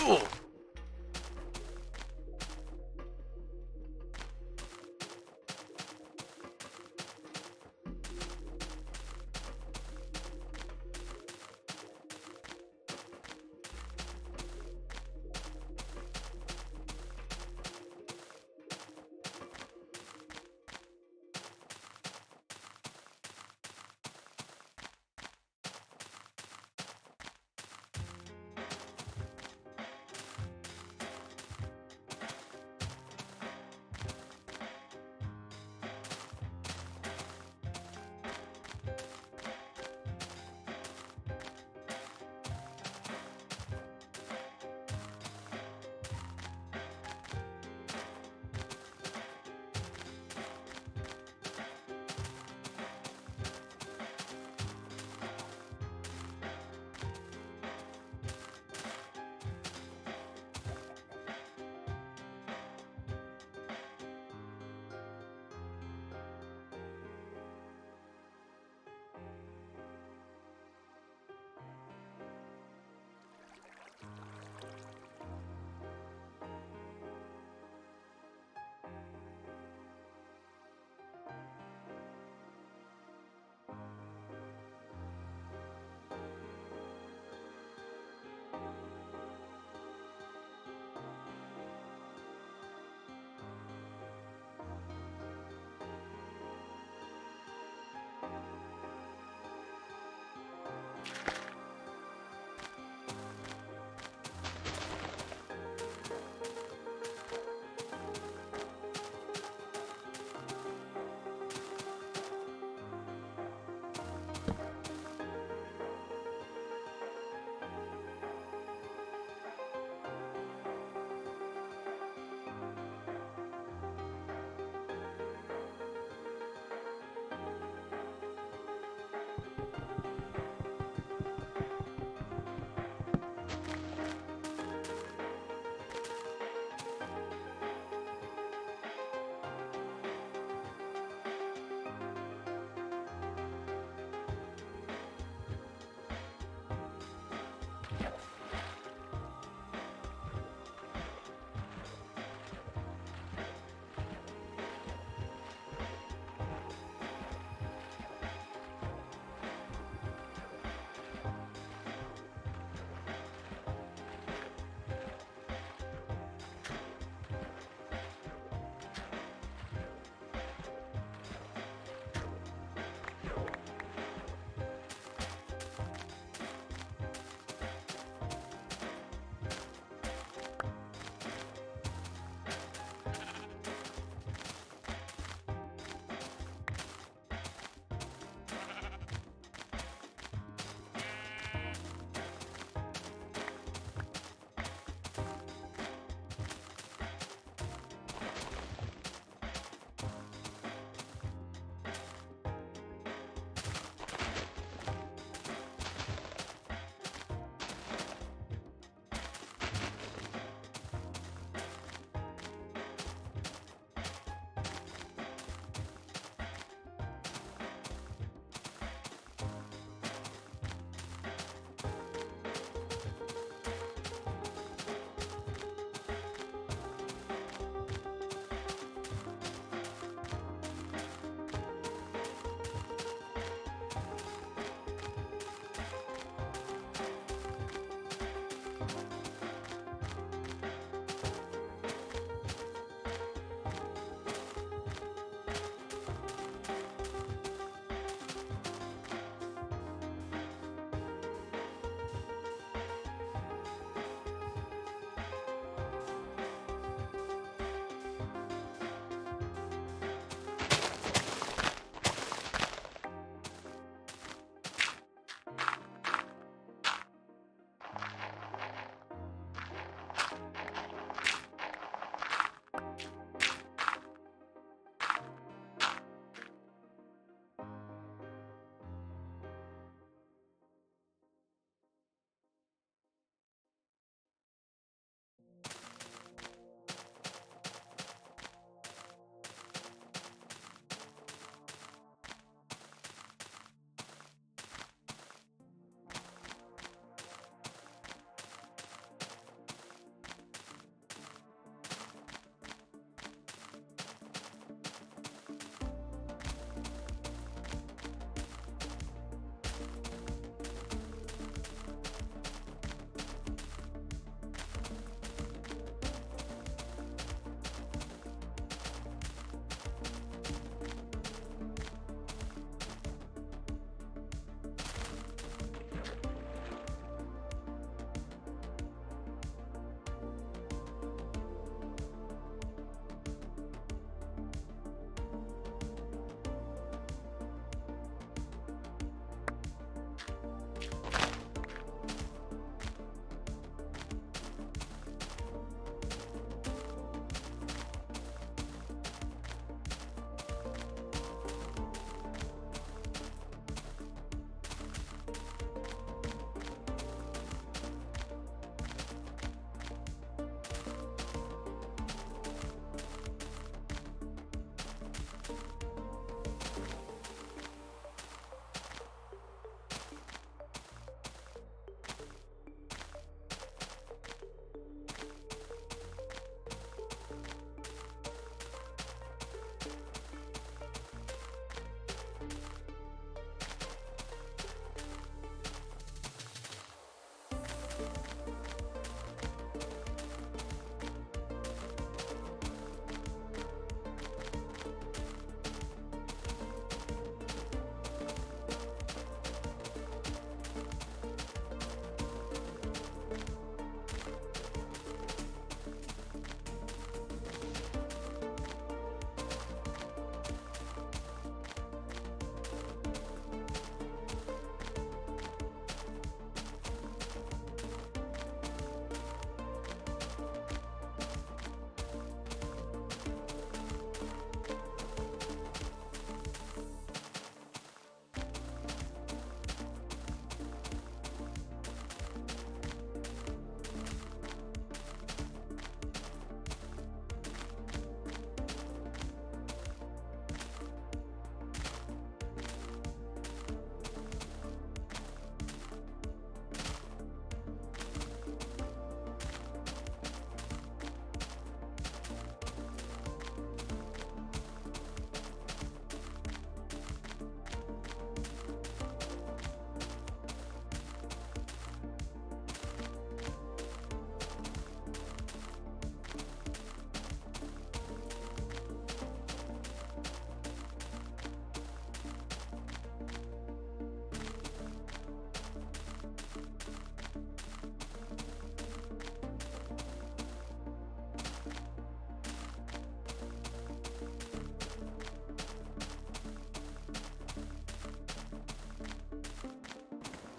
fool!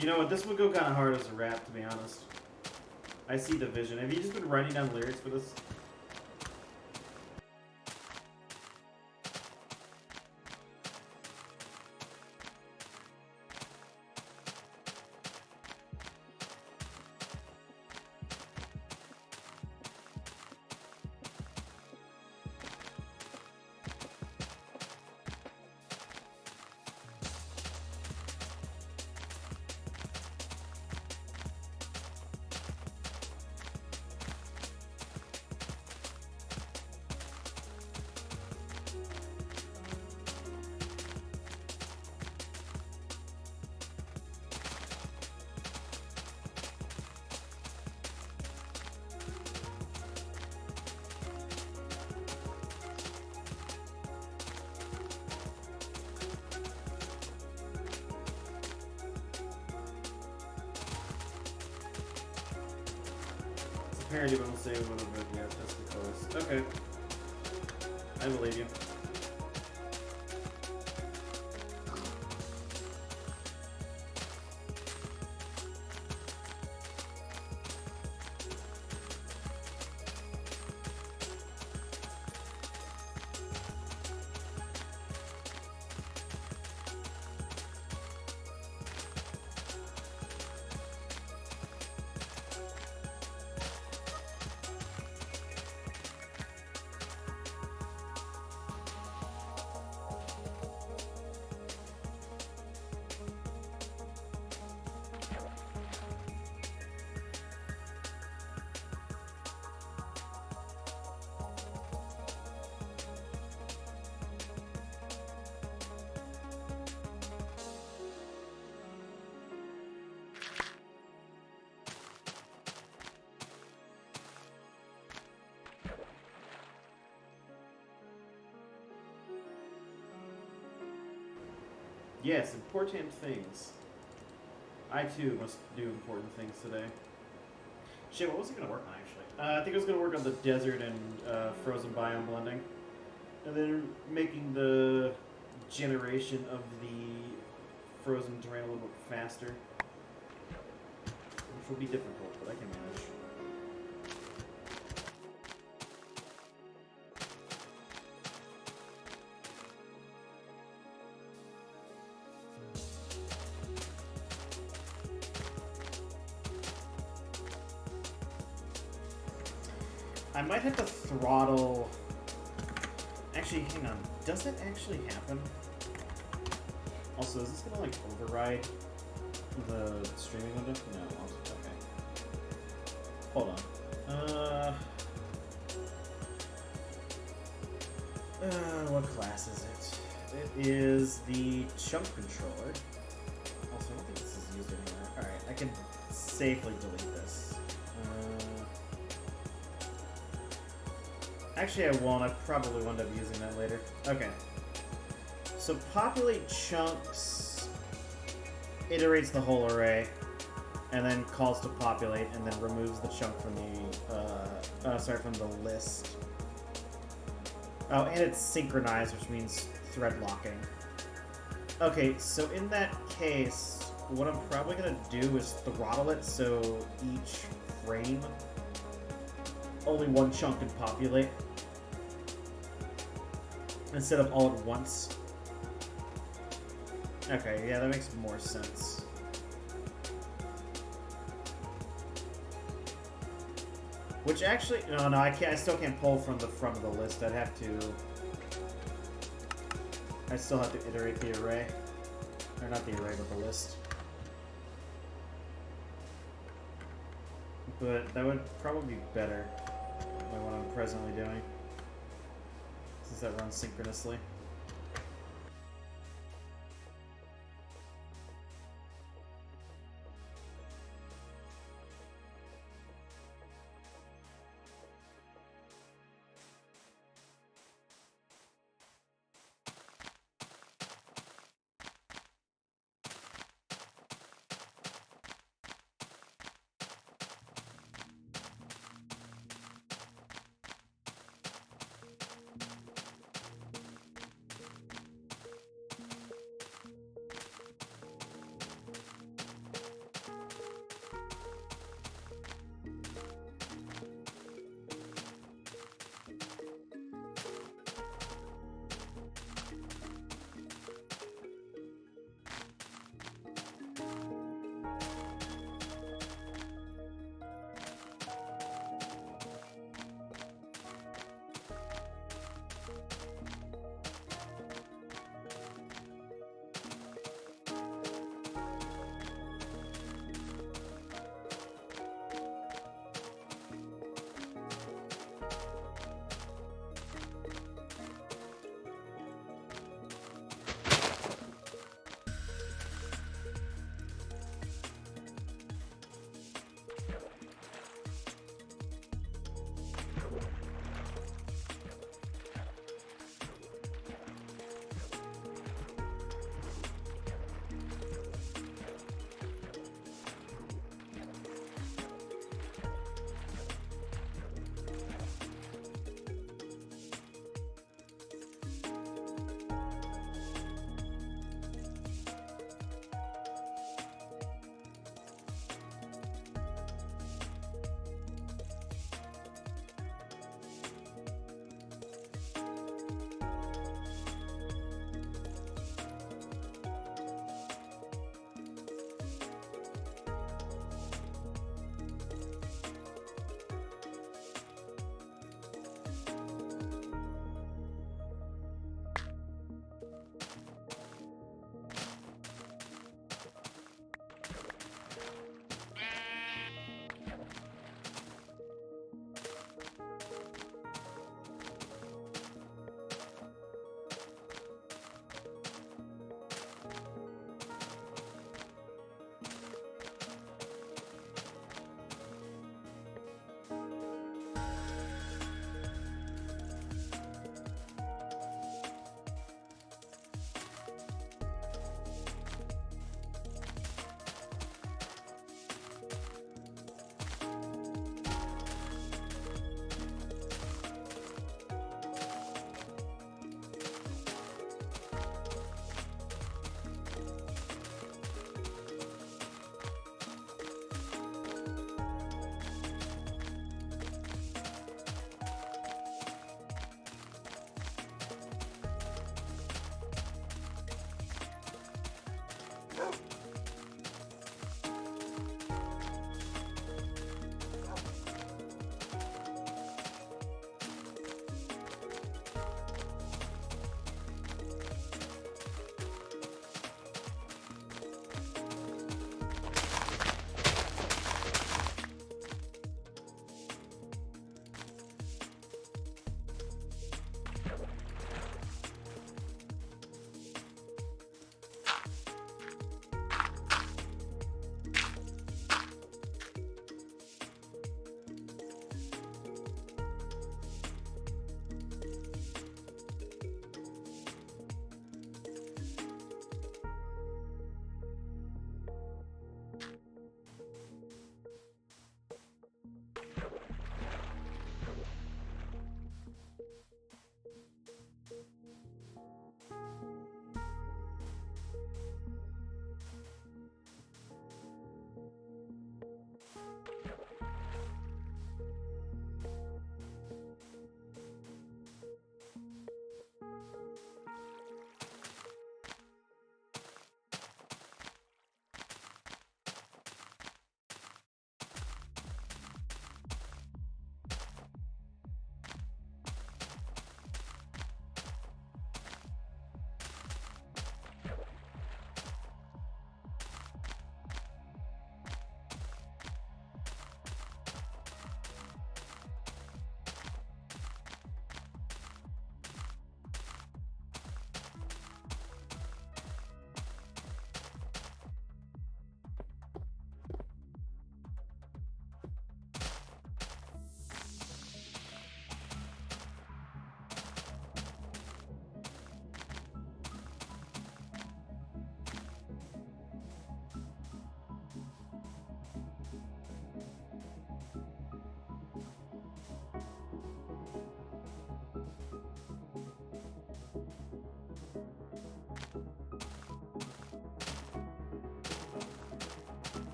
You know what? This would go kind of hard as a rap, to be honest. I see the vision. Have you just been writing down lyrics for this? Parody, but we'll say one of it. Yeah, that's the close. Okay. I believe you. Yes, important things. I too must do important things today. Shit, what was it gonna work on actually? I think it was gonna work on the desert and frozen biome blending. And then making the generation of the frozen terrain a little bit faster. Which will be difficult, but I can manage. I might have to throttle... Actually, hang on. Does that actually happen? Also, is this gonna, like, override the streaming window? No, okay. Hold on. What class is it? It is the chunk controller. Also, I don't think this is used anywhere. Alright, I can safely delete this. Actually, I won't. I probably will end up using that later. Okay. So populate chunks iterates the whole array, and then calls to populate, and then removes the chunk from the from the list. Oh, and it's synchronized, which means thread locking. Okay, so in that case, what I'm probably gonna do is throttle it so each frame only one chunk can populate instead of all at once. Okay, yeah, that makes more sense. Which actually, no, I can't. I still can't pull from the front of the list. I'd have to. I still have to iterate the array, or not the array, but the list. But that would probably be better than what I'm presently doing, since that runs synchronously.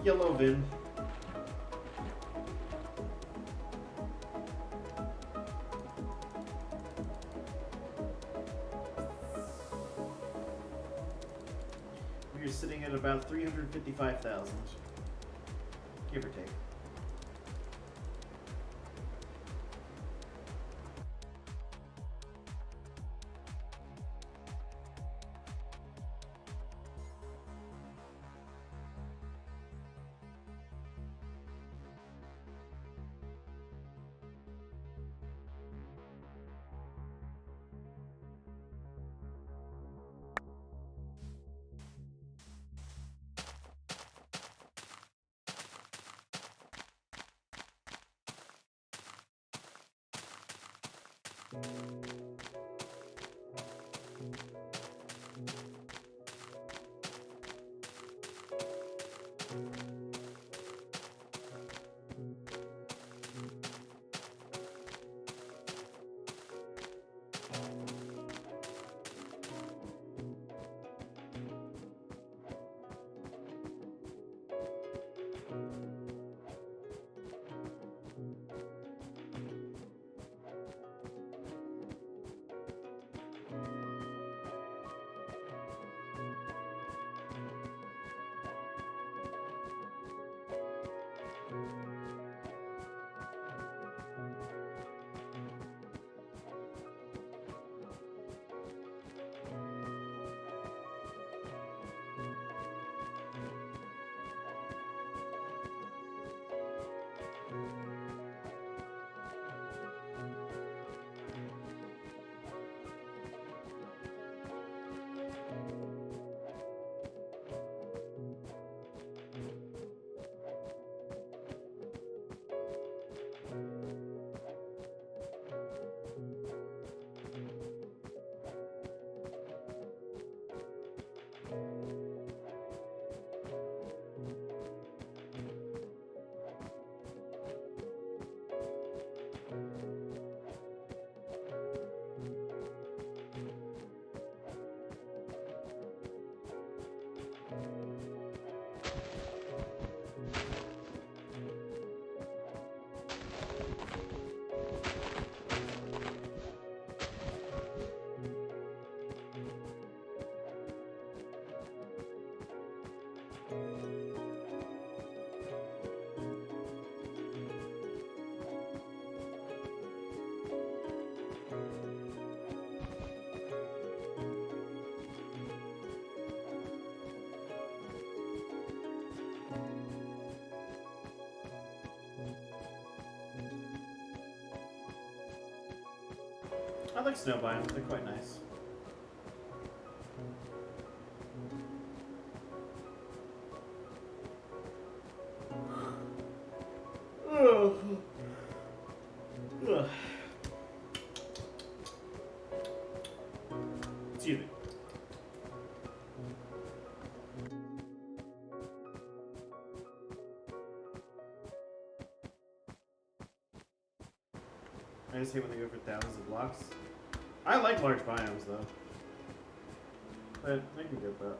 Yellow Vin. We're sitting at about 355,000, give or take. I like snow biomes, they're quite nice. Ugh. Ugh. Excuse me. I just hate when they go for thousands of blocks. I like large biomes though. But I can get that.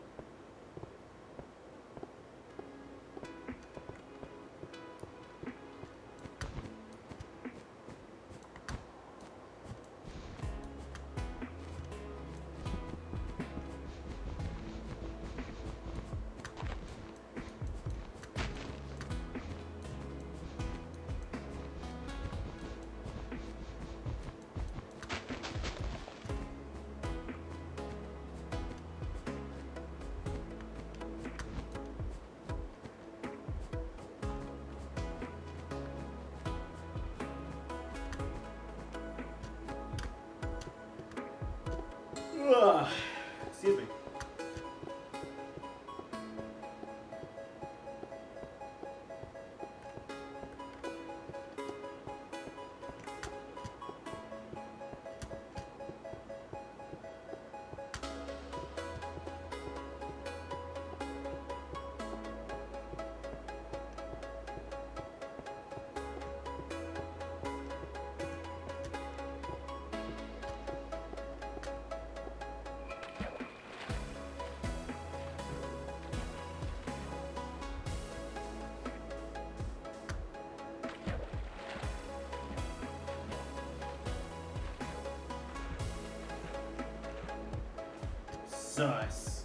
sus.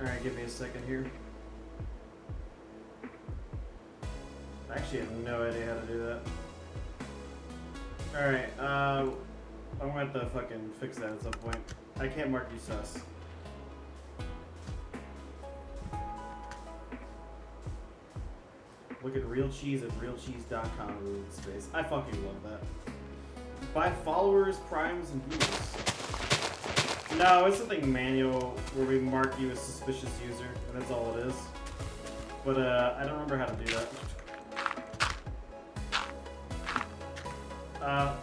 Alright, give me a second here. I actually have no idea how to do that. Alright, I'm gonna have to fucking fix that at some point. I can't mark you sus. Look at real cheese at realcheese.com in space. I fucking love that. Buy followers, primes, and views. No, it's something manual where we mark you as suspicious user, and that's all it is. But I don't remember how to do that.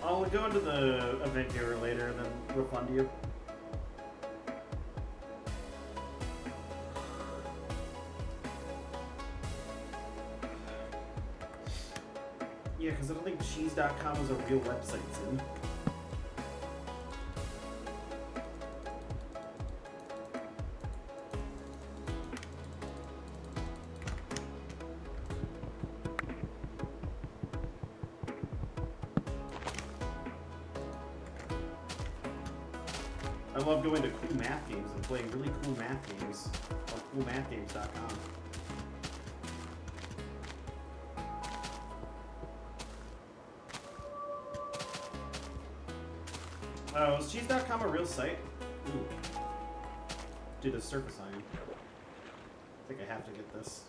I'll go into the event giver later and then refund you. Yeah, because I don't think cheese.com is a real website, Tim. I love going to cool math games and playing really cool math games on coolmathgames.com. Oh, is cheese.com a real site? Ooh. Dude, the surface iron. I think I have to get this.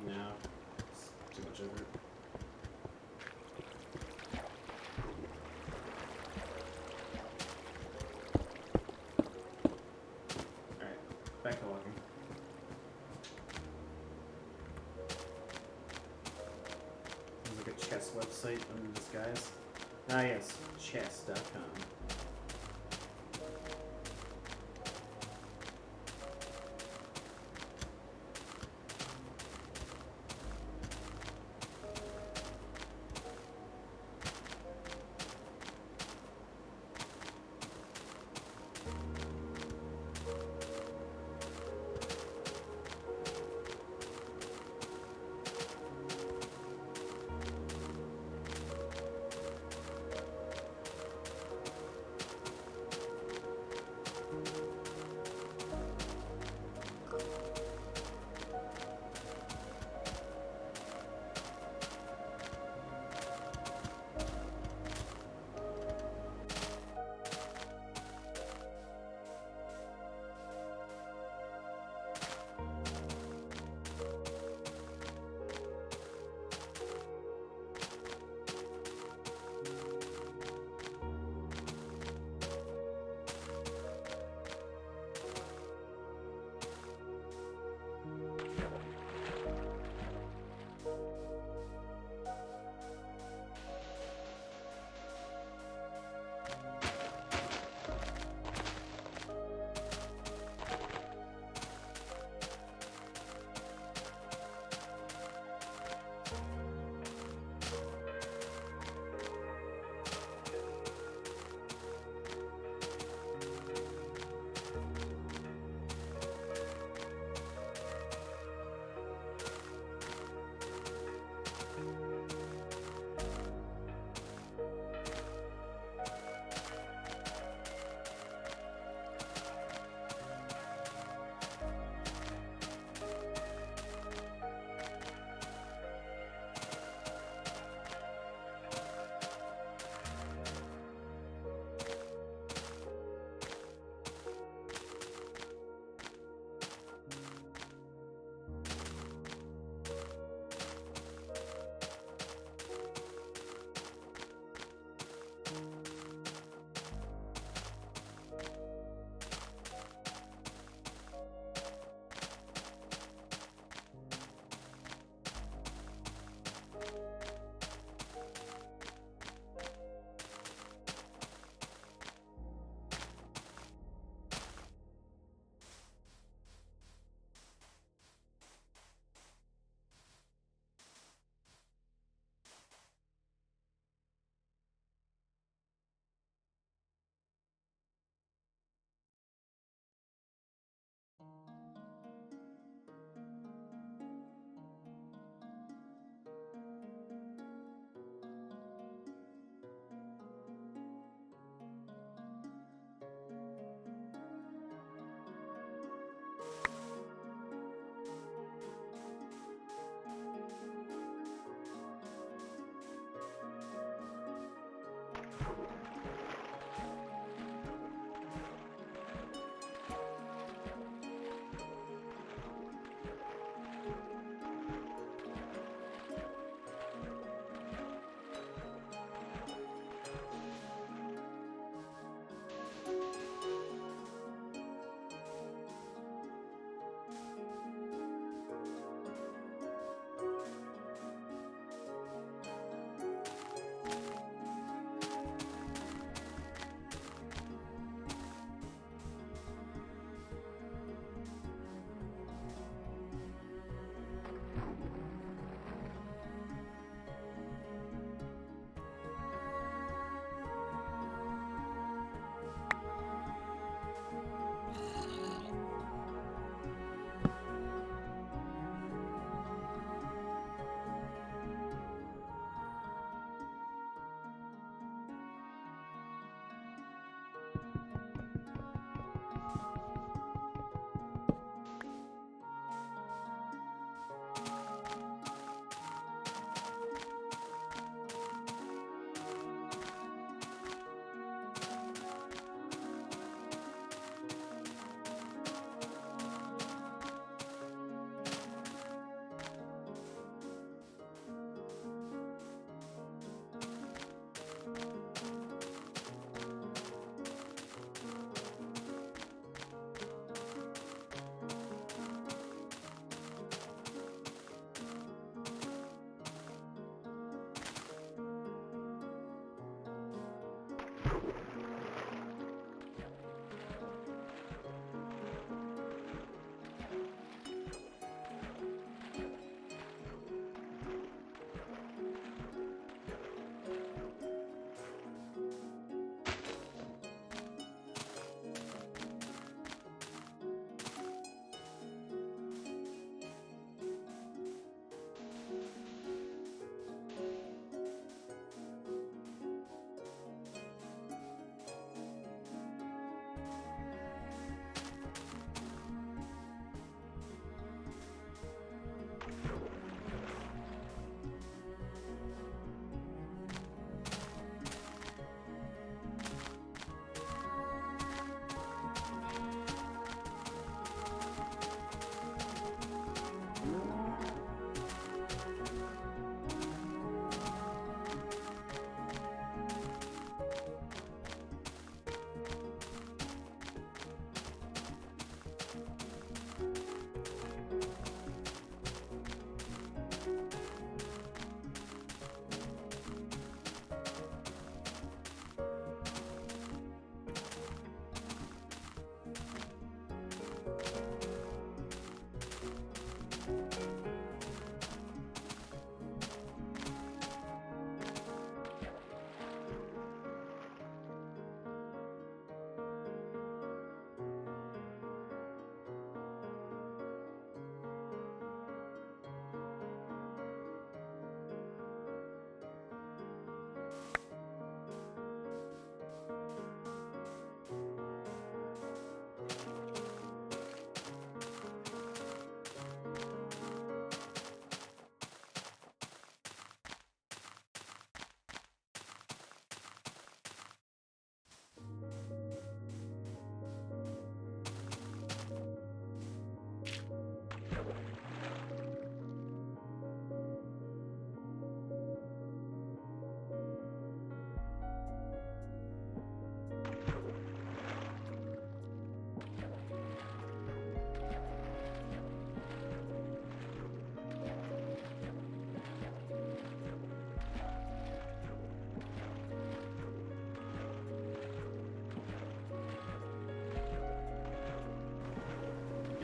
No. It's too much effort. Alright, back to walking. There's like a chess website under disguise. Ah yes, chess.com.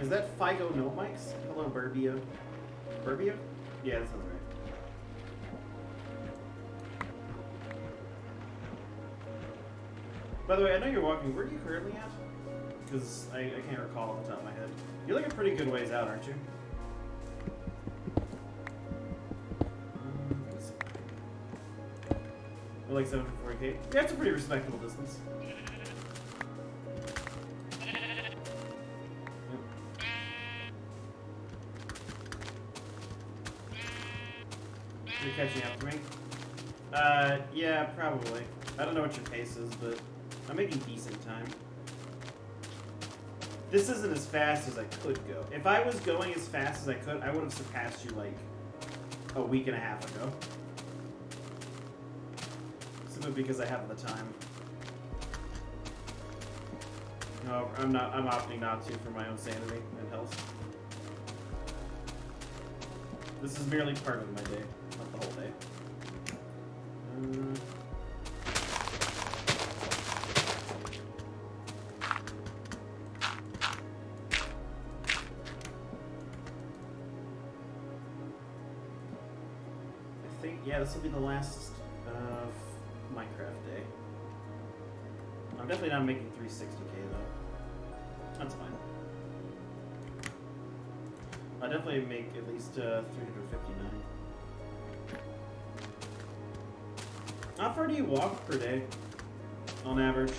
Is that Figo No Mics? Hello, Burbia. Burbia? Yeah, that sounds right. By the way, I know you're walking. Where are you currently at? Because I can't recall off the top of my head. You're like a pretty good ways out, aren't you? Let's see. We're like 740k. Yeah, that's a pretty respectable distance. You're catching up to me? Yeah, probably. I don't know what your pace is, but I'm making decent time. This isn't as fast as I could go. If I was going as fast as I could, I would have surpassed you like a week and a half ago. Simply because I have the time. No, I'm opting not to for my own sanity and health. This is merely part of my day, not the whole day. I think, yeah, this will be the last Minecraft day. I'm definitely not making 360k though. That's fine. I'll definitely make at least 359. How far do you walk per day, on average?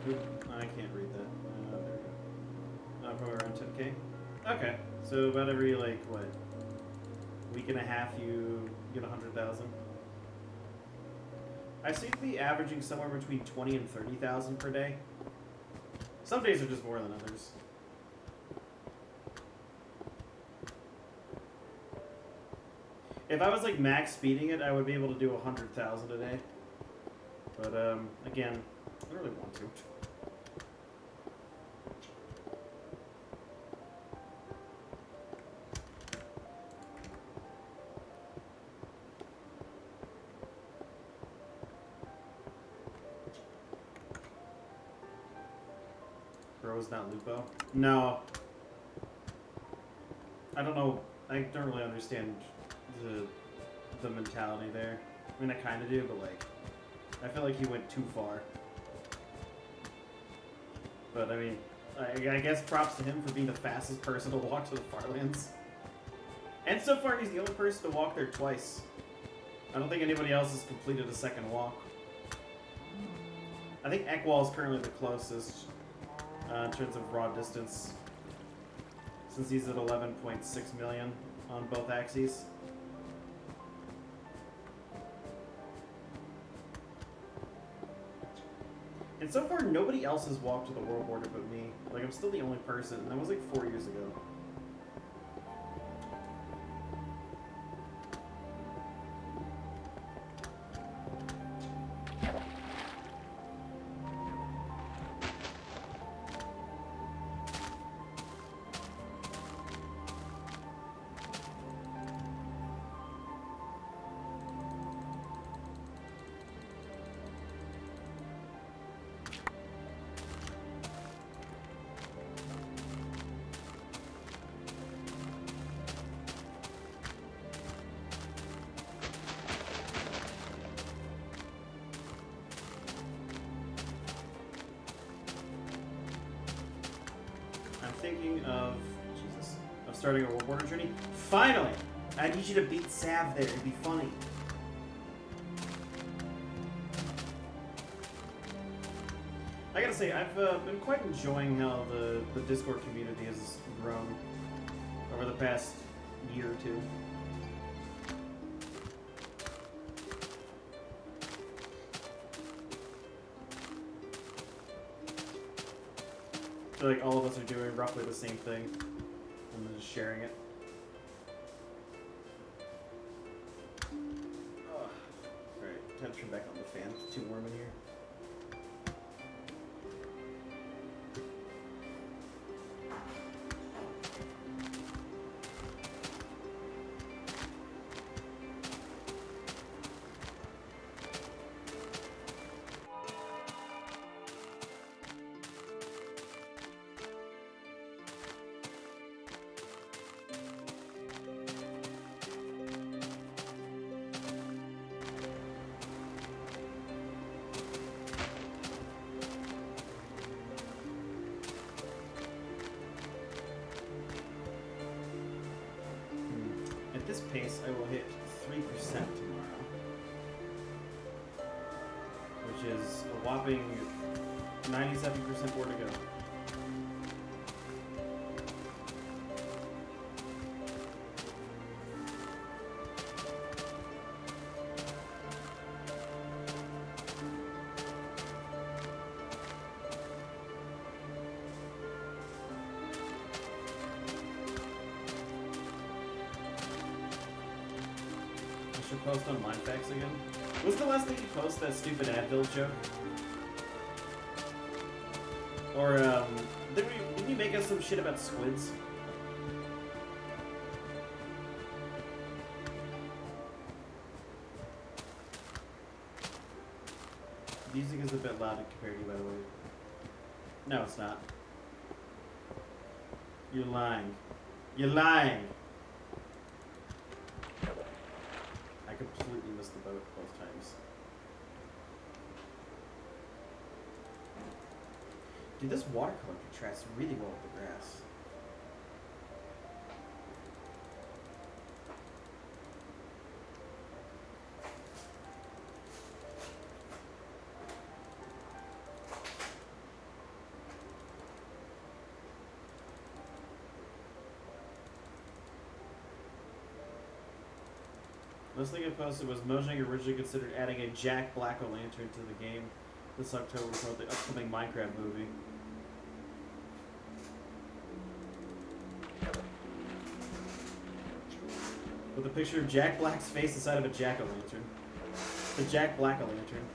Oop, I can't read that. There we go. Probably around 10k. Okay, so about every, like, what, week and a half you get 100,000? I seem to be averaging somewhere between 20 and 30,000 per day. Some days are just more than others. If I was like max speeding it, I would be able to do 100,000 a day. But again, I don't really want to. Bro's not Lupo? No. I don't know. I don't really understand the mentality there. I mean, I kind of do, but like, I feel like he went too far. But I mean, I guess props to him for being the fastest person to walk to the Farlands. And so far, he's the only person to walk there twice. I don't think anybody else has completed a second walk. I think Ekwall is currently the closest in terms of raw distance, since he's at 11.6 million on both axes. And so far, nobody else has walked to the world border but me. Like, I'm still the only person, and that was like 4 years ago. Thinking of starting a world border journey. Finally! I need you to beat Sav there. It'd be funny. I gotta say, I've been quite enjoying how the Discord community has grown over the past year or two. I feel like all of us are doing roughly the same thing and then just sharing it. Alright, time to turn back on the fan. It's too warm in here. this pace, I will hit 3% tomorrow. Which is a whopping 97% more to go. I should post on Mindfax again. Was the last thing you post that stupid Advil joke? Or, didn't you make us some shit about squids? Music is a bit loud compared to you, by the way. No, it's not. You're lying. You're lying! I completely missed the boat both times. Dude, this watercolor contrasts really well with the grass. Last thing I posted was Mojang originally considered adding a Jack Black-O-Lantern to the game this October for the upcoming Minecraft movie. With a picture of Jack Black's face inside of a Jack-O-Lantern. The Jack Black-O-Lantern.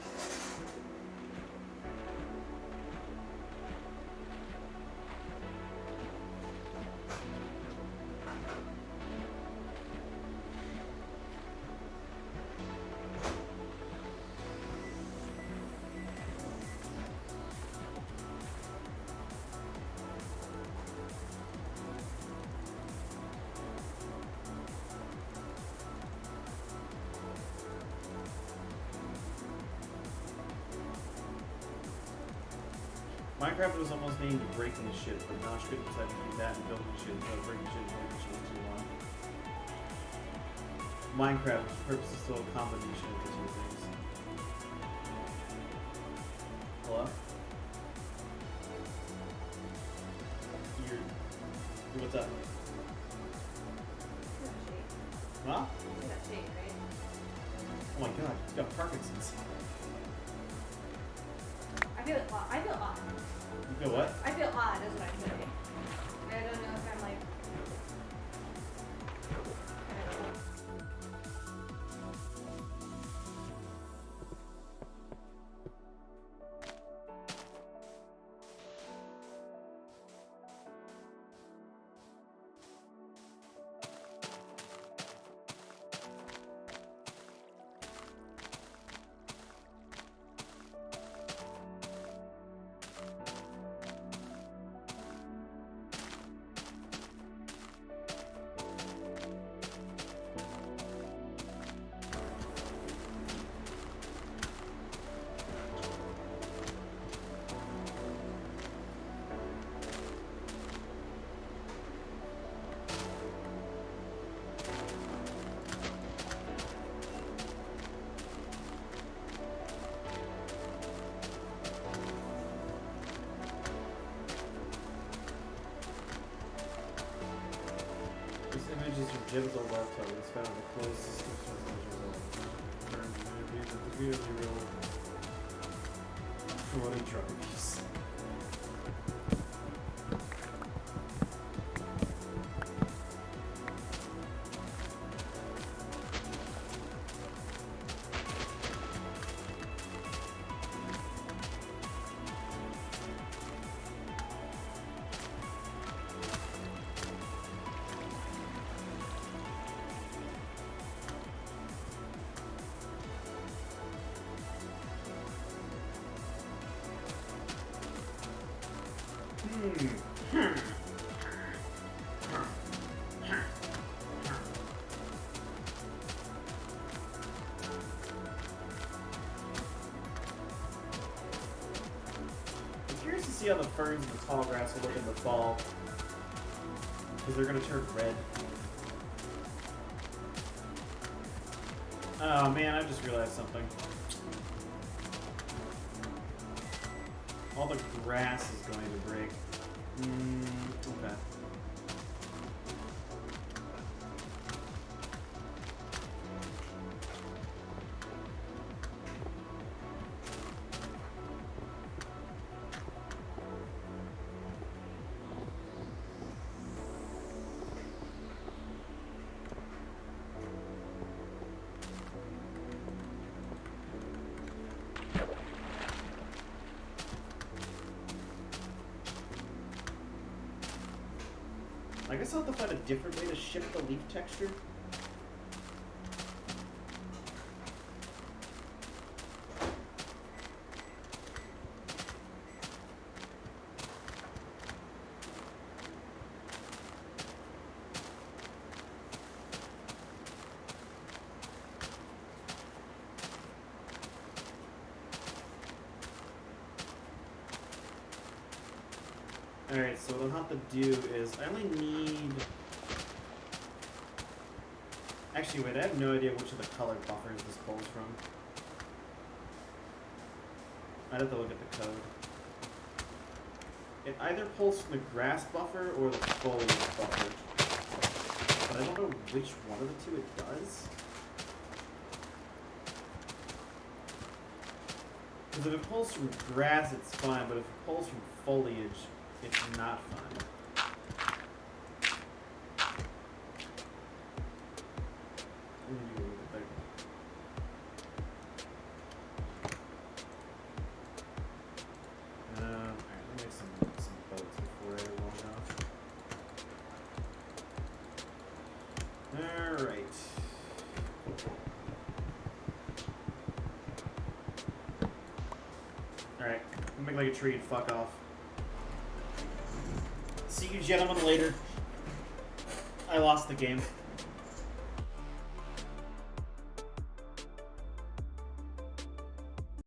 Minecraft was almost named Breaking Shit, but now Shouldn't decided to do that and building shit instead of breaking shit and building shit was too long. Minecraft, which purpose is still a combination of the two things. Hello? What's up? Huh? Oh my god, you got Parkinson's. I feel odd. I feel odd. You feel what? I feel odd is what I'm saying. I don't know if I'm like. I don't know. This image is from Jim's old laptop. It's found in the closed system the really real floating trophies. I'm curious to see how the ferns and the tall grass will look in the fall. Because they're going to turn red. Oh man, I just realized something. All the grass is going to break. Okay. I guess I'll have to find a different way to shift the leaf texture. Alright, so what I'll have to do is, I only need... Actually, wait, I have no idea which of the color buffers this pulls from. I'd have to look at the code. It either pulls from the grass buffer or the foliage buffer. But I don't know which one of the two it does. Because if it pulls from grass, it's fine, but if it pulls from foliage, it's not fine. Let me do a little bit better. Alright, let me make some boats before I log off. Alright. Alright, make like a tree and fuck off. See you gentlemen later. I lost the game.